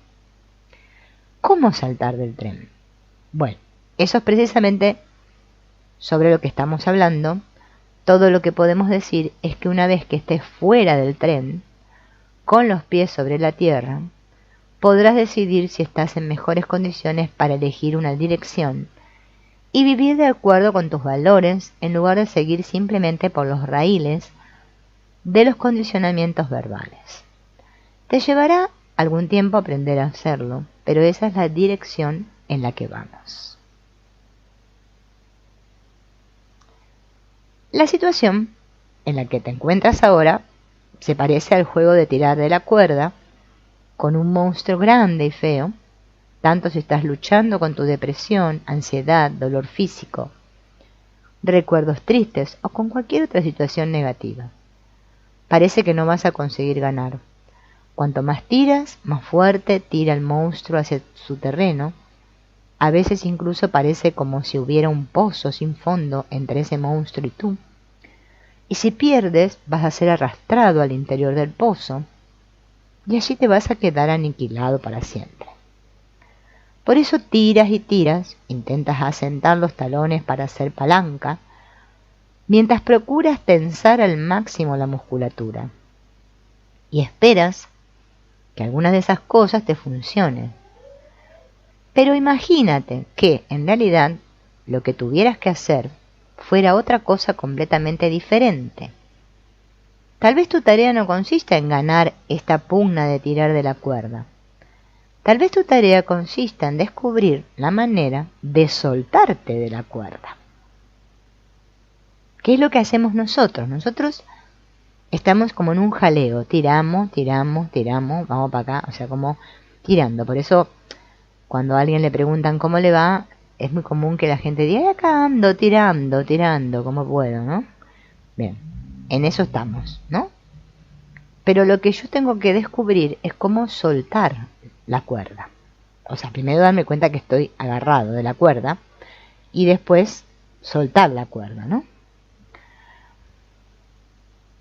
¿Cómo saltar del tren? Bueno, Eso es precisamente sobre lo que estamos hablando. Todo lo que podemos decir es que una vez que estés fuera del tren, con los pies sobre la tierra, podrás decidir si estás en mejores condiciones para elegir una dirección y vivir de acuerdo con tus valores en lugar de seguir simplemente por los raíles de los condicionamientos verbales. Te llevará algún tiempo aprender a hacerlo, pero esa es la dirección en la que vamos. La situación en la que te encuentras ahora se parece al juego de tirar de la cuerda con un monstruo grande y feo, tanto si estás luchando con tu depresión, ansiedad, dolor físico, recuerdos tristes o con cualquier otra situación negativa. Parece que no vas a conseguir ganar. Cuanto más tiras, más fuerte tira el monstruo hacia su terreno. A veces incluso parece como si hubiera un pozo sin fondo entre ese monstruo y tú. Y si pierdes, vas a ser arrastrado al interior del pozo y allí te vas a quedar aniquilado para siempre. Por eso tiras y tiras, intentas asentar los talones para hacer palanca, mientras procuras tensar al máximo la musculatura. Y esperas que algunas de esas cosas te funcionen. Pero imagínate que, en realidad, lo que tuvieras que hacer fuera otra cosa completamente diferente. Tal vez tu tarea no consista en ganar esta pugna de tirar de la cuerda. Tal vez tu tarea consista en descubrir la manera de soltarte de la cuerda. ¿Qué es lo que hacemos nosotros? Nosotros estamos como en un jaleo, tiramos, vamos para acá, o sea, como tirando. Por eso, cuando a alguien le preguntan cómo le va, es muy común que la gente diga, acá ando tirando, como puedo, ¿no? Bien, en eso estamos, ¿no? Pero lo que yo tengo que descubrir es cómo soltar la cuerda. O sea, primero darme cuenta que estoy agarrado de la cuerda y después soltar la cuerda, ¿no?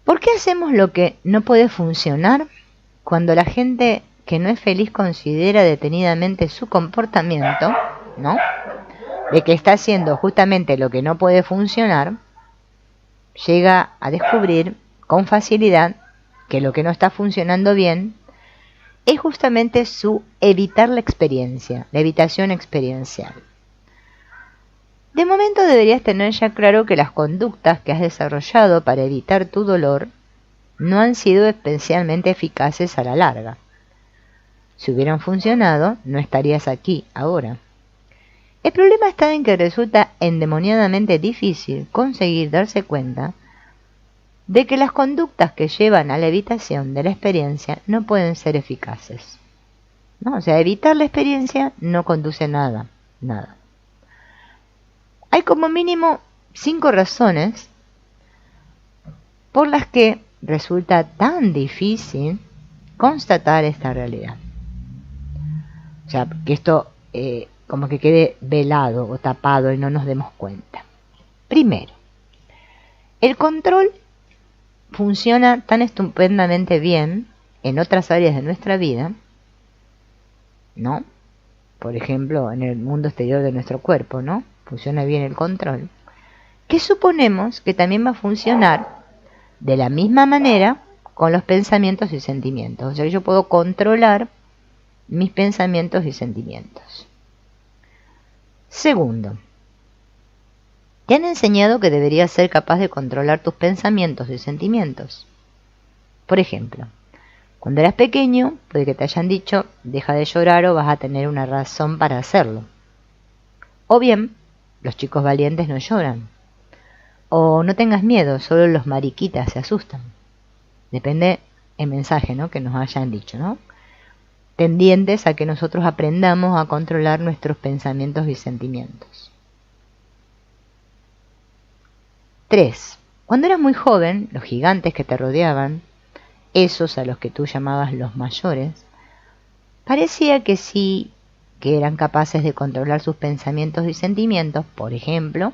¿Por qué hacemos lo que no puede funcionar cuando la gente que no es feliz considera detenidamente su comportamiento, ¿no? De que está haciendo justamente lo que no puede funcionar, llega a descubrir con facilidad que lo que no está funcionando bien es justamente su evitar la experiencia, la evitación experiencial. De momento deberías tener ya claro que las conductas que has desarrollado para evitar tu dolor no han sido especialmente eficaces a la larga. Si hubieran funcionado, no estarías aquí ahora. El problema está en que resulta endemoniadamente difícil conseguir darse cuenta de que las conductas que llevan a la evitación de la experiencia no pueden ser eficaces, ¿no? O sea, evitar la experiencia no conduce a nada. Hay como mínimo 5 razones por las que resulta tan difícil constatar esta realidad. O sea, que esto como que quede velado o tapado y no nos demos cuenta. Primero, el control funciona tan estupendamente bien en otras áreas de nuestra vida, ¿no? Por ejemplo, en el mundo exterior de nuestro cuerpo, ¿no? Funciona bien el control, que suponemos que también va a funcionar de la misma manera con los pensamientos y sentimientos. O sea, que yo puedo controlar mis pensamientos y sentimientos. Segundo, te han enseñado que deberías ser capaz de controlar tus pensamientos y sentimientos. Por ejemplo, cuando eras pequeño, puede que te hayan dicho, deja de llorar o vas a tener una razón para hacerlo. O bien, los chicos valientes no lloran. O no tengas miedo, solo los mariquitas se asustan. Depende el mensaje, ¿no?, que nos hayan dicho, ¿no? Tendientes a que nosotros aprendamos a controlar nuestros pensamientos y sentimientos. 3. Cuando eras muy joven, los gigantes que te rodeaban, esos a los que tú llamabas los mayores, parecía que sí, que eran capaces de controlar sus pensamientos y sentimientos. Por ejemplo,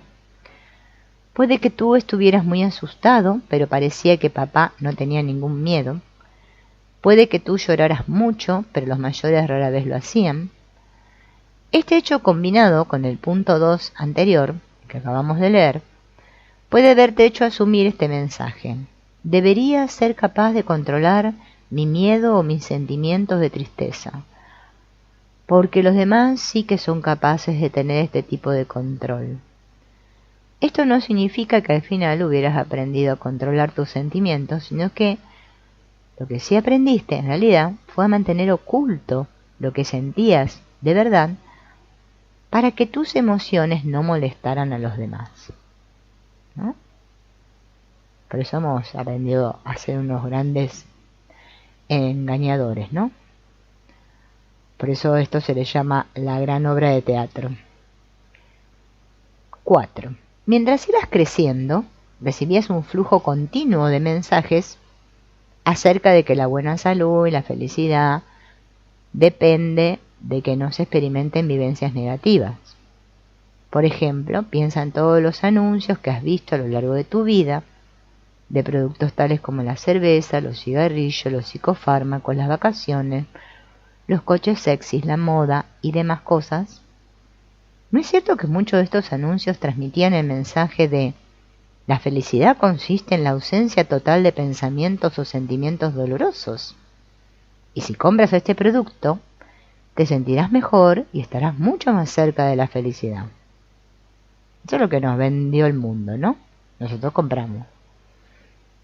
puede que tú estuvieras muy asustado, pero parecía que papá no tenía ningún miedo. Puede que tú lloraras mucho, pero los mayores rara vez lo hacían. Este hecho combinado con el punto 2 anterior, que acabamos de leer, puede haberte hecho asumir este mensaje. Debería ser capaz de controlar mi miedo o mis sentimientos de tristeza, porque los demás sí que son capaces de tener este tipo de control. Esto no significa que al final hubieras aprendido a controlar tus sentimientos, sino que lo que sí aprendiste en realidad fue a mantener oculto lo que sentías de verdad para que tus emociones no molestaran a los demás, ¿no? Por eso hemos aprendido a ser unos grandes engañadores, ¿no? Por eso esto se le llama la gran obra de teatro. 4. Mientras ibas creciendo, recibías un flujo continuo de mensajes acerca de que la buena salud y la felicidad depende de que no se experimenten vivencias negativas. Por ejemplo, piensa en todos los anuncios que has visto a lo largo de tu vida, de productos tales como la cerveza, los cigarrillos, los psicofármacos, las vacaciones, los coches sexys, la moda y demás cosas. ¿No es cierto que muchos de estos anuncios transmitían el mensaje de la felicidad consiste en la ausencia total de pensamientos o sentimientos dolorosos? Y si compras este producto, te sentirás mejor y estarás mucho más cerca de la felicidad. Eso es lo que nos vendió el mundo, ¿no? Nosotros compramos.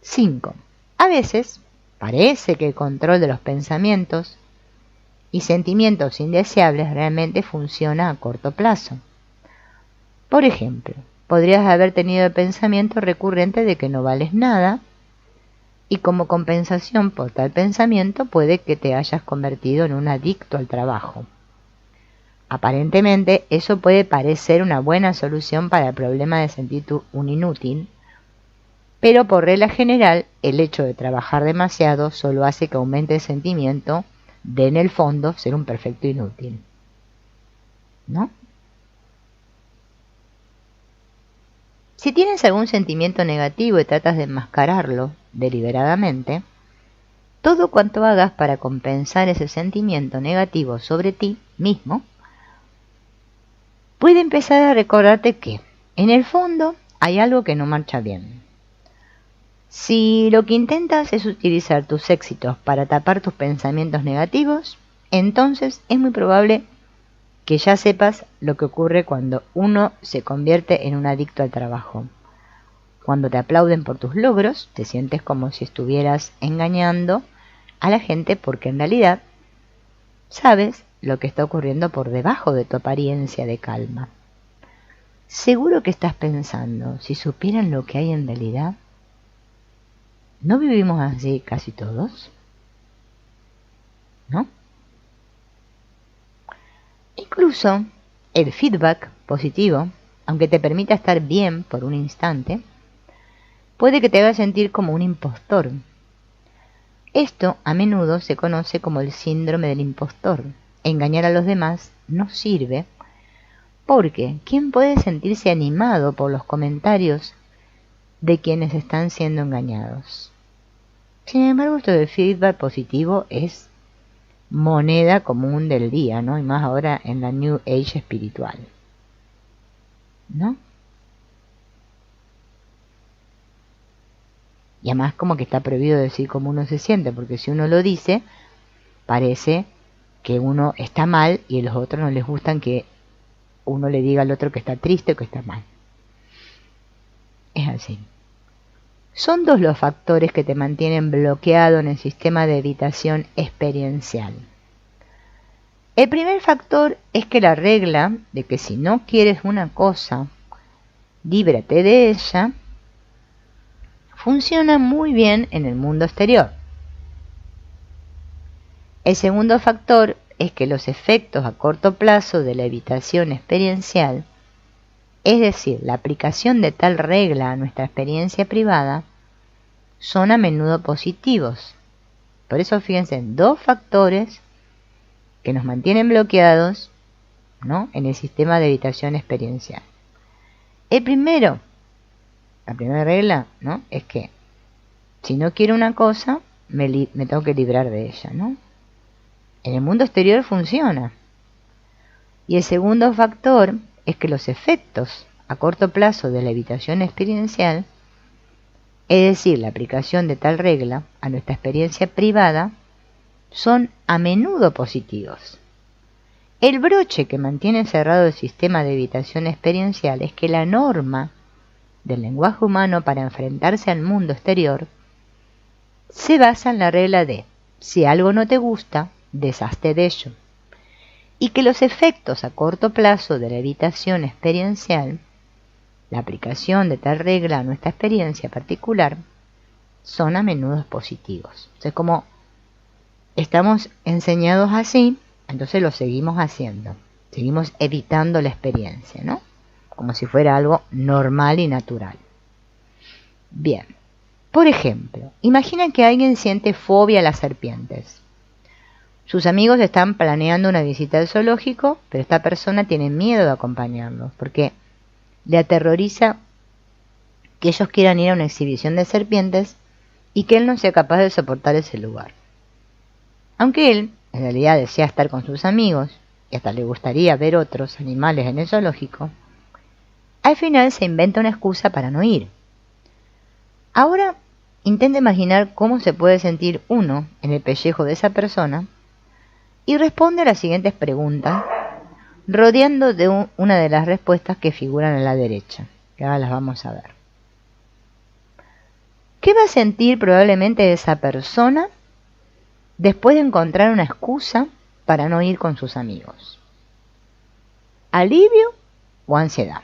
5. A veces parece que el control de los pensamientos y sentimientos indeseables realmente funciona a corto plazo. Por ejemplo, podrías haber tenido el pensamiento recurrente de que no vales nada y como compensación por tal pensamiento puede que te hayas convertido en un adicto al trabajo. Aparentemente eso puede parecer una buena solución para el problema de sentirte un inútil, pero por regla general el hecho de trabajar demasiado solo hace que aumente el sentimiento de en el fondo ser un perfecto inútil, ¿no? Si tienes algún sentimiento negativo y tratas de enmascararlo deliberadamente, todo cuanto hagas para compensar ese sentimiento negativo sobre ti mismo puede empezar a recordarte que, en el fondo, hay algo que no marcha bien. Si lo que intentas es utilizar tus éxitos para tapar tus pensamientos negativos, entonces es muy probable que ya sepas lo que ocurre cuando uno se convierte en un adicto al trabajo. Cuando te aplauden por tus logros, te sientes como si estuvieras engañando a la gente porque en realidad sabes lo que está ocurriendo por debajo de tu apariencia de calma. Seguro que estás pensando, si supieran lo que hay en realidad, ¿no vivimos así casi todos? ¿No? Incluso el feedback positivo, aunque te permita estar bien por un instante, puede que te haga sentir como un impostor. Esto a menudo se conoce como el síndrome del impostor. Engañar a los demás no sirve porque ¿quién puede sentirse animado por los comentarios de quienes están siendo engañados? Sin embargo, esto del feedback positivo es moneda común del día, ¿no? Y más ahora en la New Age espiritual, ¿no? Y además como que está prohibido decir cómo uno se siente, porque si uno lo dice, parece que uno está mal y a los otros no les gustan que uno le diga al otro que está triste o que está mal. Es así. Son dos los factores que te mantienen bloqueado en el sistema de evitación experiencial. El primer factor es que la regla de que si no quieres una cosa, líbrate de ella, funciona muy bien en el mundo exterior. El segundo factor es que los efectos a corto plazo de la evitación experiencial, es decir, la aplicación de tal regla a nuestra experiencia privada, son a menudo positivos. Por eso fíjense en dos factores que nos mantienen bloqueados, ¿no?, en el sistema de evitación experiencial. El primero, la primera regla, ¿no?, es que si no quiero una cosa, me tengo que librar de ella, ¿no? En el mundo exterior funciona. Y el segundo factor es que los efectos a corto plazo de la evitación experiencial, es decir, la aplicación de tal regla a nuestra experiencia privada, son a menudo positivos. El broche que mantiene cerrado el sistema de evitación experiencial es que la norma del lenguaje humano para enfrentarse al mundo exterior se basa en la regla de si algo no te gusta, deshazte de ello, y que los efectos a corto plazo de la evitación experiencial, la aplicación de tal regla a nuestra experiencia particular, son a menudo positivos. Entonces, como estamos enseñados así, entonces lo seguimos haciendo, seguimos evitando la experiencia, ¿no? Como si fuera algo normal y natural. Bien, por ejemplo, imagina que alguien siente fobia a las serpientes. Sus amigos están planeando una visita al zoológico, pero esta persona tiene miedo de acompañarlos, porque le aterroriza que ellos quieran ir a una exhibición de serpientes y que él no sea capaz de soportar ese lugar. Aunque él, en realidad, desea estar con sus amigos, y hasta le gustaría ver otros animales en el zoológico, al final se inventa una excusa para no ir. Ahora, intenta imaginar cómo se puede sentir uno en el pellejo de esa persona y responde a las siguientes preguntas, rodeando de una de las respuestas que figuran a la derecha, que ahora las vamos a ver. ¿Qué va a sentir probablemente esa persona después de encontrar una excusa para no ir con sus amigos? ¿Alivio o ansiedad?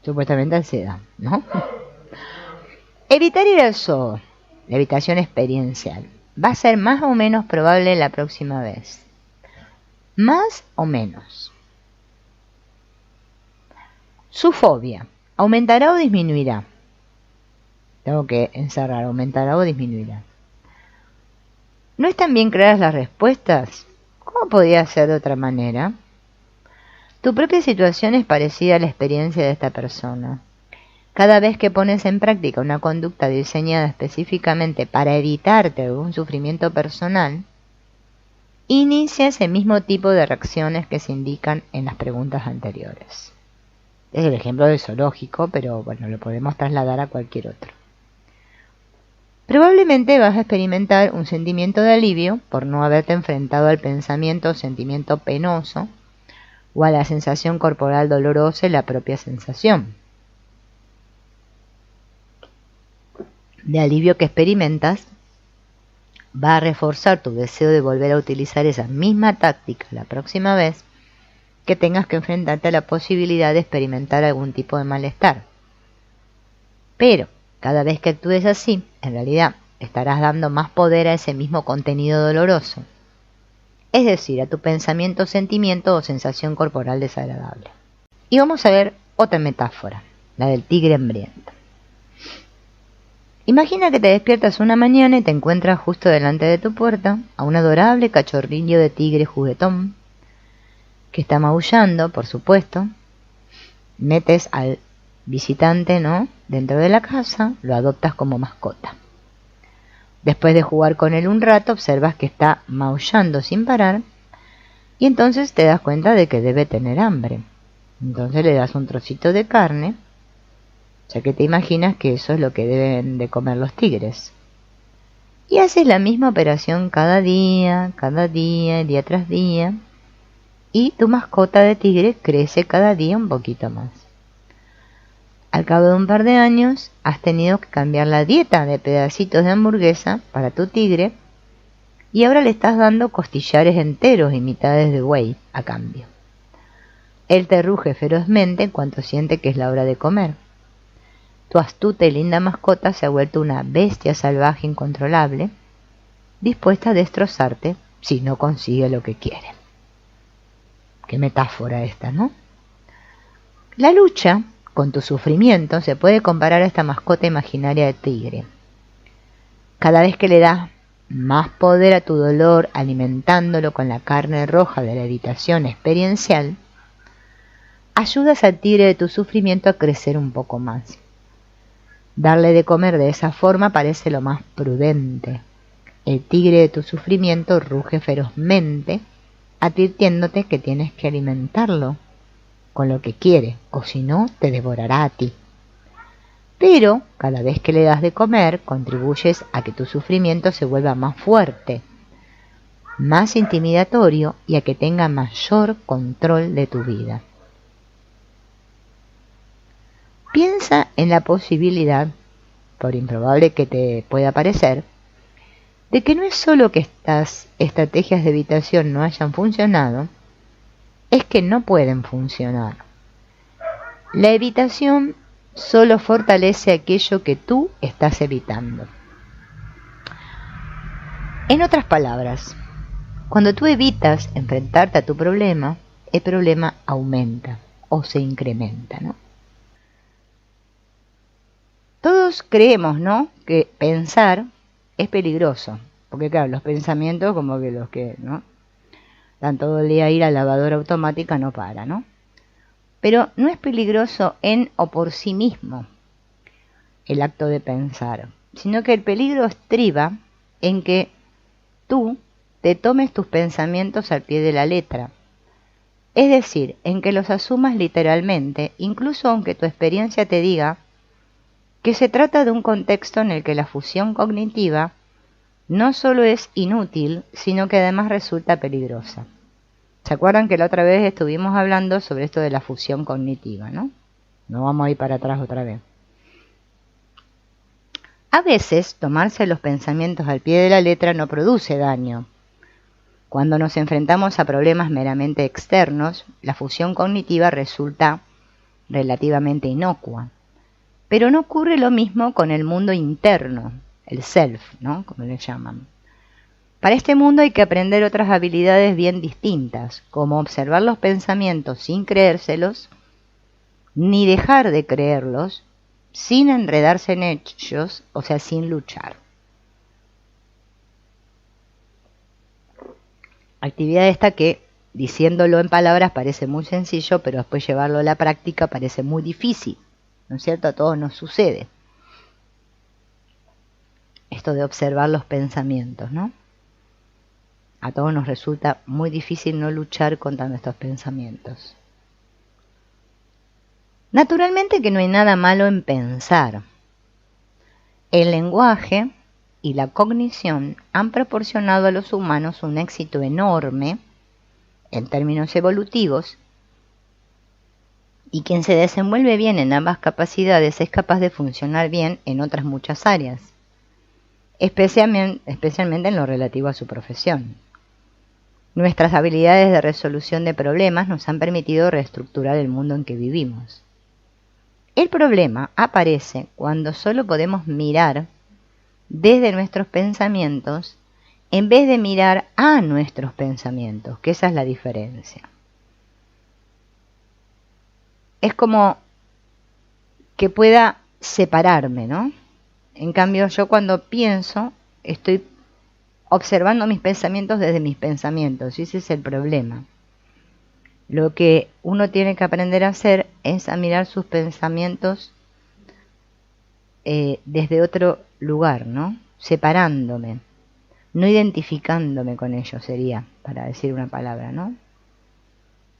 Supuestamente ansiedad, ¿no? Evitar ir al zoo, la evitación experiencial, va a ser más o menos probable la próxima vez. ¿Más o menos? Su fobia, ¿aumentará o disminuirá? Tengo que encerrar, ¿aumentará o disminuirá? ¿No están bien claras las respuestas? ¿Cómo podría ser de otra manera? Tu propia situación es parecida a la experiencia de esta persona. Cada vez que pones en práctica una conducta diseñada específicamente para evitarte algún sufrimiento personal, inicia ese mismo tipo de reacciones que se indican en las preguntas anteriores. Es el ejemplo del zoológico, pero bueno, lo podemos trasladar a cualquier otro. Probablemente vas a experimentar un sentimiento de alivio por no haberte enfrentado al pensamiento o sentimiento penoso o a la sensación corporal dolorosa y la propia sensación de alivio que experimentas va a reforzar tu deseo de volver a utilizar esa misma táctica la próxima vez que tengas que enfrentarte a la posibilidad de experimentar algún tipo de malestar. Pero cada vez que actúes así, en realidad estarás dando más poder a ese mismo contenido doloroso, es decir, a tu pensamiento, sentimiento o sensación corporal desagradable. Y vamos a ver otra metáfora, la del tigre hambriento. Imagina que te despiertas una mañana y te encuentras justo delante de tu puerta a un adorable cachorrillo de tigre juguetón que está maullando, por supuesto. Metes al visitante, ¿no?, dentro de la casa, lo adoptas como mascota. Después de jugar con él un rato, observas que está maullando sin parar y entonces te das cuenta de que debe tener hambre. Entonces le das un trocito de carne, ya que te imaginas que eso es lo que deben de comer los tigres. Y haces la misma operación cada día, día tras día, y tu mascota de tigre crece cada día un poquito más. Al cabo de un par de años, has tenido que cambiar la dieta de pedacitos de hamburguesa para tu tigre y ahora le estás dando costillares enteros y mitades de buey a cambio. Él te ruge ferozmente en cuanto siente que es la hora de comer. Tu astuta y linda mascota se ha vuelto una bestia salvaje incontrolable, dispuesta a destrozarte si no consigue lo que quiere. Qué metáfora esta, ¿no? La lucha con tu sufrimiento se puede comparar a esta mascota imaginaria de tigre. Cada vez que le das más poder a tu dolor alimentándolo con la carne roja de la evitación experiencial, ayudas al tigre de tu sufrimiento a crecer un poco más. Darle de comer de esa forma parece lo más prudente. El tigre de tu sufrimiento ruge ferozmente advirtiéndote que tienes que alimentarlo con lo que quiere, o si no, te devorará a ti. Pero cada vez que le das de comer, contribuyes a que tu sufrimiento se vuelva más fuerte, más intimidatorio y a que tenga mayor control de tu vida. Piensa en la posibilidad, por improbable que te pueda parecer, de que no es solo que estas estrategias de evitación no hayan funcionado, es que no pueden funcionar. La evitación solo fortalece aquello que tú estás evitando. En otras palabras, cuando tú evitas enfrentarte a tu problema, el problema aumenta o se incrementa, ¿no? Todos creemos, ¿no?, que pensar es peligroso, porque claro, los pensamientos como que los que, ¿no?, dan todo el día a ir a la lavadora automática no para, ¿no? Pero no es peligroso en o por sí mismo el acto de pensar, sino que el peligro estriba en que tú te tomes tus pensamientos al pie de la letra, es decir, en que los asumas literalmente, incluso aunque tu experiencia te diga que se trata de un contexto en el que la fusión cognitiva no solo es inútil, sino que además resulta peligrosa. ¿Se acuerdan que la otra vez estuvimos hablando sobre esto de la fusión cognitiva, no? No vamos a ir para atrás otra vez. A veces, tomarse los pensamientos al pie de la letra no produce daño. Cuando nos enfrentamos a problemas meramente externos, la fusión cognitiva resulta relativamente inocua. Pero no ocurre lo mismo con el mundo interno, el self, ¿no?, como le llaman. Para este mundo hay que aprender otras habilidades bien distintas, como observar los pensamientos sin creérselos, ni dejar de creerlos, sin enredarse en ellos, o sea, sin luchar. Actividad esta que, diciéndolo en palabras, parece muy sencillo, pero después llevarlo a la práctica parece muy difícil, ¿no es cierto? A todos nos sucede esto de observar los pensamientos, ¿no? A todos nos resulta muy difícil no luchar contra nuestros pensamientos. Naturalmente que no hay nada malo en pensar. El lenguaje y la cognición han proporcionado a los humanos un éxito enorme en términos evolutivos, y quien se desenvuelve bien en ambas capacidades es capaz de funcionar bien en otras muchas áreas, especialmente en lo relativo a su profesión. Nuestras habilidades de resolución de problemas nos han permitido reestructurar el mundo en que vivimos. El problema aparece cuando solo podemos mirar desde nuestros pensamientos en vez de mirar a nuestros pensamientos, que esa es la diferencia. Es como que pueda separarme, ¿no? En cambio, yo cuando pienso, estoy observando mis pensamientos desde mis pensamientos, y ese es el problema. Lo que uno tiene que aprender a hacer es a mirar sus pensamientos desde otro lugar, ¿no? Separándome, no identificándome con ellos, sería, para decir una palabra, ¿no?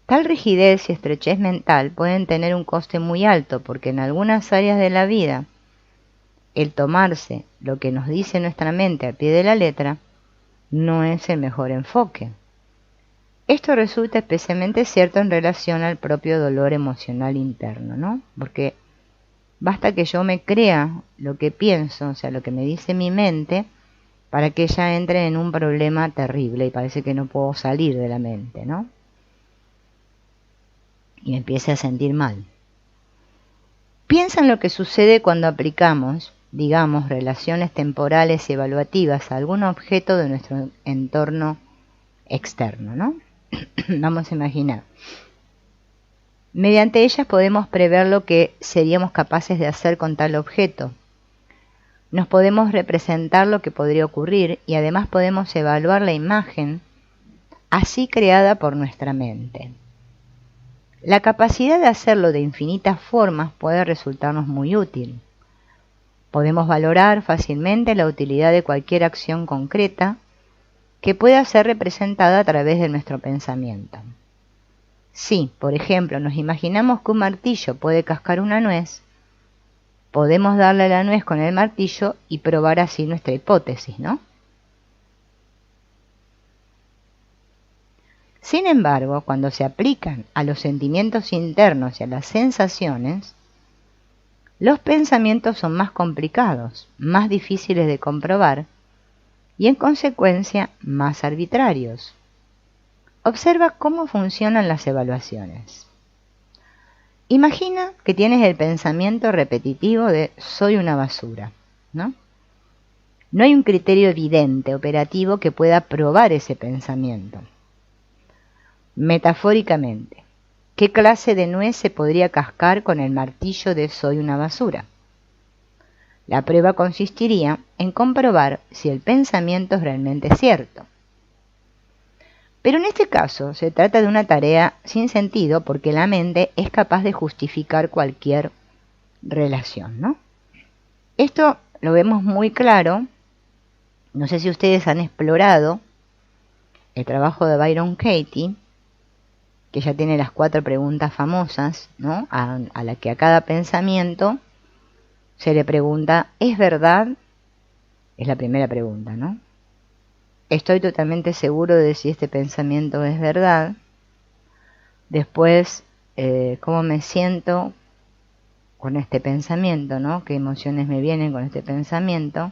Tal rigidez y estrechez mental pueden tener un coste muy alto, porque en algunas áreas de la vida, el tomarse lo que nos dice nuestra mente al pie de la letra no es el mejor enfoque. Esto resulta especialmente cierto en relación al propio dolor emocional interno, ¿no? Porque basta que yo me crea lo que pienso, o sea, lo que me dice mi mente, para que ella entre en un problema terrible y parece que no puedo salir de la mente, ¿no? Y me empiece a sentir mal. Piensa en lo que sucede cuando aplicamos, digamos, relaciones temporales y evaluativas a algún objeto de nuestro entorno externo, ¿no? Vamos a imaginar. Mediante ellas podemos prever lo que seríamos capaces de hacer con tal objeto. Nos podemos representar lo que podría ocurrir y además podemos evaluar la imagen así creada por nuestra mente. La capacidad de hacerlo de infinitas formas puede resultarnos muy útil. Podemos valorar fácilmente la utilidad de cualquier acción concreta que pueda ser representada a través de nuestro pensamiento. Si, por ejemplo, nos imaginamos que un martillo puede cascar una nuez, podemos darle a la nuez con el martillo y probar así nuestra hipótesis, ¿no? Sin embargo, cuando se aplican a los sentimientos internos y a las sensaciones, los pensamientos son más complicados, más difíciles de comprobar y en consecuencia más arbitrarios. Observa cómo funcionan las evaluaciones. Imagina que tienes el pensamiento repetitivo de soy una basura, ¿no? No hay un criterio evidente, operativo, que pueda probar ese pensamiento. Metafóricamente, ¿qué clase de nuez se podría cascar con el martillo de soy una basura? La prueba consistiría en comprobar si el pensamiento es realmente cierto. Pero en este caso se trata de una tarea sin sentido porque la mente es capaz de justificar cualquier relación, ¿no? Esto lo vemos muy claro. No sé si ustedes han explorado el trabajo de Byron Katie, que ya tiene las 4 preguntas famosas, ¿no? A la que a cada pensamiento se le pregunta, ¿es verdad? Es la primera pregunta, ¿no? Estoy totalmente seguro de si este pensamiento es verdad. Después, ¿cómo me siento con este pensamiento, ¿no? ¿Qué emociones me vienen con este pensamiento?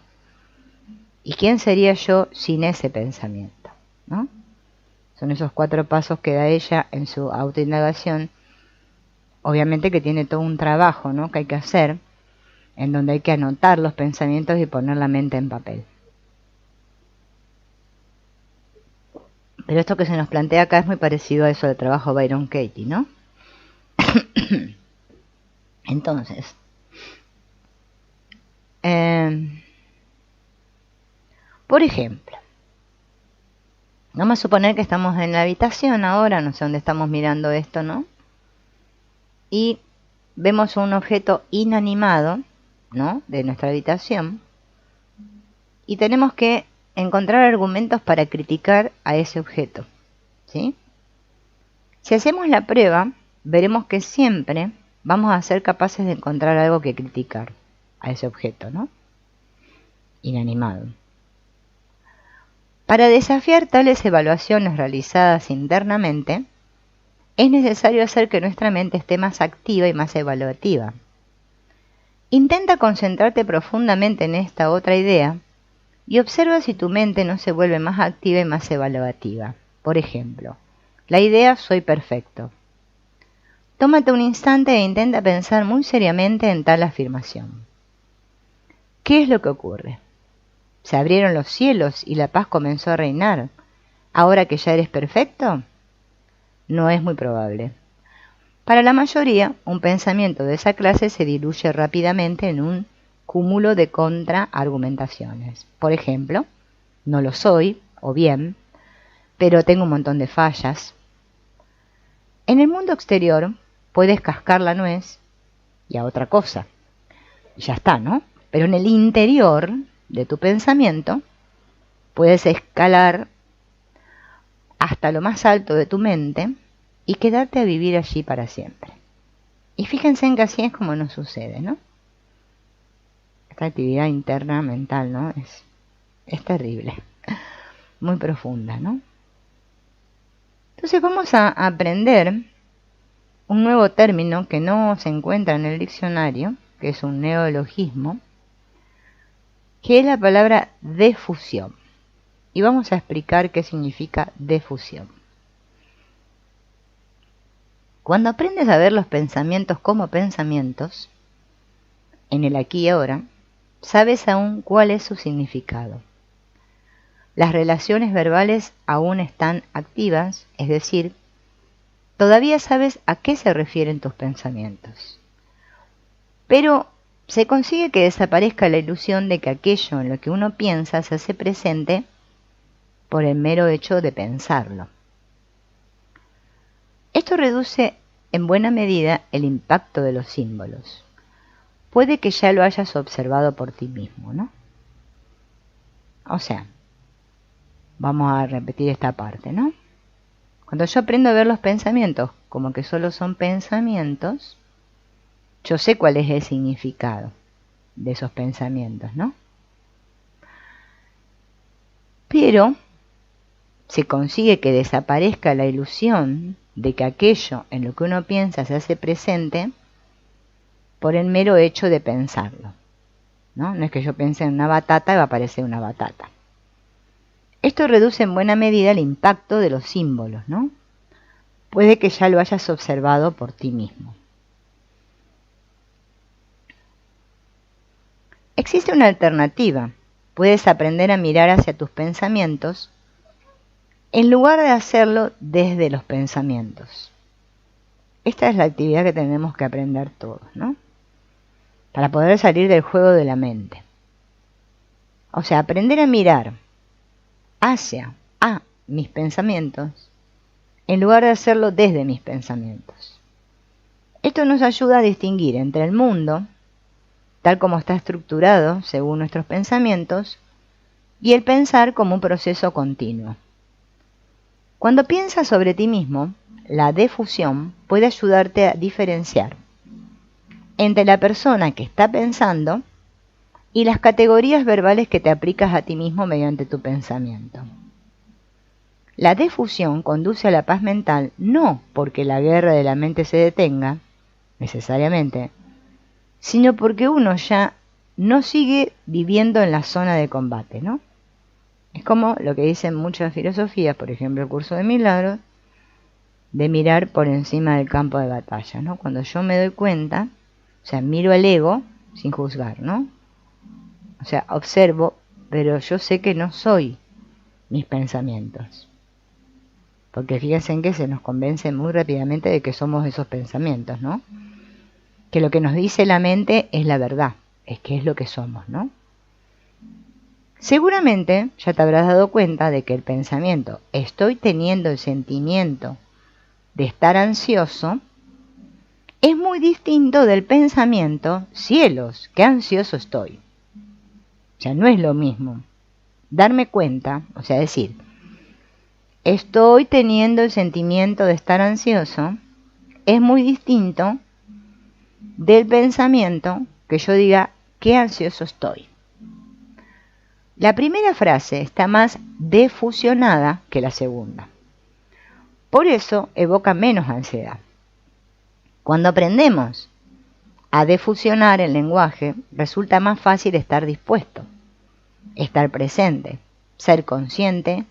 ¿Y quién sería yo sin ese pensamiento, ¿no? Son esos 4 pasos que da ella en su autoindagación. Obviamente que tiene todo un trabajo, ¿no? Que hay que hacer, en donde hay que anotar los pensamientos y poner la mente en papel. Pero esto que se nos plantea acá es muy parecido a eso del trabajo de Byron Katie, ¿no? Entonces, por ejemplo, vamos a suponer que estamos en la habitación ahora, no sé dónde estamos mirando esto, ¿no? Y vemos un objeto inanimado, ¿no? De nuestra habitación. Y tenemos que encontrar argumentos para criticar a ese objeto, ¿sí? Si hacemos la prueba, veremos que siempre vamos a ser capaces de encontrar algo que criticar a ese objeto, ¿no? Inanimado. Para desafiar tales evaluaciones realizadas internamente, es necesario hacer que nuestra mente esté más activa y más evaluativa. Intenta concentrarte profundamente en esta otra idea y observa si tu mente no se vuelve más activa y más evaluativa. Por ejemplo, la idea soy perfecto. Tómate un instante e intenta pensar muy seriamente en tal afirmación. ¿Qué es lo que ocurre? ¿Se abrieron los cielos y la paz comenzó a reinar ahora que ya eres perfecto? No es muy probable. Para la mayoría, un pensamiento de esa clase se diluye rápidamente en un cúmulo de contraargumentaciones. Por ejemplo, no lo soy, o bien, pero tengo un montón de fallas. En el mundo exterior puedes cascar la nuez y a otra cosa. Y ya está, ¿no? Pero en el interior de tu pensamiento puedes escalar hasta lo más alto de tu mente y quedarte a vivir allí para siempre. Y fíjense en que así es como nos sucede, ¿no? Esta actividad interna mental, ¿no? Es terrible, muy profunda, ¿no? Entonces vamos a aprender un nuevo término que no se encuentra en el diccionario, que es un neologismo, que es la palabra defusión. Y vamos a explicar qué significa defusión. Cuando aprendes a ver los pensamientos como pensamientos, en el aquí y ahora, sabes aún cuál es su significado. Las relaciones verbales aún están activas, es decir, todavía sabes a qué se refieren tus pensamientos. Pero se consigue que desaparezca la ilusión de que aquello en lo que uno piensa se hace presente por el mero hecho de pensarlo. Esto reduce en buena medida el impacto de los símbolos. Puede que ya lo hayas observado por ti mismo, ¿no? O sea, Vamos a repetir esta parte, ¿no? Cuando yo aprendo a ver los pensamientos como que solo son pensamientos, yo sé cuál es el significado de esos pensamientos, ¿no? Pero se consigue que desaparezca la ilusión de que aquello en lo que uno piensa se hace presente por el mero hecho de pensarlo, ¿no? No es que yo piense en una batata y va a aparecer una batata. Esto reduce en buena medida el impacto de los símbolos, ¿no? Puede que ya lo hayas observado por ti mismo. Existe una alternativa. Puedes aprender a mirar hacia tus pensamientos en lugar de hacerlo desde los pensamientos. Esta es la actividad que tenemos que aprender todos, ¿no? Para poder salir del juego de la mente. O sea, aprender a mirar hacia mis pensamientos en lugar de hacerlo desde mis pensamientos. Esto nos ayuda a distinguir entre el mundo, tal como está estructurado según nuestros pensamientos, y el pensar como un proceso continuo. Cuando piensas sobre ti mismo, la defusión puede ayudarte a diferenciar entre la persona que está pensando y las categorías verbales que te aplicas a ti mismo mediante tu pensamiento. La defusión conduce a la paz mental no porque la guerra de la mente se detenga, necesariamente, sino porque uno ya no sigue viviendo en la zona de combate, ¿no? Es como lo que dicen muchas filosofías, por ejemplo el curso de milagros, de mirar por encima del campo de batalla, ¿no? Cuando yo me doy cuenta, o sea, miro al ego sin juzgar, ¿no? O sea, observo, pero yo sé que no soy mis pensamientos. Porque fíjense en que se nos convence muy rápidamente de que somos esos pensamientos, ¿no? Que lo que nos dice la mente es la verdad, es que es lo que somos, ¿no? Seguramente ya te habrás dado cuenta de que el pensamiento, estoy teniendo el sentimiento de estar ansioso, es muy distinto del pensamiento, cielos, qué ansioso estoy. O sea, no es lo mismo darme cuenta, o sea, decir, estoy teniendo el sentimiento de estar ansioso, es muy distinto del pensamiento que yo diga, qué ansioso estoy. La primera frase está más defusionada que la segunda. Por eso evoca menos ansiedad. Cuando aprendemos a defusionar el lenguaje, resulta más fácil estar dispuesto, estar presente, ser consciente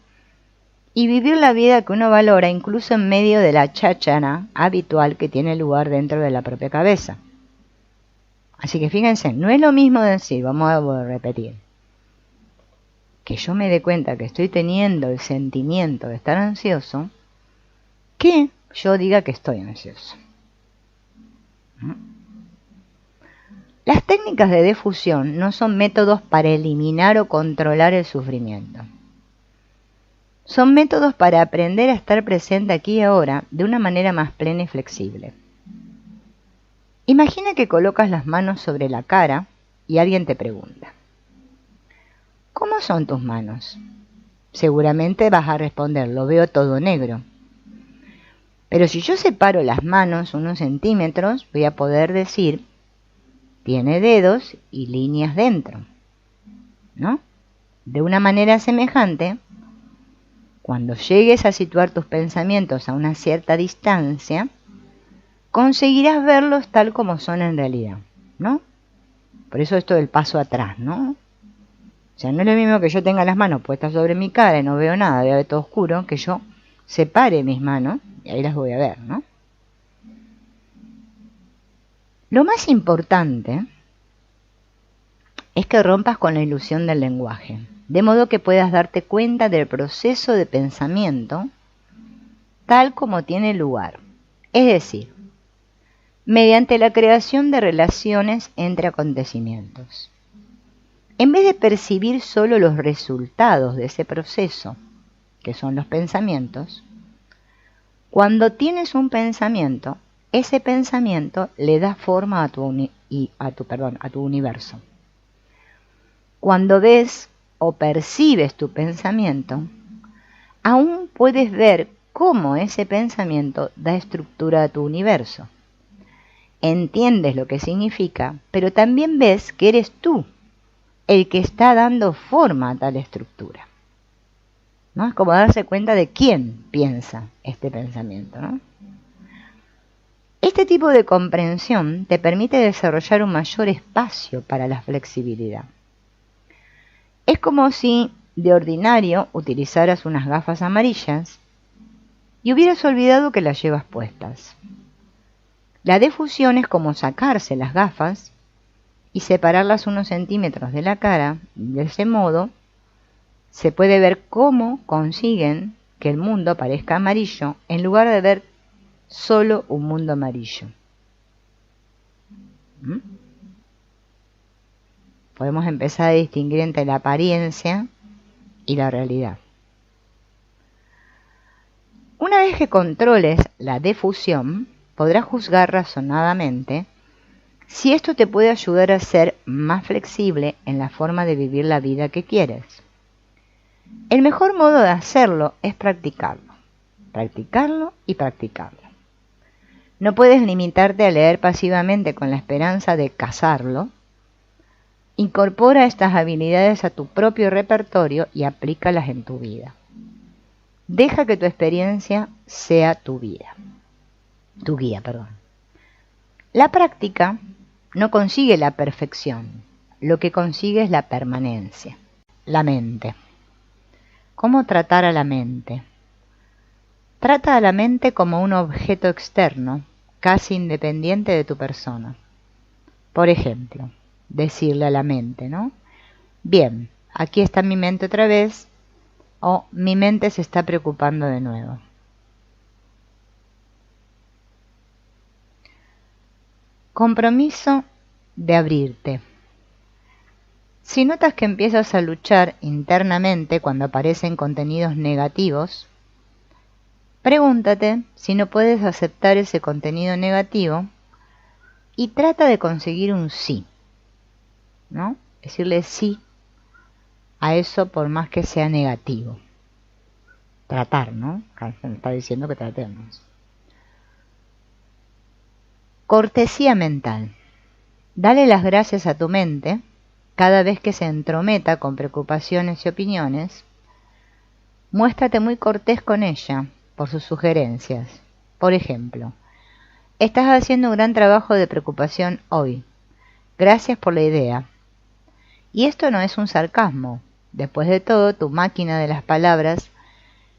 y vivir la vida que uno valora incluso en medio de la cháchara habitual que tiene lugar dentro de la propia cabeza. Así que fíjense, no es lo mismo decir, vamos a repetir, que yo me dé cuenta que estoy teniendo el sentimiento de estar ansioso, que yo diga que estoy ansioso. Las técnicas de defusión no son métodos para eliminar o controlar el sufrimiento. Son métodos para aprender a estar presente aquí y ahora de una manera más plena y flexible. Imagina que colocas las manos sobre la cara y alguien te pregunta, ¿cómo son tus manos? Seguramente vas a responder, lo veo todo negro. Pero si yo separo las manos unos centímetros, voy a poder decir, tiene dedos y líneas dentro, ¿no? De una manera semejante, cuando llegues a situar tus pensamientos a una cierta distancia, conseguirás verlos tal como son en realidad, ¿no? Por eso esto del paso atrás, ¿no? O sea, no es lo mismo que yo tenga las manos puestas sobre mi cara y no veo nada, veo todo oscuro, que yo separe mis manos y ahí las voy a ver, ¿no? Lo más importante es que rompas con la ilusión del lenguaje, de modo que puedas darte cuenta del proceso de pensamiento tal como tiene lugar, es decir, mediante la creación de relaciones entre acontecimientos. En vez de percibir solo los resultados de ese proceso, que son los pensamientos, cuando tienes un pensamiento, ese pensamiento le da forma a tu universo. Cuando ves o percibes tu pensamiento, aún puedes ver cómo ese pensamiento da estructura a tu universo. Entiendes lo que significa, pero también ves que eres tú el que está dando forma a tal estructura, ¿no? Es como darse cuenta de quién piensa este pensamiento, ¿no? Este tipo de comprensión te permite desarrollar un mayor espacio para la flexibilidad. Es como si de ordinario utilizaras unas gafas amarillas y hubieras olvidado que las llevas puestas. La defusión es como sacarse las gafas y separarlas unos centímetros de la cara. De ese modo se puede ver cómo consiguen que el mundo parezca amarillo en lugar de ver solo un mundo amarillo. Podemos empezar a distinguir entre la apariencia y la realidad. Una vez que controles la defusión, podrás juzgar razonadamente si esto te puede ayudar a ser más flexible en la forma de vivir la vida que quieres. El mejor modo de hacerlo es practicarlo, practicarlo y practicarlo. No puedes limitarte a leer pasivamente con la esperanza de cazarlo. Incorpora estas habilidades a tu propio repertorio y aplícalas en tu vida. Deja que tu experiencia sea tu guía. La práctica no consigue la perfección, lo que consigue es la permanencia. La mente. ¿Cómo tratar a la mente? Trata a la mente como un objeto externo, casi independiente de tu persona. Por ejemplo, decirle a la mente, ¿no? Bien, aquí está mi mente otra vez, o mi mente se está preocupando de nuevo. Compromiso de abrirte. Si notas que empiezas a luchar internamente cuando aparecen contenidos negativos, pregúntate si no puedes aceptar ese contenido negativo y trata de conseguir un sí, ¿no? Decirle sí a eso por más que sea negativo. Tratar, ¿no? Me está diciendo que tratemos. Cortesía mental. Dale las gracias a tu mente cada vez que se entrometa con preocupaciones y opiniones. Muéstrate muy cortés con ella por sus sugerencias. Por ejemplo, estás haciendo un gran trabajo de preocupación hoy. Gracias por la idea. Y esto no es un sarcasmo. Después de todo, tu máquina de las palabras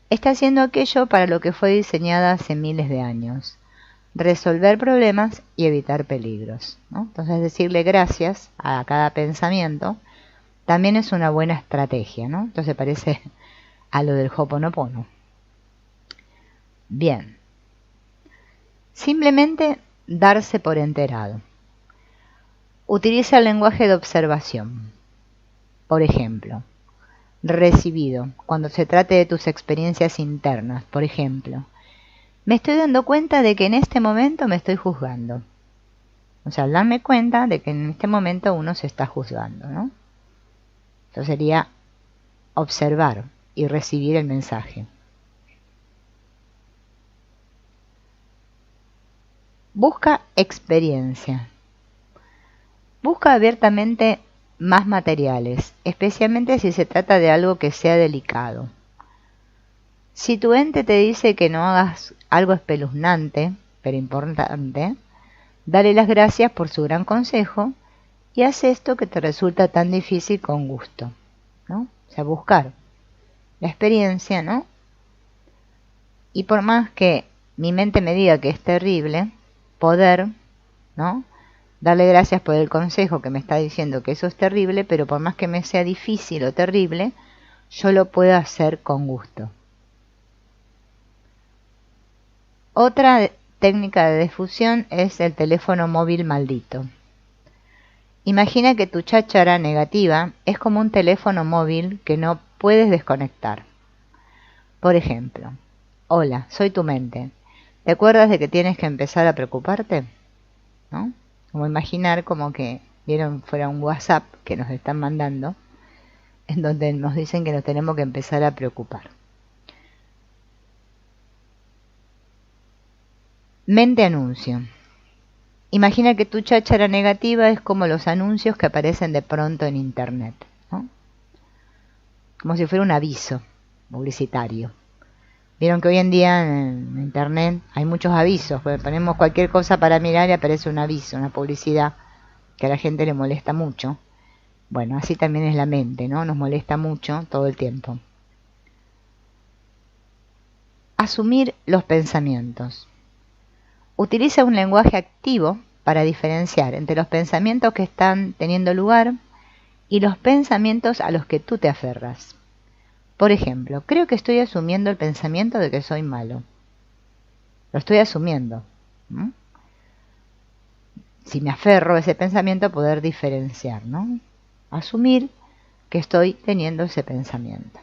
está haciendo aquello para lo que fue diseñada hace miles de años. Resolver problemas y evitar peligros, ¿no? Entonces decirle gracias a cada pensamiento también es una buena estrategia, ¿no? Entonces parece a lo del Ho'oponopono. Bien. Simplemente darse por enterado. Utiliza el lenguaje de observación. Por ejemplo, recibido, cuando se trate de tus experiencias internas. Por ejemplo, me estoy dando cuenta de que en este momento me estoy juzgando. O sea, darme cuenta de que en este momento uno se está juzgando, ¿no? Eso sería observar y recibir el mensaje. Busca experiencia. Busca abiertamente más materiales, especialmente si se trata de algo que sea delicado. Si tu ente te dice que no hagas algo espeluznante, pero importante, dale las gracias por su gran consejo y haz esto que te resulta tan difícil con gusto, ¿no? O sea, buscar la experiencia, ¿no? Y por más que mi mente me diga que es terrible, poder, ¿no? Darle gracias por el consejo que me está diciendo que eso es terrible, pero por más que me sea difícil o terrible, yo lo puedo hacer con gusto. Otra técnica de difusión es el teléfono móvil maldito. Imagina que tu cháchara negativa es como un teléfono móvil que no puedes desconectar. Por ejemplo, hola, soy tu mente. ¿Te acuerdas de que tienes que empezar a preocuparte? ¿No? Como imaginar como que vieron fuera un WhatsApp que nos están mandando, en donde nos dicen que nos tenemos que empezar a preocupar. Mente anuncio. Imagina que tu cháchara negativa es como los anuncios que aparecen de pronto en internet, ¿no? Como si fuera un aviso publicitario. Vieron que hoy en día en internet hay muchos avisos, pues ponemos cualquier cosa para mirar y aparece un aviso, una publicidad que a la gente le molesta mucho. Bueno, así también es la mente, ¿no? Nos molesta mucho todo el tiempo. Asumir los pensamientos. Utiliza un lenguaje activo para diferenciar entre los pensamientos que están teniendo lugar y los pensamientos a los que tú te aferras. Por ejemplo, creo que estoy asumiendo el pensamiento de que soy malo. Lo estoy asumiendo. Si me aferro a ese pensamiento, poder diferenciar, ¿no? Asumir que estoy teniendo ese pensamiento.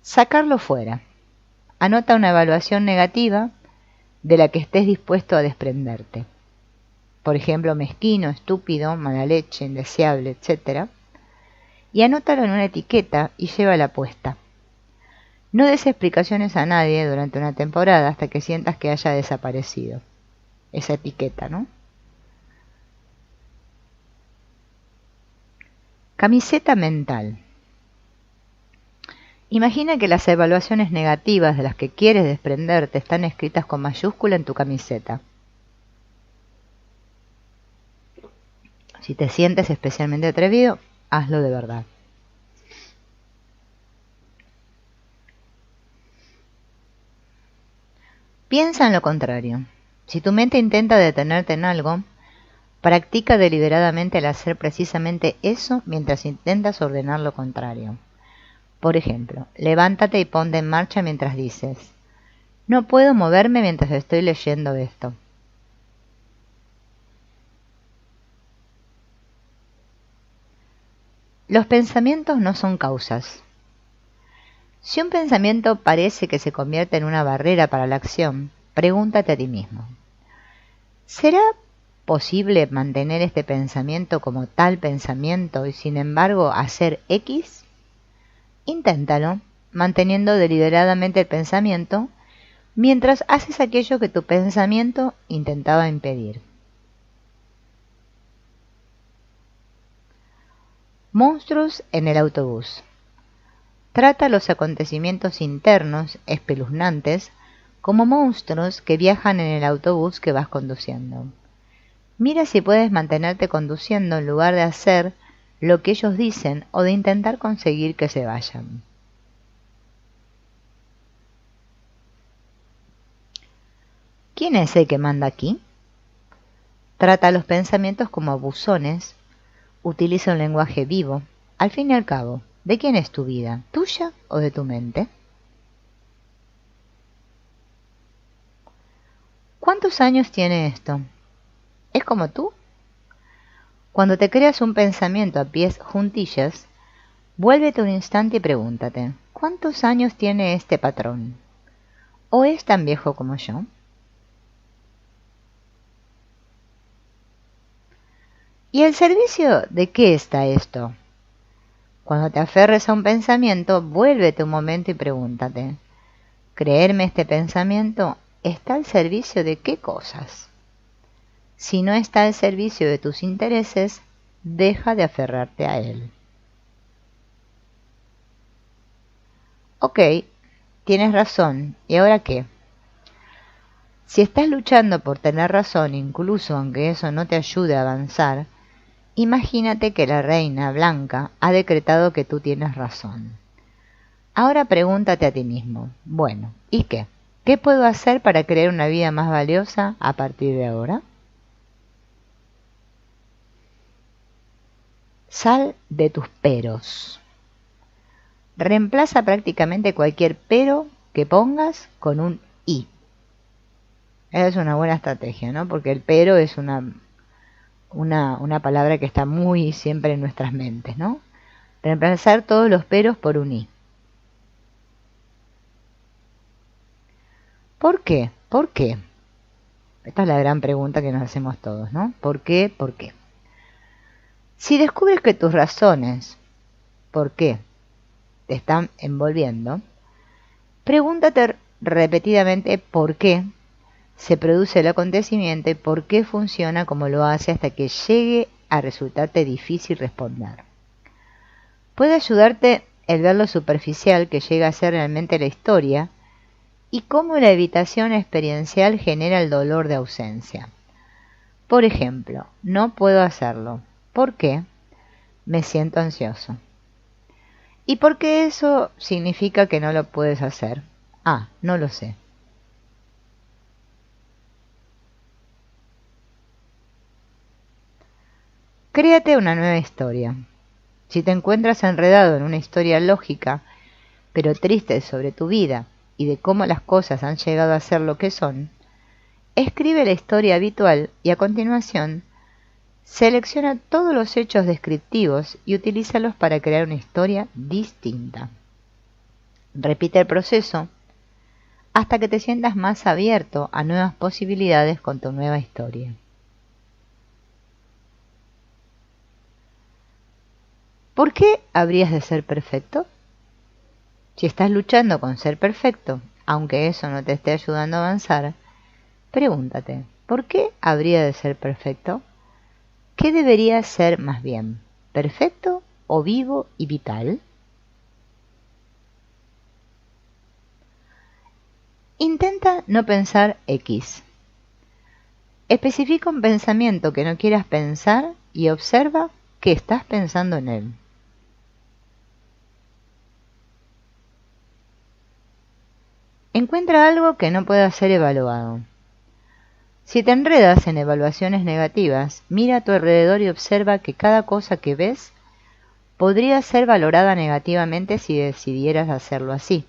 Sacarlo fuera. Anota una evaluación negativa de la que estés dispuesto a desprenderte. Por ejemplo, mezquino, estúpido, mala leche, indeseable, etc. Y anótalo en una etiqueta y llévala puesta. No des explicaciones a nadie durante una temporada hasta que sientas que haya desaparecido esa etiqueta, ¿no? Camiseta mental. Imagina que las evaluaciones negativas de las que quieres desprenderte están escritas con mayúscula en tu camiseta. Si te sientes especialmente atrevido, hazlo de verdad. Piensa en lo contrario. Si tu mente intenta detenerte en algo, practica deliberadamente el hacer precisamente eso mientras intentas ordenar lo contrario. Por ejemplo, levántate y ponte en marcha mientras dices: no puedo moverme mientras estoy leyendo esto. Los pensamientos no son causas. Si un pensamiento parece que se convierte en una barrera para la acción, pregúntate a ti mismo: ¿será posible mantener este pensamiento como tal pensamiento y sin embargo hacer X? Inténtalo, manteniendo deliberadamente el pensamiento mientras haces aquello que tu pensamiento intentaba impedir. Monstruos en el autobús. Trata los acontecimientos internos, espeluznantes, como monstruos que viajan en el autobús que vas conduciendo. Mira si puedes mantenerte conduciendo en lugar de hacer lo que ellos dicen o de intentar conseguir que se vayan. ¿Quién es el que manda aquí? Trata los pensamientos como buzones, utiliza un lenguaje vivo. Al fin y al cabo, ¿de quién es tu vida? ¿Tuya o de tu mente? ¿Cuántos años tiene esto? ¿Es como tú? Cuando te creas un pensamiento a pies juntillas, vuélvete un instante y pregúntate: ¿cuántos años tiene este patrón? ¿O es tan viejo como yo? ¿Y al servicio de qué está esto? Cuando te aferres a un pensamiento, vuélvete un momento y pregúntate: ¿creerme este pensamiento está al servicio de qué cosas? Si no está al servicio de tus intereses, deja de aferrarte a él. Ok, tienes razón, ¿y ahora qué? Si estás luchando por tener razón, incluso aunque eso no te ayude a avanzar, imagínate que la reina blanca ha decretado que tú tienes razón. Ahora pregúntate a ti mismo: bueno, ¿y qué? ¿Qué puedo hacer para crear una vida más valiosa a partir de ahora? Sal de tus peros. Reemplaza prácticamente cualquier pero que pongas con un y. Esa es una buena estrategia, ¿no? Porque el pero es una palabra que está muy siempre en nuestras mentes, ¿no? Reemplazar todos los peros por un i. ¿Por qué? ¿Por qué? Esta es la gran pregunta que nos hacemos todos, ¿no? ¿Por qué? ¿Por qué? Si descubres que tus razones, ¿por qué?, te están envolviendo, pregúntate repetidamente por qué se produce el acontecimiento y por qué funciona como lo hace hasta que llegue a resultarte difícil responder. Puede ayudarte el ver lo superficial que llega a ser realmente la historia y cómo la evitación experiencial genera el dolor de ausencia. Por ejemplo, no puedo hacerlo. ¿Por qué? Me siento ansioso. ¿Y por qué eso significa que no lo puedes hacer? Ah, no lo sé. Créate una nueva historia. Si te encuentras enredado en una historia lógica, pero triste sobre tu vida y de cómo las cosas han llegado a ser lo que son, escribe la historia habitual y a continuación selecciona todos los hechos descriptivos y utilízalos para crear una historia distinta. Repite el proceso hasta que te sientas más abierto a nuevas posibilidades con tu nueva historia. ¿Por qué habrías de ser perfecto? Si estás luchando con ser perfecto, aunque eso no te esté ayudando a avanzar, pregúntate, ¿por qué habría de ser perfecto? ¿Qué debería ser más bien? ¿Perfecto o vivo y vital? Intenta no pensar X. Especifica un pensamiento que no quieras pensar y observa que estás pensando en él. Encuentra algo que no pueda ser evaluado. Si te enredas en evaluaciones negativas, mira a tu alrededor y observa que cada cosa que ves podría ser valorada negativamente si decidieras hacerlo así.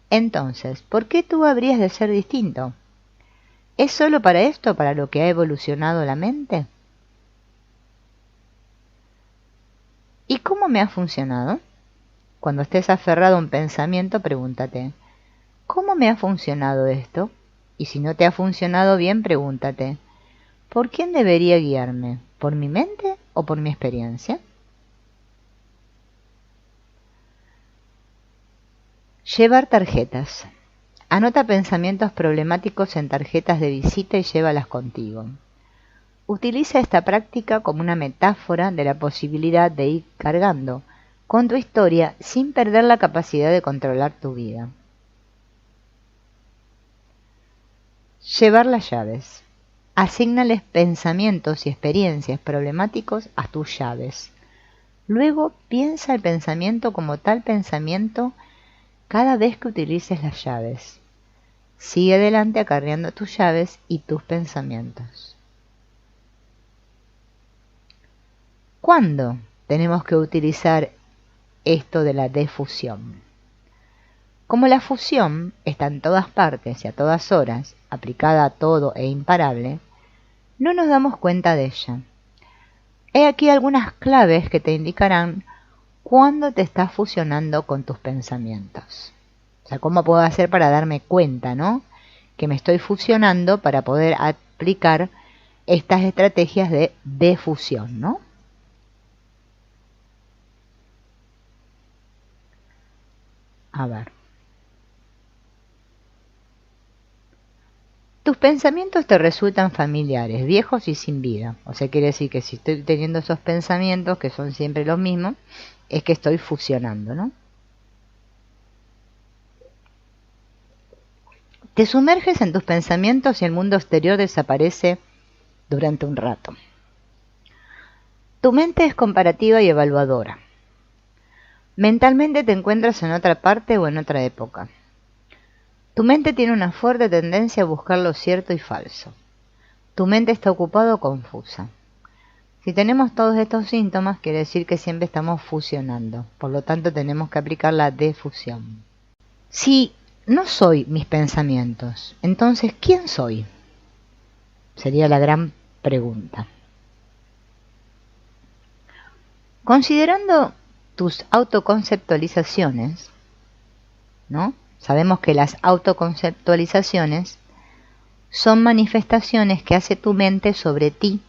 Entonces, ¿por qué tú habrías de ser distinto? ¿Es solo para esto para lo que ha evolucionado la mente? ¿Y cómo me ha funcionado? Cuando estés aferrado a un pensamiento, pregúntate, ¿cómo me ha funcionado esto? Y si no te ha funcionado bien, pregúntate, ¿por quién debería guiarme? ¿Por mi mente o por mi experiencia? Llevar tarjetas. Anota pensamientos problemáticos en tarjetas de visita y llévalas contigo. Utiliza esta práctica como una metáfora de la posibilidad de ir cargando con tu historia sin perder la capacidad de controlar tu vida. Llevar las llaves. Asígnales pensamientos y experiencias problemáticos a tus llaves. Luego piensa el pensamiento como tal pensamiento cada vez que utilices las llaves. Sigue adelante acarreando tus llaves y tus pensamientos. ¿Cuándo tenemos que utilizar esto de la defusión? Como la fusión está en todas partes y a todas horas, aplicada a todo e imparable, no nos damos cuenta de ella. He aquí algunas claves que te indicarán cuándo te estás fusionando con tus pensamientos. O sea, ¿cómo puedo hacer para darme cuenta, ¿no? Que me estoy fusionando para poder aplicar estas estrategias de defusión, ¿no? A ver. Tus pensamientos te resultan familiares, viejos y sin vida. O sea, quiere decir que si estoy teniendo esos pensamientos, que son siempre los mismos, es que estoy fusionando, ¿no? Te sumerges en tus pensamientos y el mundo exterior desaparece durante un rato. Tu mente es comparativa y evaluadora. Mentalmente te encuentras en otra parte o en otra época. Tu mente tiene una fuerte tendencia a buscar lo cierto y falso. Tu mente está ocupada o confusa. Si tenemos todos estos síntomas, quiere decir que siempre estamos fusionando. Por lo tanto, tenemos que aplicar la defusión. Si no soy mis pensamientos, entonces, ¿quién soy? Sería la gran pregunta. Considerando tus autoconceptualizaciones, ¿no? Sabemos que las autoconceptualizaciones son manifestaciones que hace tu mente sobre ti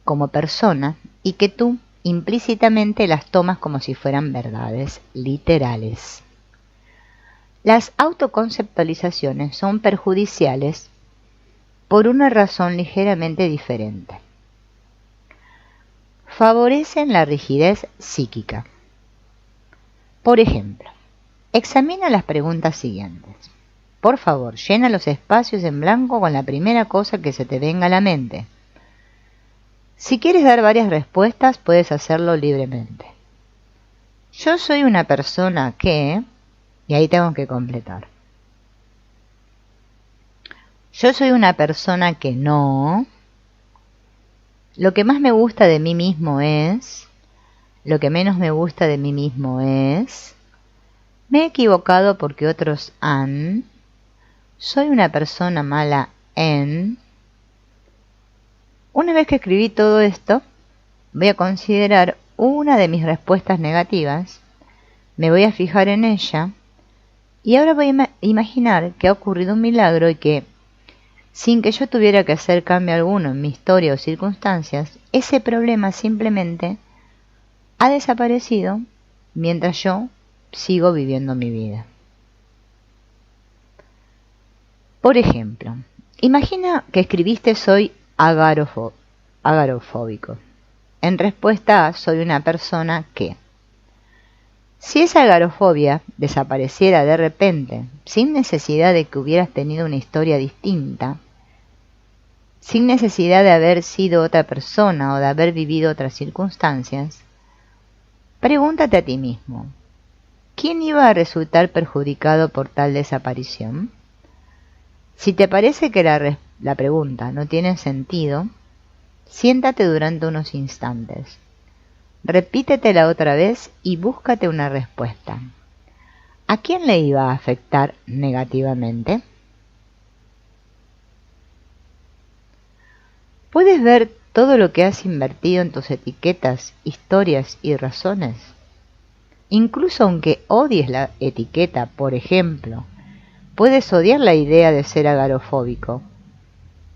como persona y que tú implícitamente las tomas como si fueran verdades literales. Las autoconceptualizaciones son perjudiciales por una razón ligeramente diferente. Favorecen la rigidez psíquica. Por ejemplo, examina las preguntas siguientes. Por favor, llena los espacios en blanco con la primera cosa que se te venga a la mente. Si quieres dar varias respuestas, puedes hacerlo libremente. Yo soy una persona que... y ahí tengo que completar. Yo soy una persona que no... Lo que más me gusta de mí mismo es... Lo que menos me gusta de mí mismo es... Me he equivocado porque otros han... Soy una persona mala en... Una vez que escribí todo esto, voy a considerar una de mis respuestas negativas, me voy a fijar en ella, y ahora voy a imaginar que ha ocurrido un milagro y que, sin que yo tuviera que hacer cambio alguno en mi historia o circunstancias, ese problema simplemente ha desaparecido mientras yo sigo viviendo mi vida. Por ejemplo, imagina que escribiste soy agorafóbico. En respuesta a soy una persona que... Si esa agorafobia desapareciera de repente, sin necesidad de que hubieras tenido una historia distinta, sin necesidad de haber sido otra persona o de haber vivido otras circunstancias, pregúntate a ti mismo, ¿quién iba a resultar perjudicado por tal desaparición? Si te parece que la pregunta no tiene sentido, siéntate durante unos instantes. Repítetela otra vez y búscate una respuesta. ¿A quién le iba a afectar negativamente? ¿Puedes ver todo lo que has invertido en tus etiquetas, historias y razones? Incluso aunque odies la etiqueta, por ejemplo, puedes odiar la idea de ser agorafóbico.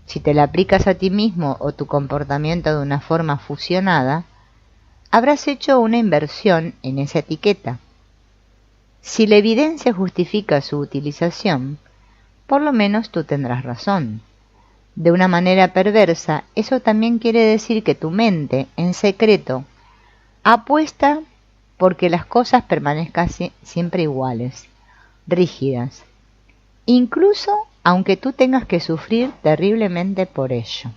Si te la aplicas a ti mismo o tu comportamiento de una forma fusionada, habrás hecho una inversión en esa etiqueta. Si la evidencia justifica su utilización, por lo menos tú tendrás razón. De una manera perversa, eso también quiere decir que tu mente, en secreto, apuesta porque las cosas permanezcan siempre iguales, rígidas, incluso aunque tú tengas que sufrir terriblemente por ello.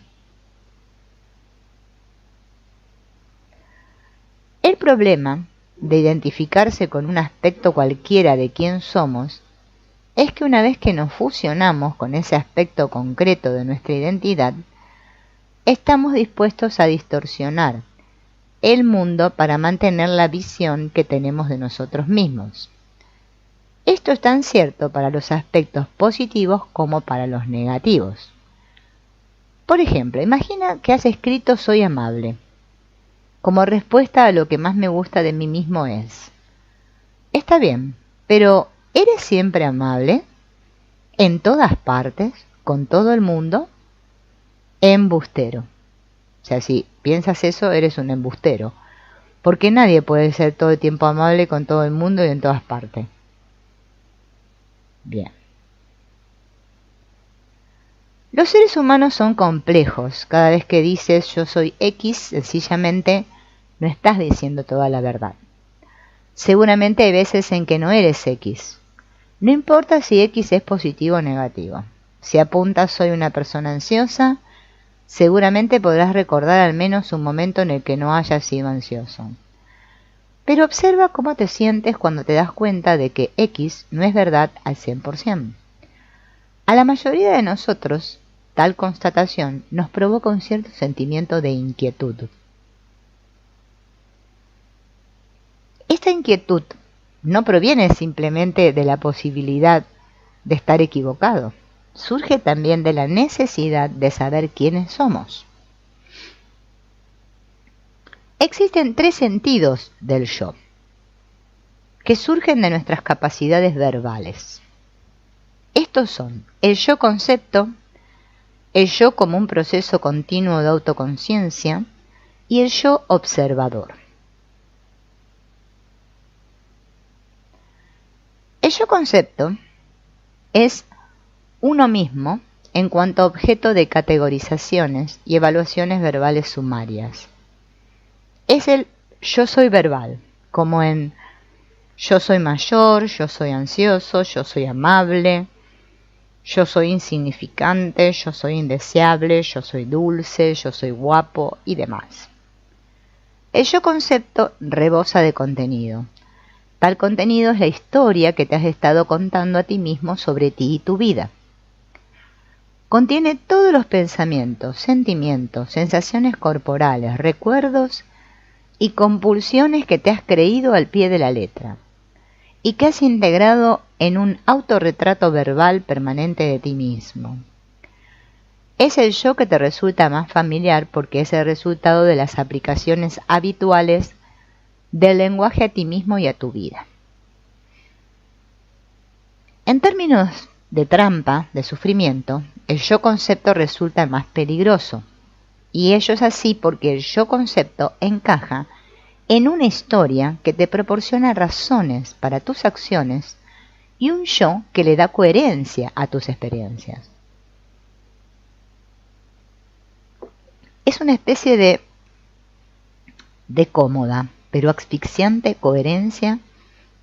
El problema de identificarse con un aspecto cualquiera de quién somos es que una vez que nos fusionamos con ese aspecto concreto de nuestra identidad, estamos dispuestos a distorsionar el mundo para mantener la visión que tenemos de nosotros mismos. Esto es tan cierto para los aspectos positivos como para los negativos. Por ejemplo, imagina que has escrito soy amable. Como respuesta a lo que más me gusta de mí mismo es. Está bien, pero ¿eres siempre amable? ¿En todas partes? ¿Con todo el mundo? Embustero. O sea, si piensas eso, eres un embustero. Porque nadie puede ser todo el tiempo amable con todo el mundo y en todas partes. Bien. Los seres humanos son complejos. Cada vez que dices yo soy X, sencillamente no estás diciendo toda la verdad. Seguramente hay veces en que no eres X. No importa si X es positivo o negativo. Si apuntas soy una persona ansiosa, seguramente podrás recordar al menos un momento en el que no hayas sido ansioso. Pero observa cómo te sientes cuando te das cuenta de que X no es verdad al 100%. A la mayoría de nosotros, tal constatación nos provoca un cierto sentimiento de inquietud. Esta inquietud no proviene simplemente de la posibilidad de estar equivocado, surge también de la necesidad de saber quiénes somos. Existen 3 sentidos del yo, que surgen de nuestras capacidades verbales. Estos son el yo concepto, el yo como un proceso continuo de autoconciencia y el yo observador. El El yo concepto es uno mismo en cuanto a objeto de categorizaciones y evaluaciones verbales sumarias. Es el yo soy verbal, como en yo soy mayor, yo soy ansioso, yo soy amable, yo soy insignificante, yo soy indeseable, yo soy dulce, yo soy guapo y demás. El yo concepto rebosa de contenido. Tal contenido es la historia que te has estado contando a ti mismo sobre ti y tu vida. Contiene todos los pensamientos, sentimientos, sensaciones corporales, recuerdos y compulsiones que te has creído al pie de la letra y que has integrado en un autorretrato verbal permanente de ti mismo. Es el yo que te resulta más familiar porque es el resultado de las aplicaciones habituales del lenguaje a ti mismo y a tu vida. En términos de trampa, de sufrimiento, el yo concepto resulta más peligroso, y ello es así porque el yo concepto encaja en una historia que te proporciona razones para tus acciones y un yo que le da coherencia a tus experiencias. Es una especie de cómoda, pero asfixiante coherencia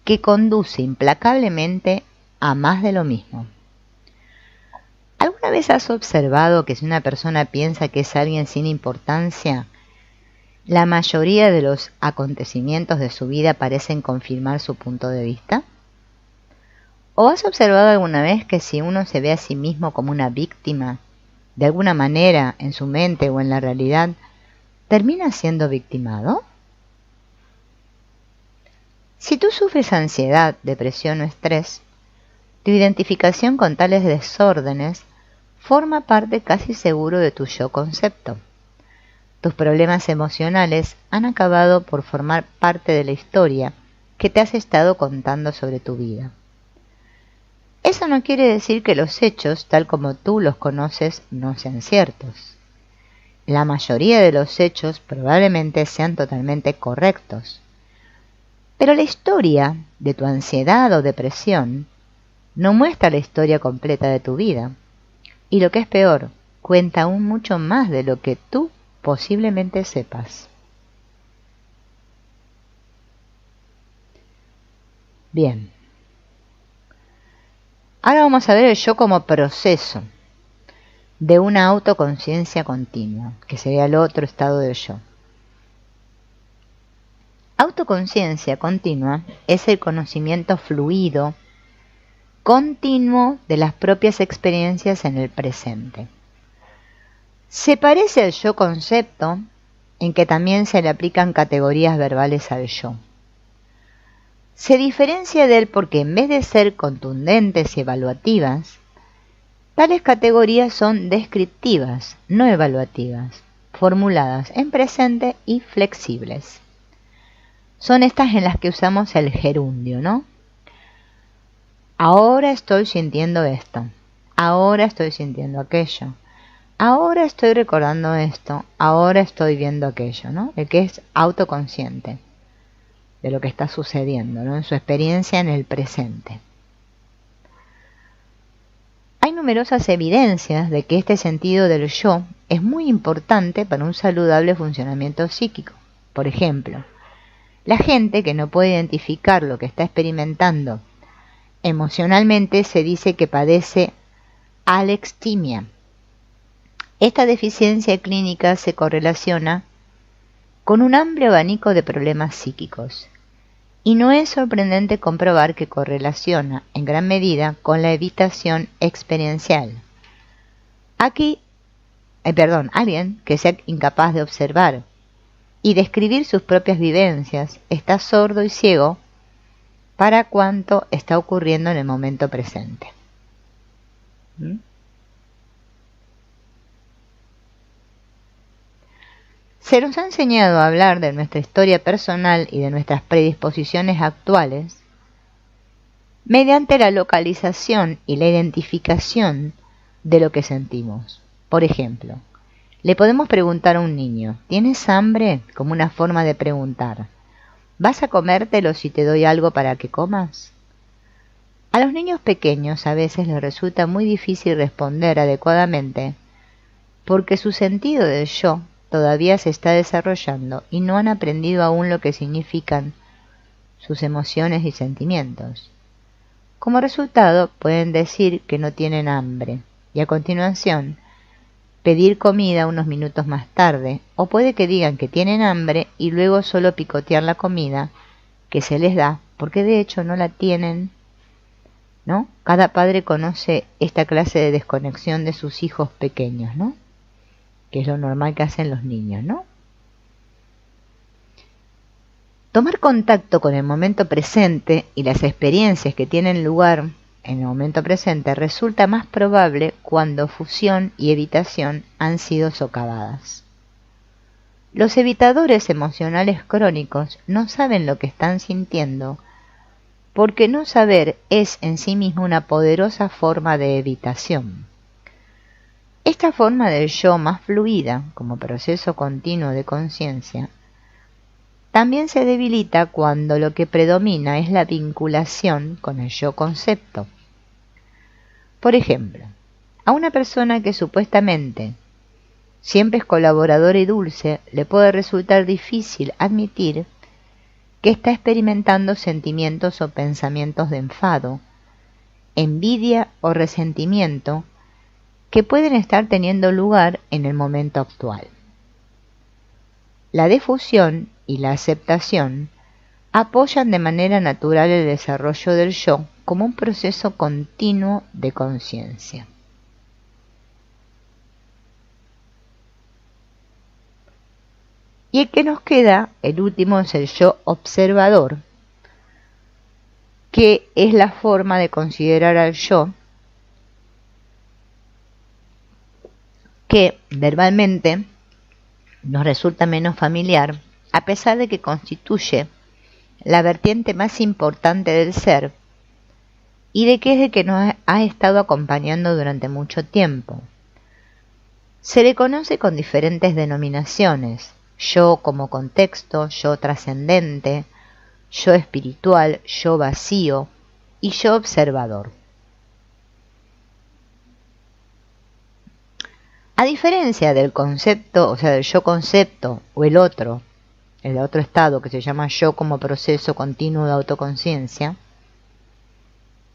que conduce implacablemente a más de lo mismo. ¿Alguna vez has observado que si una persona piensa que es alguien sin importancia, la mayoría de los acontecimientos de su vida parecen confirmar su punto de vista? ¿O has observado alguna vez que si uno se ve a sí mismo como una víctima, de alguna manera en su mente o en la realidad, termina siendo victimado? Si tú sufres ansiedad, depresión o estrés, tu identificación con tales desórdenes forma parte casi seguro de tu yo concepto. Tus problemas emocionales han acabado por formar parte de la historia que te has estado contando sobre tu vida. Eso no quiere decir que los hechos, tal como tú los conoces, no sean ciertos. La mayoría de los hechos probablemente sean totalmente correctos. Pero la historia de tu ansiedad o depresión no muestra la historia completa de tu vida. Y lo que es peor, cuenta aún mucho más de lo que tú posiblemente sepas. Bien. Ahora vamos a ver el yo como proceso de una autoconciencia continua, que sería el otro estado del yo. Autoconciencia continua es el conocimiento fluido, continuo de las propias experiencias en el presente. Se parece al yo concepto en que también se le aplican categorías verbales al yo. Se diferencia de él porque en vez de ser contundentes y evaluativas, tales categorías son descriptivas, no evaluativas, formuladas en presente y flexibles. Son estas en las que usamos el gerundio, ¿no? Ahora estoy sintiendo esto, ahora estoy sintiendo aquello, ahora estoy recordando esto, ahora estoy viendo aquello, ¿no? El que es autoconsciente de lo que está sucediendo, ¿no? En su experiencia en el presente. Hay numerosas evidencias de que este sentido del yo es muy importante para un saludable funcionamiento psíquico. Por ejemplo, la gente que no puede identificar lo que está experimentando emocionalmente se dice que padece alextimia. Esta deficiencia clínica se correlaciona con un amplio abanico de problemas psíquicos, y no es sorprendente comprobar que correlaciona en gran medida con la evitación experiencial. Alguien que sea incapaz de observar y describir sus propias vivencias está sordo y ciego para cuanto está ocurriendo en el momento presente. Se nos ha enseñado a hablar de nuestra historia personal y de nuestras predisposiciones actuales mediante la localización y la identificación de lo que sentimos. Por ejemplo, le podemos preguntar a un niño, ¿tienes hambre? Como una forma de preguntar, ¿vas a comértelo si te doy algo para que comas? A los niños pequeños a veces les resulta muy difícil responder adecuadamente porque su sentido del yo todavía se está desarrollando y no han aprendido aún lo que significan sus emociones y sentimientos. Como resultado, pueden decir que no tienen hambre y a continuación pedir comida unos minutos más tarde, o puede que digan que tienen hambre y luego solo picotear la comida que se les da porque de hecho no la tienen, ¿no? Cada padre conoce esta clase de desconexión de sus hijos pequeños, ¿no? Que es lo normal que hacen los niños, ¿no? Tomar contacto con el momento presente y las experiencias que tienen lugar en el momento presente resulta más probable cuando fusión y evitación han sido socavadas. Los evitadores emocionales crónicos no saben lo que están sintiendo porque no saber es en sí mismo una poderosa forma de evitación. Esta forma del yo más fluida, como proceso continuo de conciencia, también se debilita cuando lo que predomina es la vinculación con el yo concepto. Por ejemplo, a una persona que supuestamente siempre es colaboradora y dulce, le puede resultar difícil admitir que está experimentando sentimientos o pensamientos de enfado, envidia o resentimiento que pueden estar teniendo lugar en el momento actual. La difusión y la aceptación apoyan de manera natural el desarrollo del yo como un proceso continuo de conciencia. Y el que nos queda, el último, es el yo observador, que es la forma de considerar al yo que verbalmente nos resulta menos familiar, a pesar de que constituye la vertiente más importante del ser y de que es el que nos ha estado acompañando durante mucho tiempo. Se le conoce con diferentes denominaciones: yo como contexto, yo trascendente, yo espiritual, yo vacío y yo observador. A diferencia del concepto, o sea, del yo concepto o el otro estado que se llama yo como proceso continuo de autoconciencia,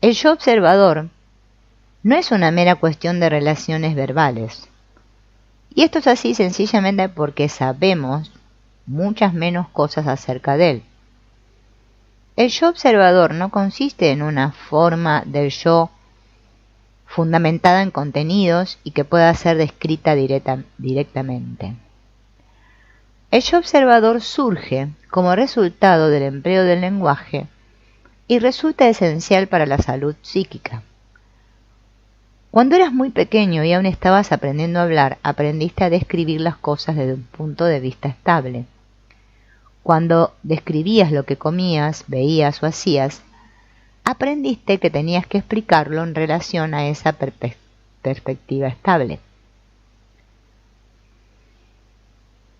el yo observador no es una mera cuestión de relaciones verbales. Y esto es así sencillamente porque sabemos muchas menos cosas acerca de él. El yo observador no consiste en una forma del yo fundamentada en contenidos y que pueda ser descrita directamente. El yo observador surge como resultado del empleo del lenguaje y resulta esencial para la salud psíquica. Cuando eras muy pequeño y aún estabas aprendiendo a hablar, aprendiste a describir las cosas desde un punto de vista estable. Cuando describías lo que comías, veías o hacías, aprendiste que tenías que explicarlo en relación a esa perspectiva estable.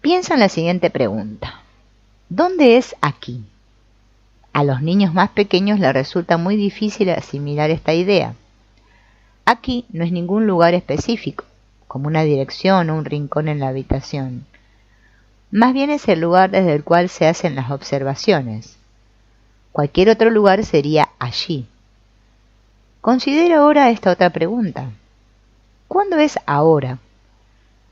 Piensa en la siguiente pregunta: ¿dónde es aquí? A los niños más pequeños les resulta muy difícil asimilar esta idea. Aquí no es ningún lugar específico, como una dirección o un rincón en la habitación. Más bien es el lugar desde el cual se hacen las observaciones. Cualquier otro lugar sería allí. Considera ahora esta otra pregunta: ¿cuándo es ahora?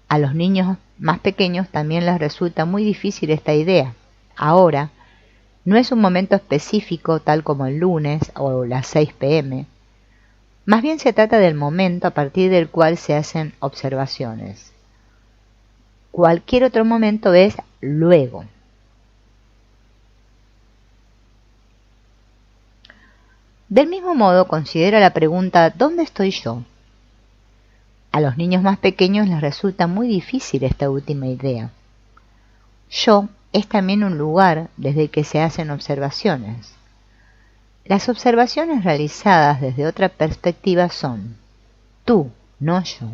A los niños más pequeños también les resulta muy difícil esta idea. Ahora no es un momento específico tal como el lunes o las 6 p.m., más bien se trata del momento a partir del cual se hacen observaciones. Cualquier otro momento es luego. Del mismo modo, considera la pregunta ¿dónde estoy yo? A los niños más pequeños les resulta muy difícil esta última idea. Yo es también un lugar desde el que se hacen observaciones. Las observaciones realizadas desde otra perspectiva son tú, no yo.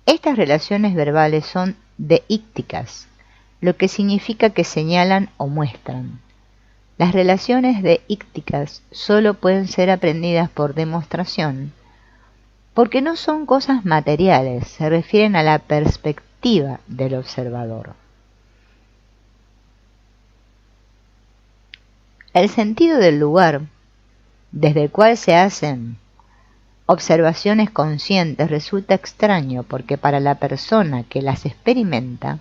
Estas relaciones verbales son deícticas, lo que significa que señalan o muestran. Las relaciones deícticas solo pueden ser aprendidas por demostración, porque no son cosas materiales, se refieren a la perspectiva del observador. El sentido del lugar desde el cual se hacen observaciones conscientes resulta extraño porque para la persona que las experimenta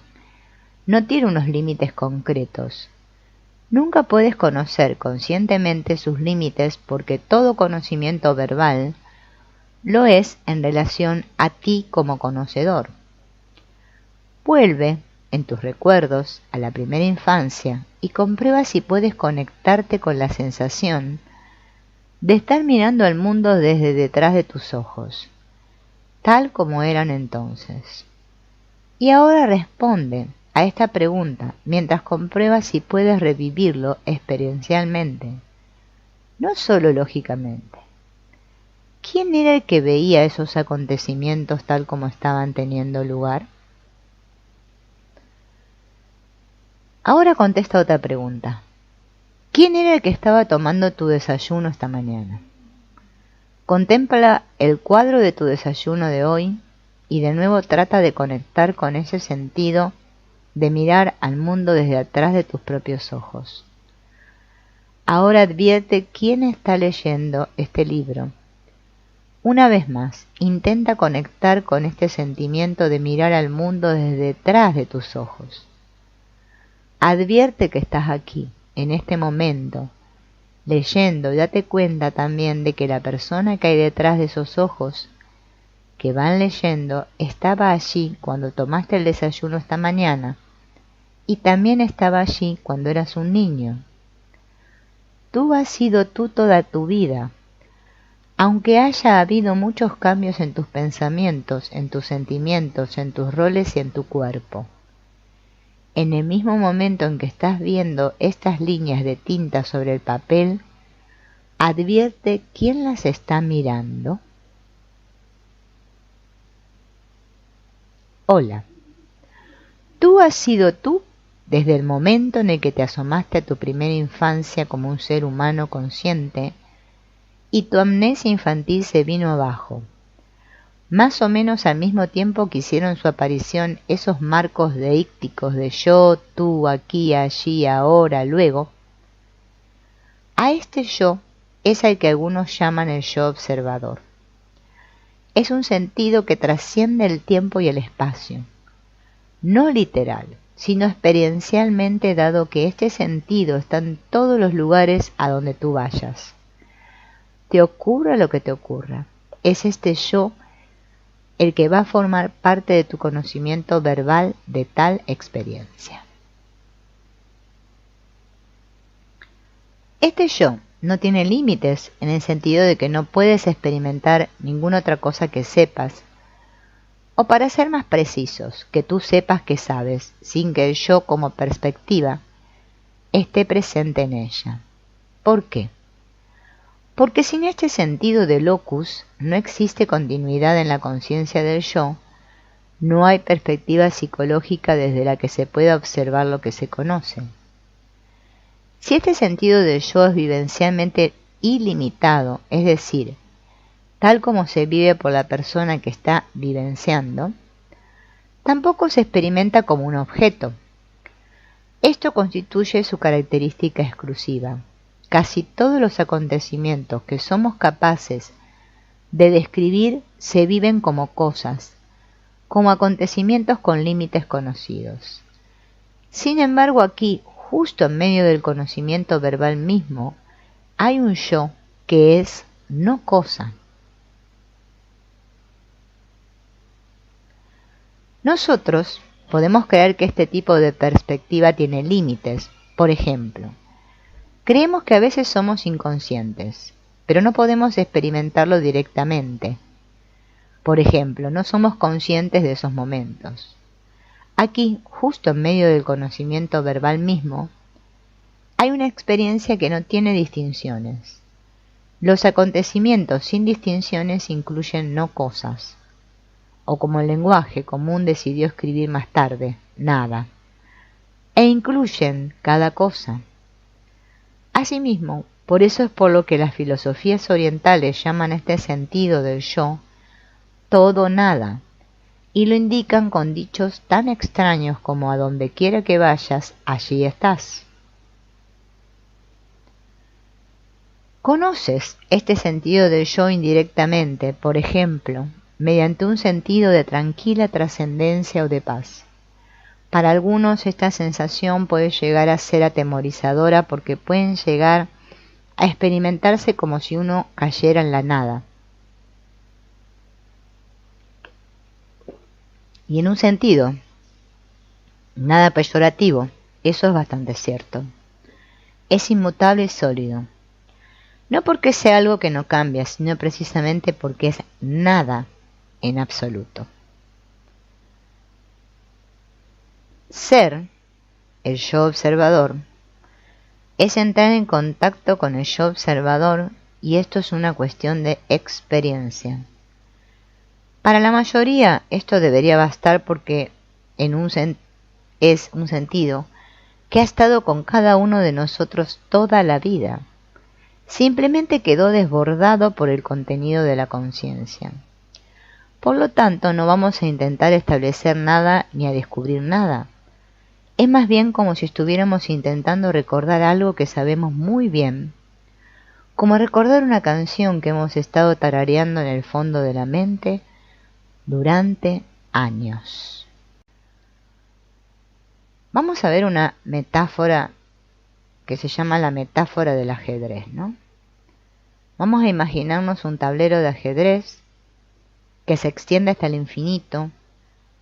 no tiene unos límites concretos. Nunca puedes conocer conscientemente sus límites porque todo conocimiento verbal lo es en relación a ti como conocedor. Vuelve en tus recuerdos a la primera infancia y comprueba si puedes conectarte con la sensación de estar mirando al mundo desde detrás de tus ojos, tal como eran entonces. Y ahora responde a esta pregunta mientras compruebas si puedes revivirlo experiencialmente, no solo lógicamente. ¿Quién era el que veía esos acontecimientos tal como estaban teniendo lugar? Ahora contesta otra pregunta. ¿Quién era el que estaba tomando tu desayuno esta mañana? Contempla el cuadro de tu desayuno de hoy y de nuevo trata de conectar con ese sentido de mirar al mundo desde atrás de tus propios ojos. Ahora advierte quién está leyendo este libro. Una vez más, intenta conectar con este sentimiento de mirar al mundo desde detrás de tus ojos. Advierte que estás aquí, en este momento, leyendo, y date cuenta también de que la persona que hay detrás de esos ojos que van leyendo estaba allí cuando tomaste el desayuno esta mañana y también estaba allí cuando eras un niño. Tú has sido tú toda tu vida, aunque haya habido muchos cambios en tus pensamientos, en tus sentimientos, en tus roles y en tu cuerpo. En el mismo momento en que estás viendo estas líneas de tinta sobre el papel, advierte quién las está mirando. Hola. Tú has sido tú desde el momento en el que te asomaste a tu primera infancia como un ser humano consciente y tu amnesia infantil se vino abajo. Más o menos al mismo tiempo que hicieron su aparición esos marcos deícticos de yo, tú, aquí, allí, ahora, luego, a este yo es al que algunos llaman el yo observador. Es un sentido que trasciende el tiempo y el espacio, no literal, sino experiencialmente, dado que este sentido está en todos los lugares a donde tú vayas. Te ocurra lo que te ocurra, es este yo el que va a formar parte de tu conocimiento verbal de tal experiencia. Este yo no tiene límites en el sentido de que no puedes experimentar ninguna otra cosa que sepas, o para ser más precisos, que tú sepas que sabes, sin que el yo como perspectiva esté presente en ella. ¿Por qué? Porque sin este sentido de locus no existe continuidad en la conciencia del yo, no hay perspectiva psicológica desde la que se pueda observar lo que se conoce. Si este sentido del yo es vivencialmente ilimitado, es decir, tal como se vive por la persona que está vivenciando, tampoco se experimenta como un objeto. Esto constituye su característica exclusiva. Casi todos los acontecimientos que somos capaces de describir se viven como cosas, como acontecimientos con límites conocidos. Sin embargo, aquí, justo en medio del conocimiento verbal mismo, hay un yo que es no cosa. Nosotros podemos creer que este tipo de perspectiva tiene límites. Por ejemplo, creemos que a veces somos inconscientes, pero no podemos experimentarlo directamente. Por ejemplo, no somos conscientes de esos momentos. Aquí, justo en medio del conocimiento verbal mismo, hay una experiencia que no tiene distinciones. Los acontecimientos sin distinciones incluyen no cosas, o como el lenguaje común decidió escribir más tarde, nada, e incluyen cada cosa. Asimismo, por eso es por lo que las filosofías orientales llaman este sentido del yo todo nada, y lo indican con dichos tan extraños como a donde quiera que vayas, allí estás. ¿Conoces este sentido del yo indirectamente, por ejemplo, mediante un sentido de tranquila trascendencia o de paz? Para algunos esta sensación puede llegar a ser atemorizadora porque pueden llegar a experimentarse como si uno cayera en la nada. Y en un sentido, nada peyorativo, eso es bastante cierto. Es inmutable y sólido. No porque sea algo que no cambia, sino precisamente porque es nada en absoluto. Ser, el yo observador, es entrar en contacto con el yo observador, y esto es una cuestión de experiencia. Para la mayoría esto debería bastar porque es un sentido que ha estado con cada uno de nosotros toda la vida. Simplemente quedó desbordado por el contenido de la conciencia. Por lo tanto, no vamos a intentar establecer nada ni a descubrir nada. Es más bien como si estuviéramos intentando recordar algo que sabemos muy bien, como recordar una canción que hemos estado tarareando en el fondo de la mente durante años. Vamos a ver una metáfora que se llama la metáfora del ajedrez, ¿no? Vamos a imaginarnos un tablero de ajedrez que se extiende hasta el infinito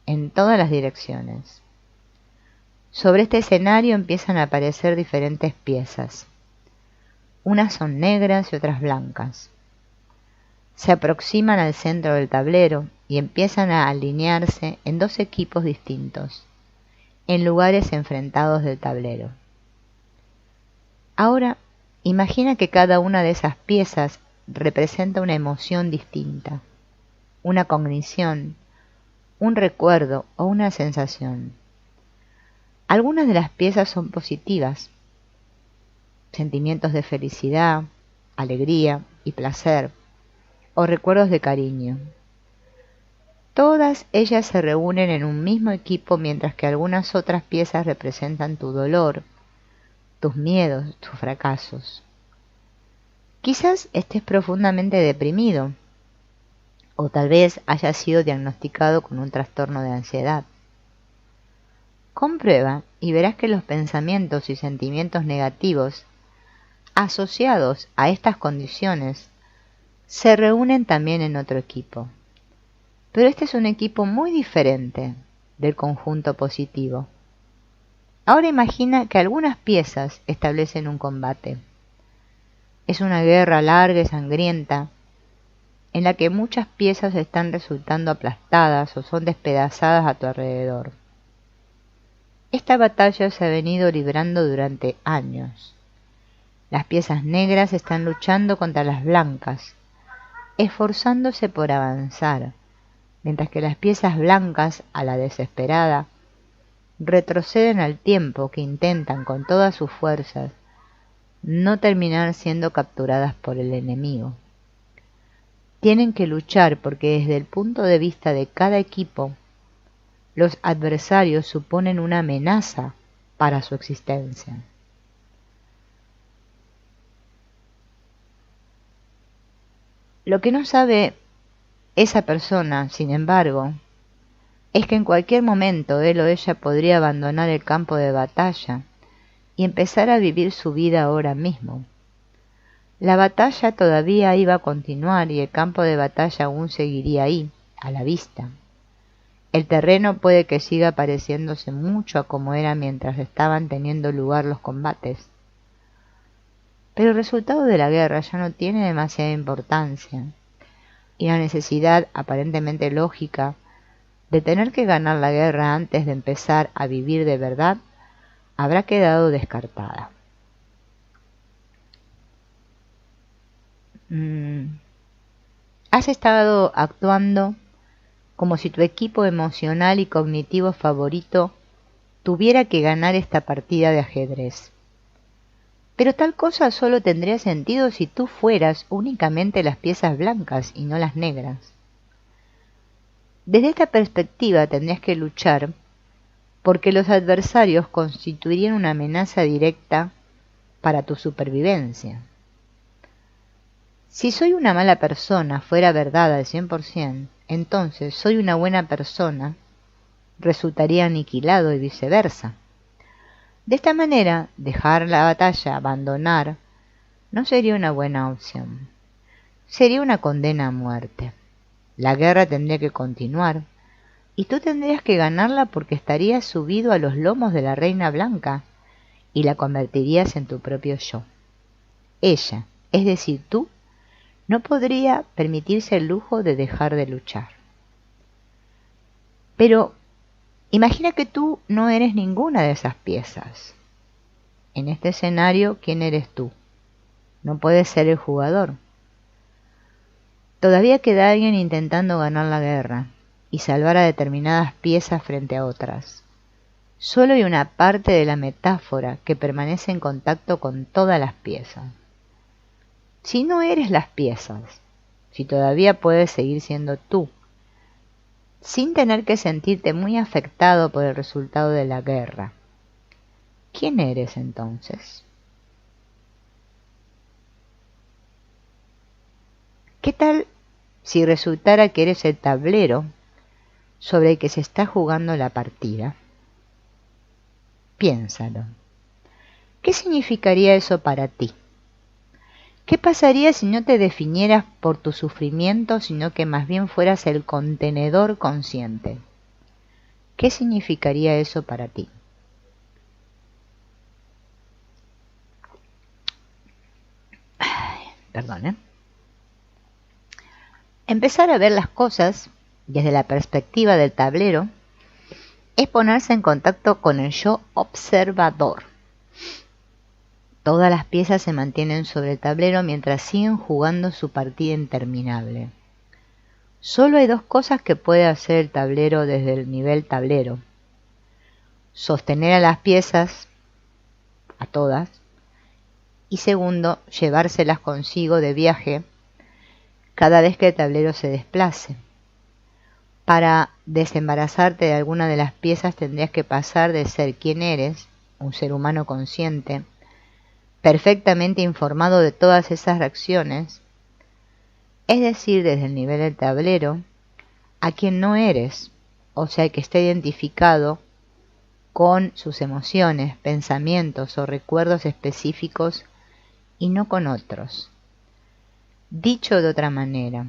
en todas las direcciones. Sobre este escenario empiezan a aparecer diferentes piezas. Unas son negras y otras blancas. Se aproximan al centro del tablero y empiezan a alinearse en dos equipos distintos, en lugares enfrentados del tablero. Ahora, imagina que cada una de esas piezas representa una emoción distinta, una cognición, un recuerdo o una sensación. Algunas de las piezas son positivas, sentimientos de felicidad, alegría y placer, o recuerdos de cariño. Todas ellas se reúnen en un mismo equipo, mientras que algunas otras piezas representan tu dolor, tus miedos, tus fracasos. Quizás estés profundamente deprimido, o tal vez hayas sido diagnosticado con un trastorno de ansiedad. Comprueba y verás que los pensamientos y sentimientos negativos asociados a estas condiciones se reúnen también en otro equipo. Pero este es un equipo muy diferente del conjunto positivo. Ahora imagina que algunas piezas establecen un combate. Es una guerra larga y sangrienta, en la que muchas piezas están resultando aplastadas o son despedazadas a tu alrededor. Esta batalla se ha venido librando durante años. Las piezas negras están luchando contra las blancas, esforzándose por avanzar, mientras que las piezas blancas, a la desesperada, retroceden al tiempo que intentan con todas sus fuerzas no terminar siendo capturadas por el enemigo. Tienen que luchar porque desde el punto de vista de cada equipo, los adversarios suponen una amenaza para su existencia. Lo que no sabe esa persona, sin embargo, es que en cualquier momento él o ella podría abandonar el campo de batalla y empezar a vivir su vida ahora mismo. La batalla todavía iba a continuar y el campo de batalla aún seguiría ahí, a la vista. El terreno puede que siga pareciéndose mucho a como era mientras estaban teniendo lugar los combates. Pero el resultado de la guerra ya no tiene demasiada importancia, y la necesidad aparentemente lógica de tener que ganar la guerra antes de empezar a vivir de verdad habrá quedado descartada. Has estado actuando como si tu equipo emocional y cognitivo favorito tuviera que ganar esta partida de ajedrez. Pero tal cosa solo tendría sentido si tú fueras únicamente las piezas blancas y no las negras. Desde esta perspectiva tendrías que luchar porque los adversarios constituirían una amenaza directa para tu supervivencia. Si soy una mala persona fuera verdad al 100%, entonces soy una buena persona resultaría aniquilado y viceversa. De esta manera, dejar la batalla, abandonar, no sería una buena opción. Sería una condena a muerte. La guerra tendría que continuar, y tú tendrías que ganarla porque estarías subido a los lomos de la Reina Blanca y la convertirías en tu propio yo. Ella, es decir, tú, no podría permitirse el lujo de dejar de luchar. Pero imagina que tú no eres ninguna de esas piezas. En este escenario, ¿quién eres tú? No puedes ser el jugador. Todavía queda alguien intentando ganar la guerra y salvar a determinadas piezas frente a otras. Solo hay una parte de la metáfora que permanece en contacto con todas las piezas. Si no eres las piezas, si todavía puedes seguir siendo tú, sin tener que sentirte muy afectado por el resultado de la guerra, ¿quién eres entonces? ¿Qué tal si resultara que eres el tablero sobre el que se está jugando la partida? Piénsalo. ¿Qué significaría eso para ti? ¿Qué pasaría si no te definieras por tu sufrimiento, sino que más bien fueras el contenedor consciente? ¿Qué significaría eso para ti? Perdón, Empezar a ver las cosas desde la perspectiva del tablero es ponerse en contacto con el yo observador. Todas las piezas se mantienen sobre el tablero mientras siguen jugando su partida interminable. Solo hay dos cosas que puede hacer el tablero desde el nivel tablero: sostener a las piezas, a todas, y segundo, llevárselas consigo de viaje cada vez que el tablero se desplace. Para desembarazarte de alguna de las piezas tendrías que pasar de ser quien eres, un ser humano consciente, perfectamente informado de todas esas reacciones, es decir, desde el nivel del tablero, a quien no eres, o sea, que esté identificado con sus emociones, pensamientos o recuerdos específicos y no con otros. Dicho de otra manera,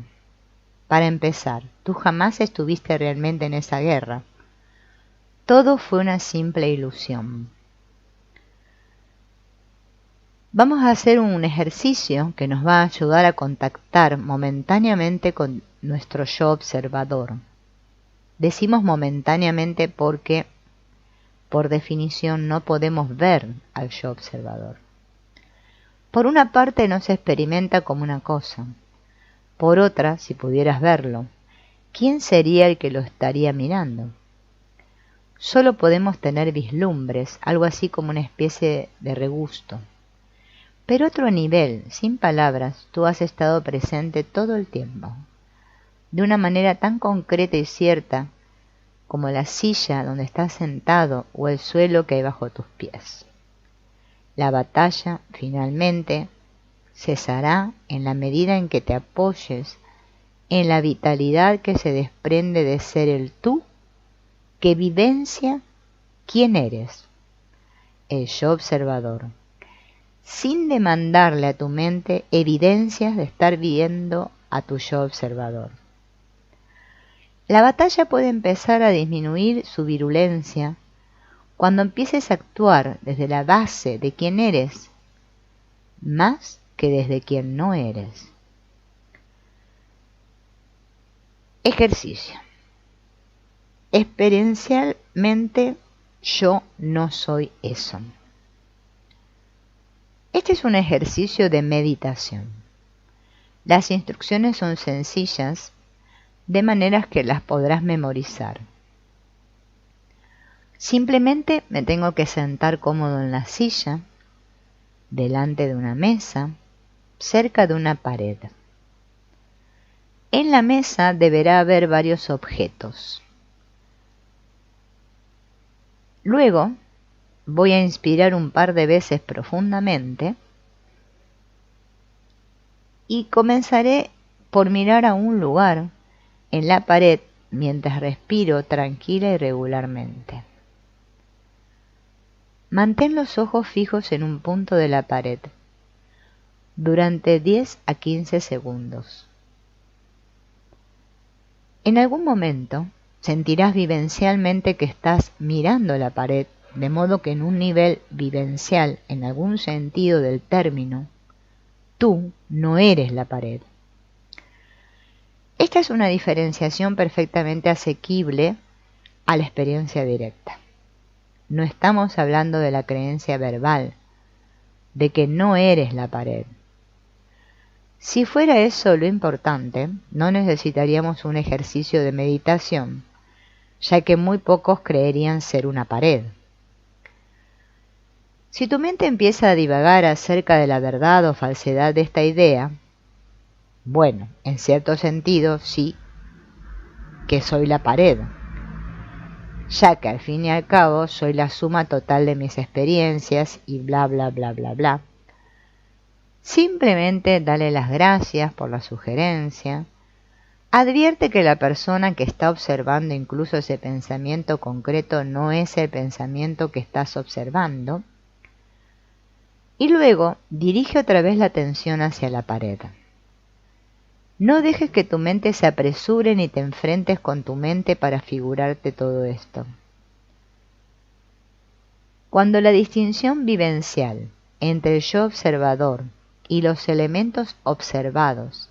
para empezar, tú jamás estuviste realmente en esa guerra. Todo fue una simple ilusión. Vamos a hacer un ejercicio que nos va a ayudar a contactar momentáneamente con nuestro yo observador. Decimos momentáneamente porque, por definición, no podemos ver al yo observador. Por una parte no se experimenta como una cosa. Por otra, si pudieras verlo, ¿quién sería el que lo estaría mirando? Solo podemos tener vislumbres, algo así como una especie de regusto. Pero otro nivel, sin palabras, tú has estado presente todo el tiempo, de una manera tan concreta y cierta como la silla donde estás sentado o el suelo que hay bajo tus pies. La batalla, finalmente, cesará en la medida en que te apoyes en la vitalidad que se desprende de ser el tú que vivencia quién eres, el yo observador, sin demandarle a tu mente evidencias de estar viendo a tu yo observador. La batalla puede empezar a disminuir su virulencia cuando empieces a actuar desde la base de quién eres, más que desde quien no eres. Ejercicio. Experiencialmente, yo no soy eso. Este es un ejercicio de meditación. Las instrucciones son sencillas, de maneras que las podrás memorizar. Simplemente me tengo que sentar cómodo en la silla, delante de una mesa, cerca de una pared. En la mesa deberá haber varios objetos. Luego voy a inspirar un par de veces profundamente y comenzaré por mirar a un lugar en la pared mientras respiro tranquila y regularmente. Mantén los ojos fijos en un punto de la pared durante 10 a 15 segundos. En algún momento sentirás vivencialmente que estás mirando la pared, de modo que en un nivel vivencial, en algún sentido del término, tú no eres la pared. Esta es una diferenciación perfectamente asequible a la experiencia directa. No estamos hablando de la creencia verbal, de que no eres la pared. Si fuera eso lo importante, no necesitaríamos un ejercicio de meditación, ya que muy pocos creerían ser una pared. Si tu mente empieza a divagar acerca de la verdad o falsedad de esta idea, bueno, en cierto sentido sí que soy la pared, ya que al fin y al cabo soy la suma total de mis experiencias y bla bla bla bla bla. Simplemente dale las gracias por la sugerencia. Advierte que la persona que está observando incluso ese pensamiento concreto no es el pensamiento que estás observando. Y luego dirige otra vez la atención hacia la pared. No dejes que tu mente se apresure ni te enfrentes con tu mente para figurarte todo esto. Cuando la distinción vivencial entre el yo observador y los elementos observados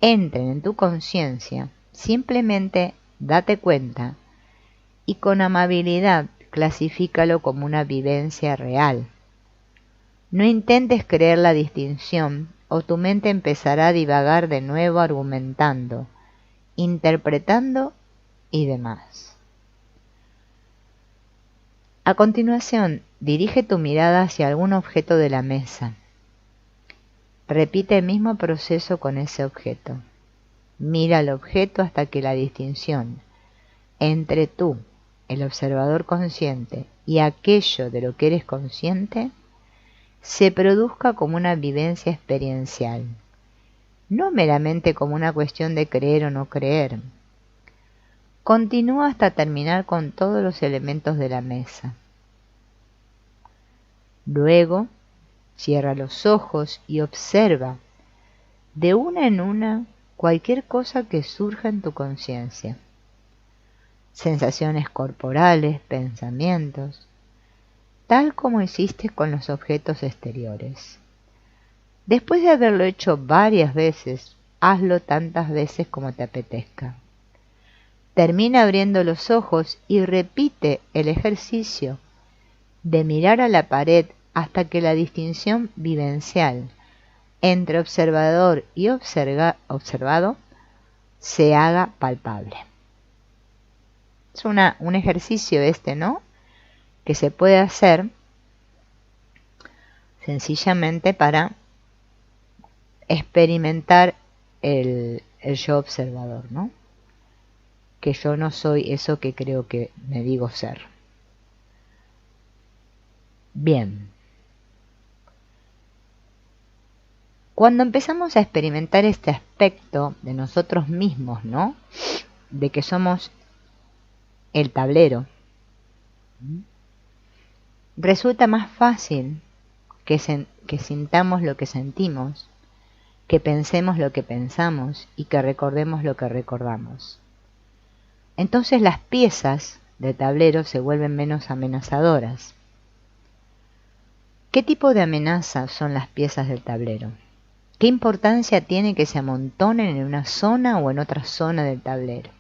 entren en tu conciencia, simplemente date cuenta y con amabilidad clasifícalo como una vivencia real. No intentes creer la distinción o tu mente empezará a divagar de nuevo argumentando, interpretando y demás. A continuación, dirige tu mirada hacia algún objeto de la mesa. Repite el mismo proceso con ese objeto. Mira el objeto hasta que la distinción entre tú, el observador consciente, y aquello de lo que eres consciente se produzca como una vivencia experiencial, no meramente como una cuestión de creer o no creer. Continúa hasta terminar con todos los elementos de la mesa. Luego, cierra los ojos y observa de una en una cualquier cosa que surja en tu conciencia. Sensaciones corporales, pensamientos, tal como hiciste con los objetos exteriores. Después de haberlo hecho varias veces, hazlo tantas veces como te apetezca. Termina abriendo los ojos y repite el ejercicio de mirar a la pared hasta que la distinción vivencial entre observador y observado se haga palpable. Es un ejercicio ¿no? Que se puede hacer sencillamente para experimentar el yo observador, ¿no? Que yo no soy eso que creo que me digo ser. Bien. Cuando empezamos a experimentar este aspecto de nosotros mismos, ¿no? De que somos el tablero, resulta más fácil que sintamos lo que sentimos, que pensemos lo que pensamos y que recordemos lo que recordamos. Entonces las piezas del tablero se vuelven menos amenazadoras. ¿Qué tipo de amenazas son las piezas del tablero? ¿Qué importancia tiene que se amontonen en una zona o en otra zona del tablero?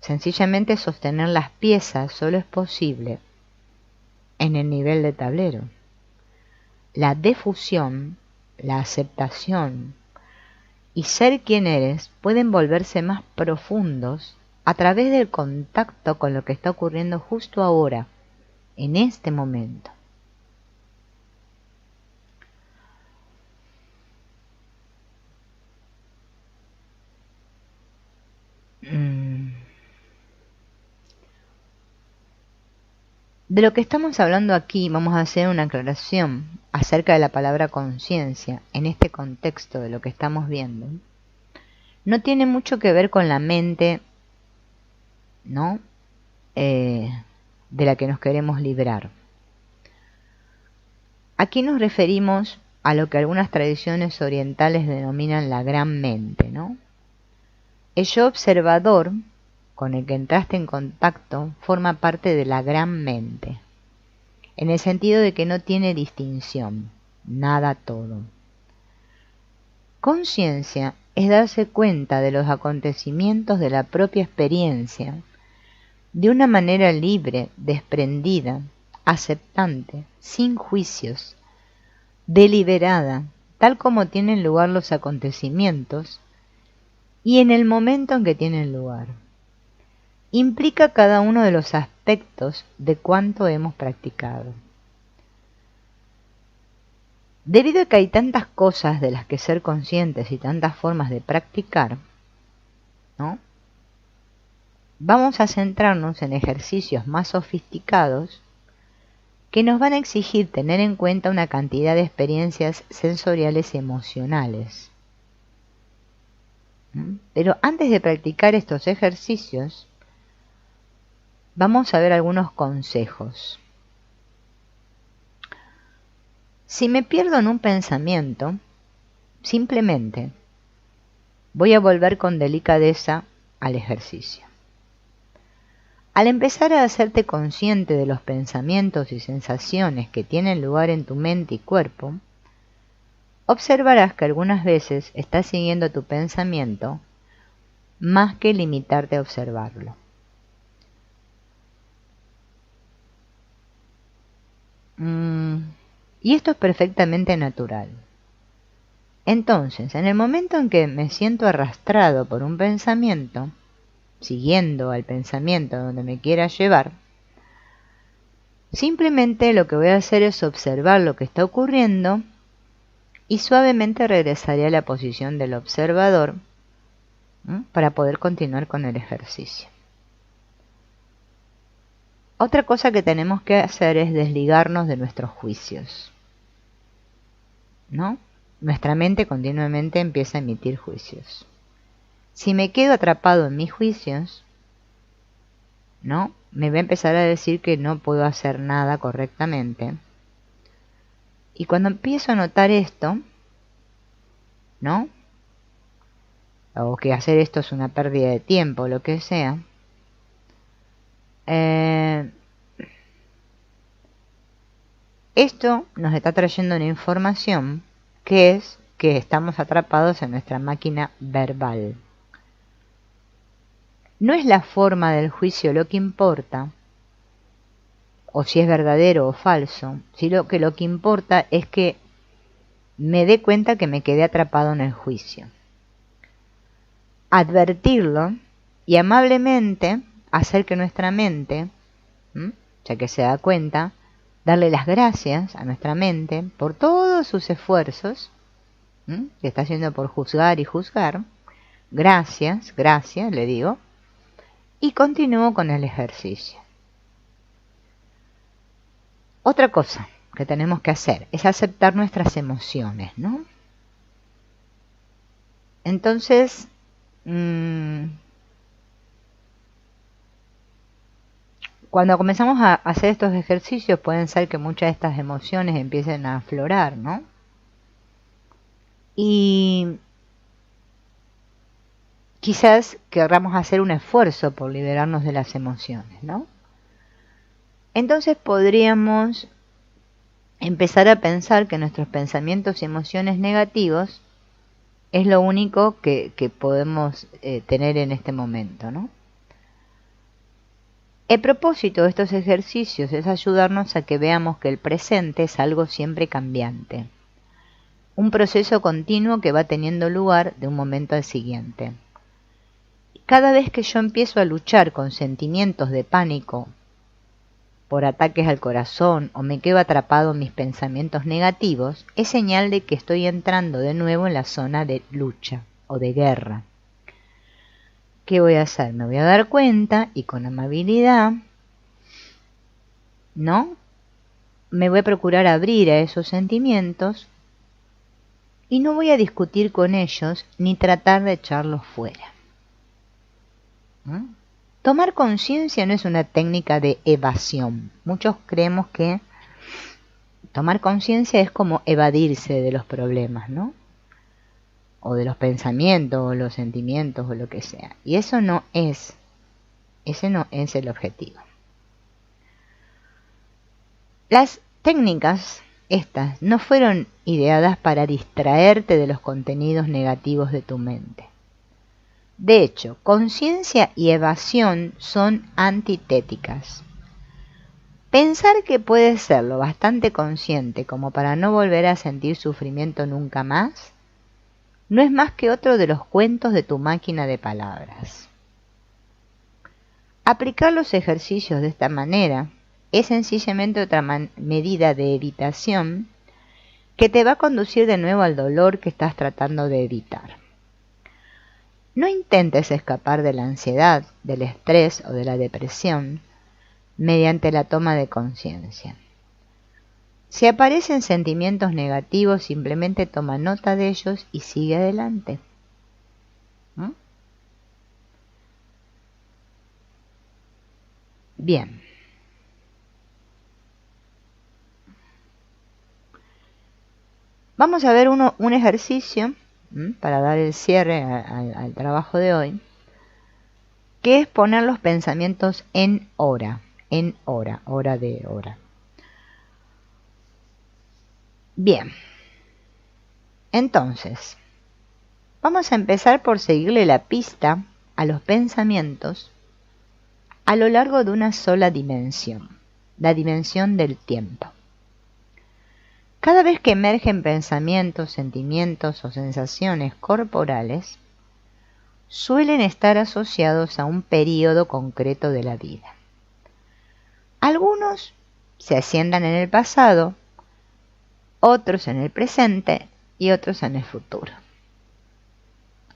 Sencillamente sostener las piezas solo es posible en el nivel de tablero. La defusión, la aceptación y ser quien eres pueden volverse más profundos a través del contacto con lo que está ocurriendo justo ahora, en este momento. De lo que estamos hablando aquí vamos a hacer una aclaración acerca de la palabra conciencia en este contexto de lo que estamos viendo. No tiene mucho que ver con la mente, ¿no? De la que nos queremos librar. Aquí nos referimos a lo que algunas tradiciones orientales denominan la gran mente, ¿no? El yo observador con el que entraste en contacto forma parte de la gran mente, en el sentido de que no tiene distinción, nada todo. Conciencia es darse cuenta de los acontecimientos de la propia experiencia de una manera libre, desprendida, aceptante, sin juicios, deliberada, tal como tienen lugar los acontecimientos y en el momento en que tienen lugar. Implica cada uno de los aspectos de cuanto hemos practicado. Debido a que hay tantas cosas de las que ser conscientes y tantas formas de practicar, ¿no? Vamos a centrarnos en ejercicios más sofisticados que nos van a exigir tener en cuenta una cantidad de experiencias sensoriales y emocionales. Pero antes de practicar estos ejercicios, vamos a ver algunos consejos. Si me pierdo en un pensamiento, simplemente voy a volver con delicadeza al ejercicio. Al empezar a hacerte consciente de los pensamientos y sensaciones que tienen lugar en tu mente y cuerpo, observarás que algunas veces estás siguiendo tu pensamiento más que limitarte a observarlo. Y esto es perfectamente natural. Entonces, en el momento en que me siento arrastrado por un pensamiento, siguiendo al pensamiento donde me quiera llevar, simplemente lo que voy a hacer es observar lo que está ocurriendo y suavemente regresaré a la posición del observador para poder continuar con el ejercicio. Otra cosa que tenemos que hacer es desligarnos de nuestros juicios, ¿no? Nuestra mente continuamente empieza a emitir juicios. Si me quedo atrapado en mis juicios, ¿no? Me va a empezar a decir que no puedo hacer nada correctamente. Y cuando empiezo a notar esto, ¿no? O que hacer esto es una pérdida de tiempo, lo que sea, esto nos está trayendo una información que es que estamos atrapados en nuestra máquina verbal. No es la forma del juicio lo que importa, o si es verdadero o falso, sino que lo que importa es que me dé cuenta que me quedé atrapado en el juicio. Advertirlo y amablemente hacer que nuestra mente, ya que se da cuenta, darle las gracias a nuestra mente por todos sus esfuerzos que está haciendo por juzgar y juzgar. Gracias, gracias, le digo. Y continúo con el ejercicio. Otra cosa que tenemos que hacer es aceptar nuestras emociones, ¿no? Entonces, cuando comenzamos a hacer estos ejercicios pueden ser que muchas de estas emociones empiecen a aflorar, ¿no? Y quizás querramos hacer un esfuerzo por liberarnos de las emociones, ¿no? Entonces podríamos empezar a pensar que nuestros pensamientos y emociones negativos es lo único que podemos tener en este momento, ¿no? El propósito de estos ejercicios es ayudarnos a que veamos que el presente es algo siempre cambiante, un proceso continuo que va teniendo lugar de un momento al siguiente. Cada vez que yo empiezo a luchar con sentimientos de pánico por ataques al corazón o me quedo atrapado en mis pensamientos negativos, es señal de que estoy entrando de nuevo en la zona de lucha o de guerra. ¿qué voy a hacer? Me voy a dar cuenta y con amabilidad, ¿no? Me voy a procurar abrir a esos sentimientos y no voy a discutir con ellos ni tratar de echarlos fuera. ¿Mm? Tomar conciencia no es una técnica de evasión. Muchos creemos que tomar conciencia es como evadirse de los problemas, ¿no? O de los pensamientos, o los sentimientos, o lo que sea. Y eso no es, ese no es el objetivo. Las técnicas estas no fueron ideadas para distraerte de los contenidos negativos de tu mente. De hecho, conciencia y evasión son antitéticas. Pensar que puedes ser lo bastante consciente como para no volver a sentir sufrimiento nunca más, no es más que otro de los cuentos de tu máquina de palabras. Aplicar los ejercicios de esta manera es sencillamente otra medida de evitación que te va a conducir de nuevo al dolor que estás tratando de evitar. No intentes escapar de la ansiedad, del estrés o de la depresión mediante la toma de conciencia. Si aparecen sentimientos negativos, simplemente toma nota de ellos y sigue adelante. ¿Mm? Bien. Vamos a ver un ejercicio para dar el cierre al trabajo de hoy, que es poner los pensamientos en hora, hora de hora. Bien, entonces, vamos a empezar por seguirle la pista a los pensamientos a lo largo de una sola dimensión, la dimensión del tiempo. Cada vez que emergen pensamientos, sentimientos o sensaciones corporales, suelen estar asociados a un período concreto de la vida. Algunos se asientan en el pasado, otros en el presente y otros en el futuro.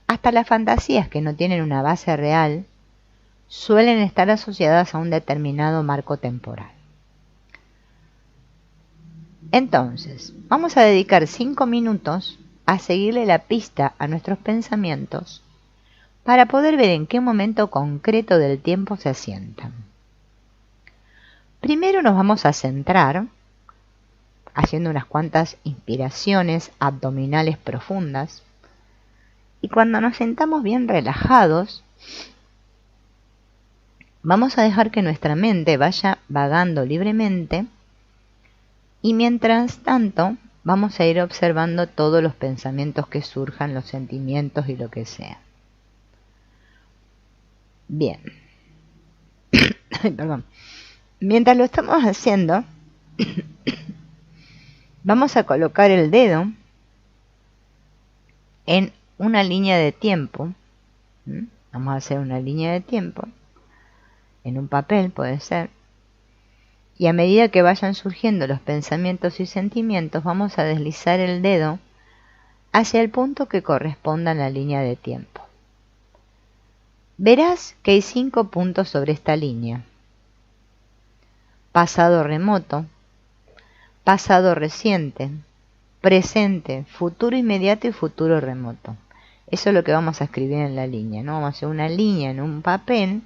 Hasta las fantasías que no tienen una base real suelen estar asociadas a un determinado marco temporal. Entonces, vamos a dedicar 5 minutos a seguirle la pista a nuestros pensamientos para poder ver en qué momento concreto del tiempo se asientan. Primero nos vamos a centrar haciendo unas cuantas inspiraciones abdominales profundas y cuando nos sentamos bien relajados, vamos a dejar que nuestra mente vaya vagando libremente y mientras tanto vamos a ir observando todos los pensamientos que surjan, los sentimientos y lo que sea. Bien. Perdón. Mientras lo estamos haciendo, vamos a colocar el dedo en una línea de tiempo. Vamos a hacer una línea de tiempo en un papel, puede ser. Y a medida que vayan surgiendo los pensamientos y sentimientos, vamos a deslizar el dedo hacia el punto que corresponda a la línea de tiempo. Verás que hay 5 puntos sobre esta línea: pasado remoto, pasado reciente, presente, futuro inmediato y futuro remoto. Eso es lo que vamos a escribir en la línea, ¿no? Vamos a hacer una línea en un papel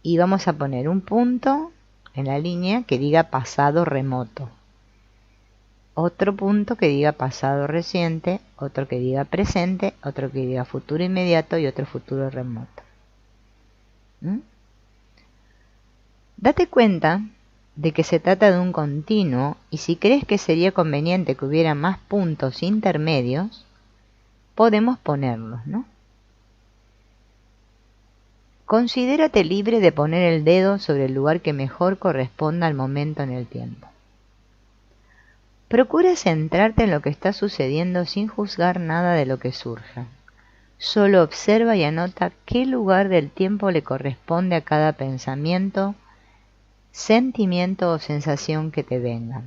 y vamos a poner un punto en la línea que diga pasado remoto, otro punto que diga pasado reciente, otro que diga presente, otro que diga futuro inmediato y otro futuro remoto. Date cuenta de que se trata de un continuo y si crees que sería conveniente que hubiera más puntos intermedios, podemos ponerlos, ¿no? Considérate libre de poner el dedo sobre el lugar que mejor corresponda al momento en el tiempo. Procura centrarte en lo que está sucediendo sin juzgar nada de lo que surja. Solo observa y anota qué lugar del tiempo le corresponde a cada pensamiento, sentimiento o sensación que te venga.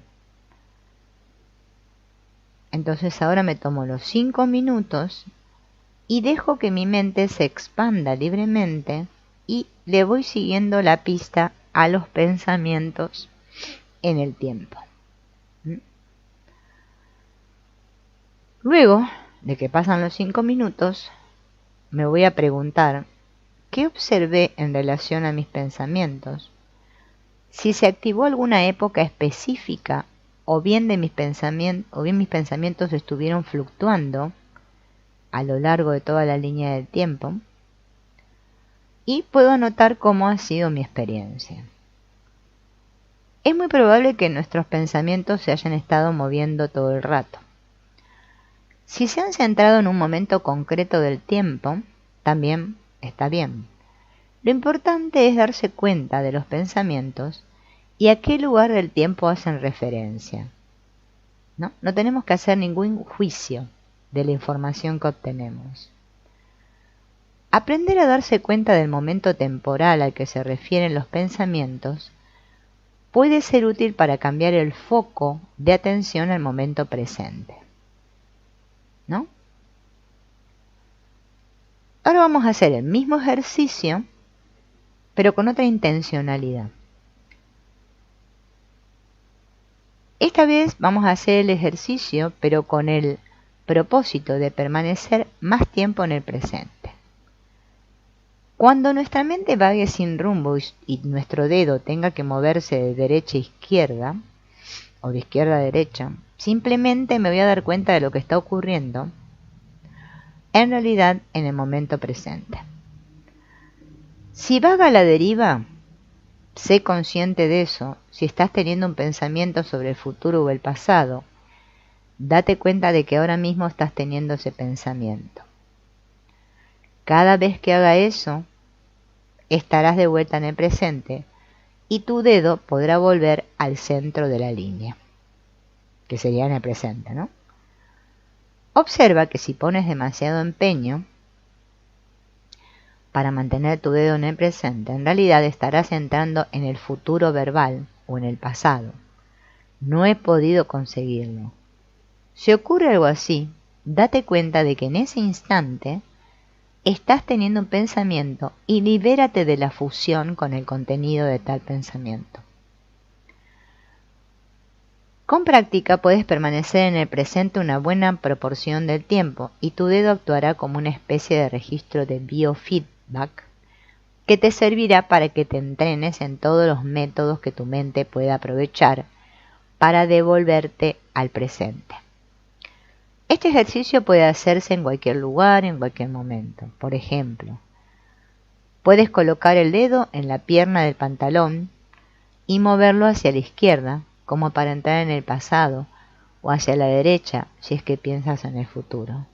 Entonces ahora me tomo los 5 minutos y dejo que mi mente se expanda libremente y le voy siguiendo la pista a los pensamientos en el tiempo. Luego de que pasan los 5 minutos, me voy a preguntar qué observé en relación a mis pensamientos, si se activó alguna época específica o bien mis pensamientos estuvieron fluctuando a lo largo de toda la línea del tiempo, y puedo anotar cómo ha sido mi experiencia. Es muy probable que nuestros pensamientos se hayan estado moviendo todo el rato. Si se han centrado en un momento concreto del tiempo, también está bien. Lo importante es darse cuenta de los pensamientos y a qué lugar del tiempo hacen referencia. No tenemos que hacer ningún juicio de la información que obtenemos. Aprender a darse cuenta del momento temporal al que se refieren los pensamientos puede ser útil para cambiar el foco de atención al momento presente. ¿No? Ahora vamos a hacer el mismo ejercicio, pero con otra intencionalidad. Esta vez vamos a hacer el ejercicio, pero con el propósito de permanecer más tiempo en el presente. Cuando nuestra mente vague sin rumbo y nuestro dedo tenga que moverse de derecha a izquierda, o de izquierda a derecha, simplemente me voy a dar cuenta de lo que está ocurriendo, en realidad en el momento presente. Si vaga a la deriva, sé consciente de eso. Si estás teniendo un pensamiento sobre el futuro o el pasado, date cuenta de que ahora mismo estás teniendo ese pensamiento. Cada vez que haga eso, estarás de vuelta en el presente y tu dedo podrá volver al centro de la línea, que sería en el presente, ¿no? Observa que si pones demasiado empeño para mantener tu dedo en el presente, en realidad estarás entrando en el futuro verbal o en el pasado. No he podido conseguirlo. Si ocurre algo así, date cuenta de que en ese instante estás teniendo un pensamiento y libérate de la fusión con el contenido de tal pensamiento. Con práctica puedes permanecer en el presente una buena proporción del tiempo y tu dedo actuará como una especie de registro de biofeedback que te servirá para que te entrenes en todos los métodos que tu mente pueda aprovechar para devolverte al presente. Este ejercicio puede hacerse en cualquier lugar, en cualquier momento. Por ejemplo, puedes colocar el dedo en la pierna del pantalón y moverlo hacia la izquierda, como para entrar en el pasado, o hacia la derecha, si es que piensas en el futuro.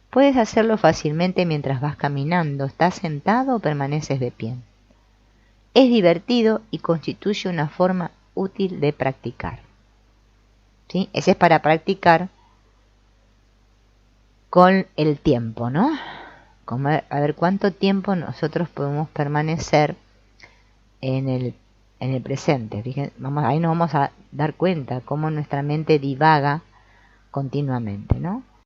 Puedes hacerlo fácilmente mientras vas caminando, estás sentado o permaneces de pie. Es divertido y constituye una forma útil de practicar. ¿Sí? Ese es para practicar con el tiempo, ¿no? Como a ver cuánto tiempo nosotros podemos permanecer en el presente. Fíjense, ahí nos vamos a dar cuenta cómo nuestra mente divaga continuamente, ¿no?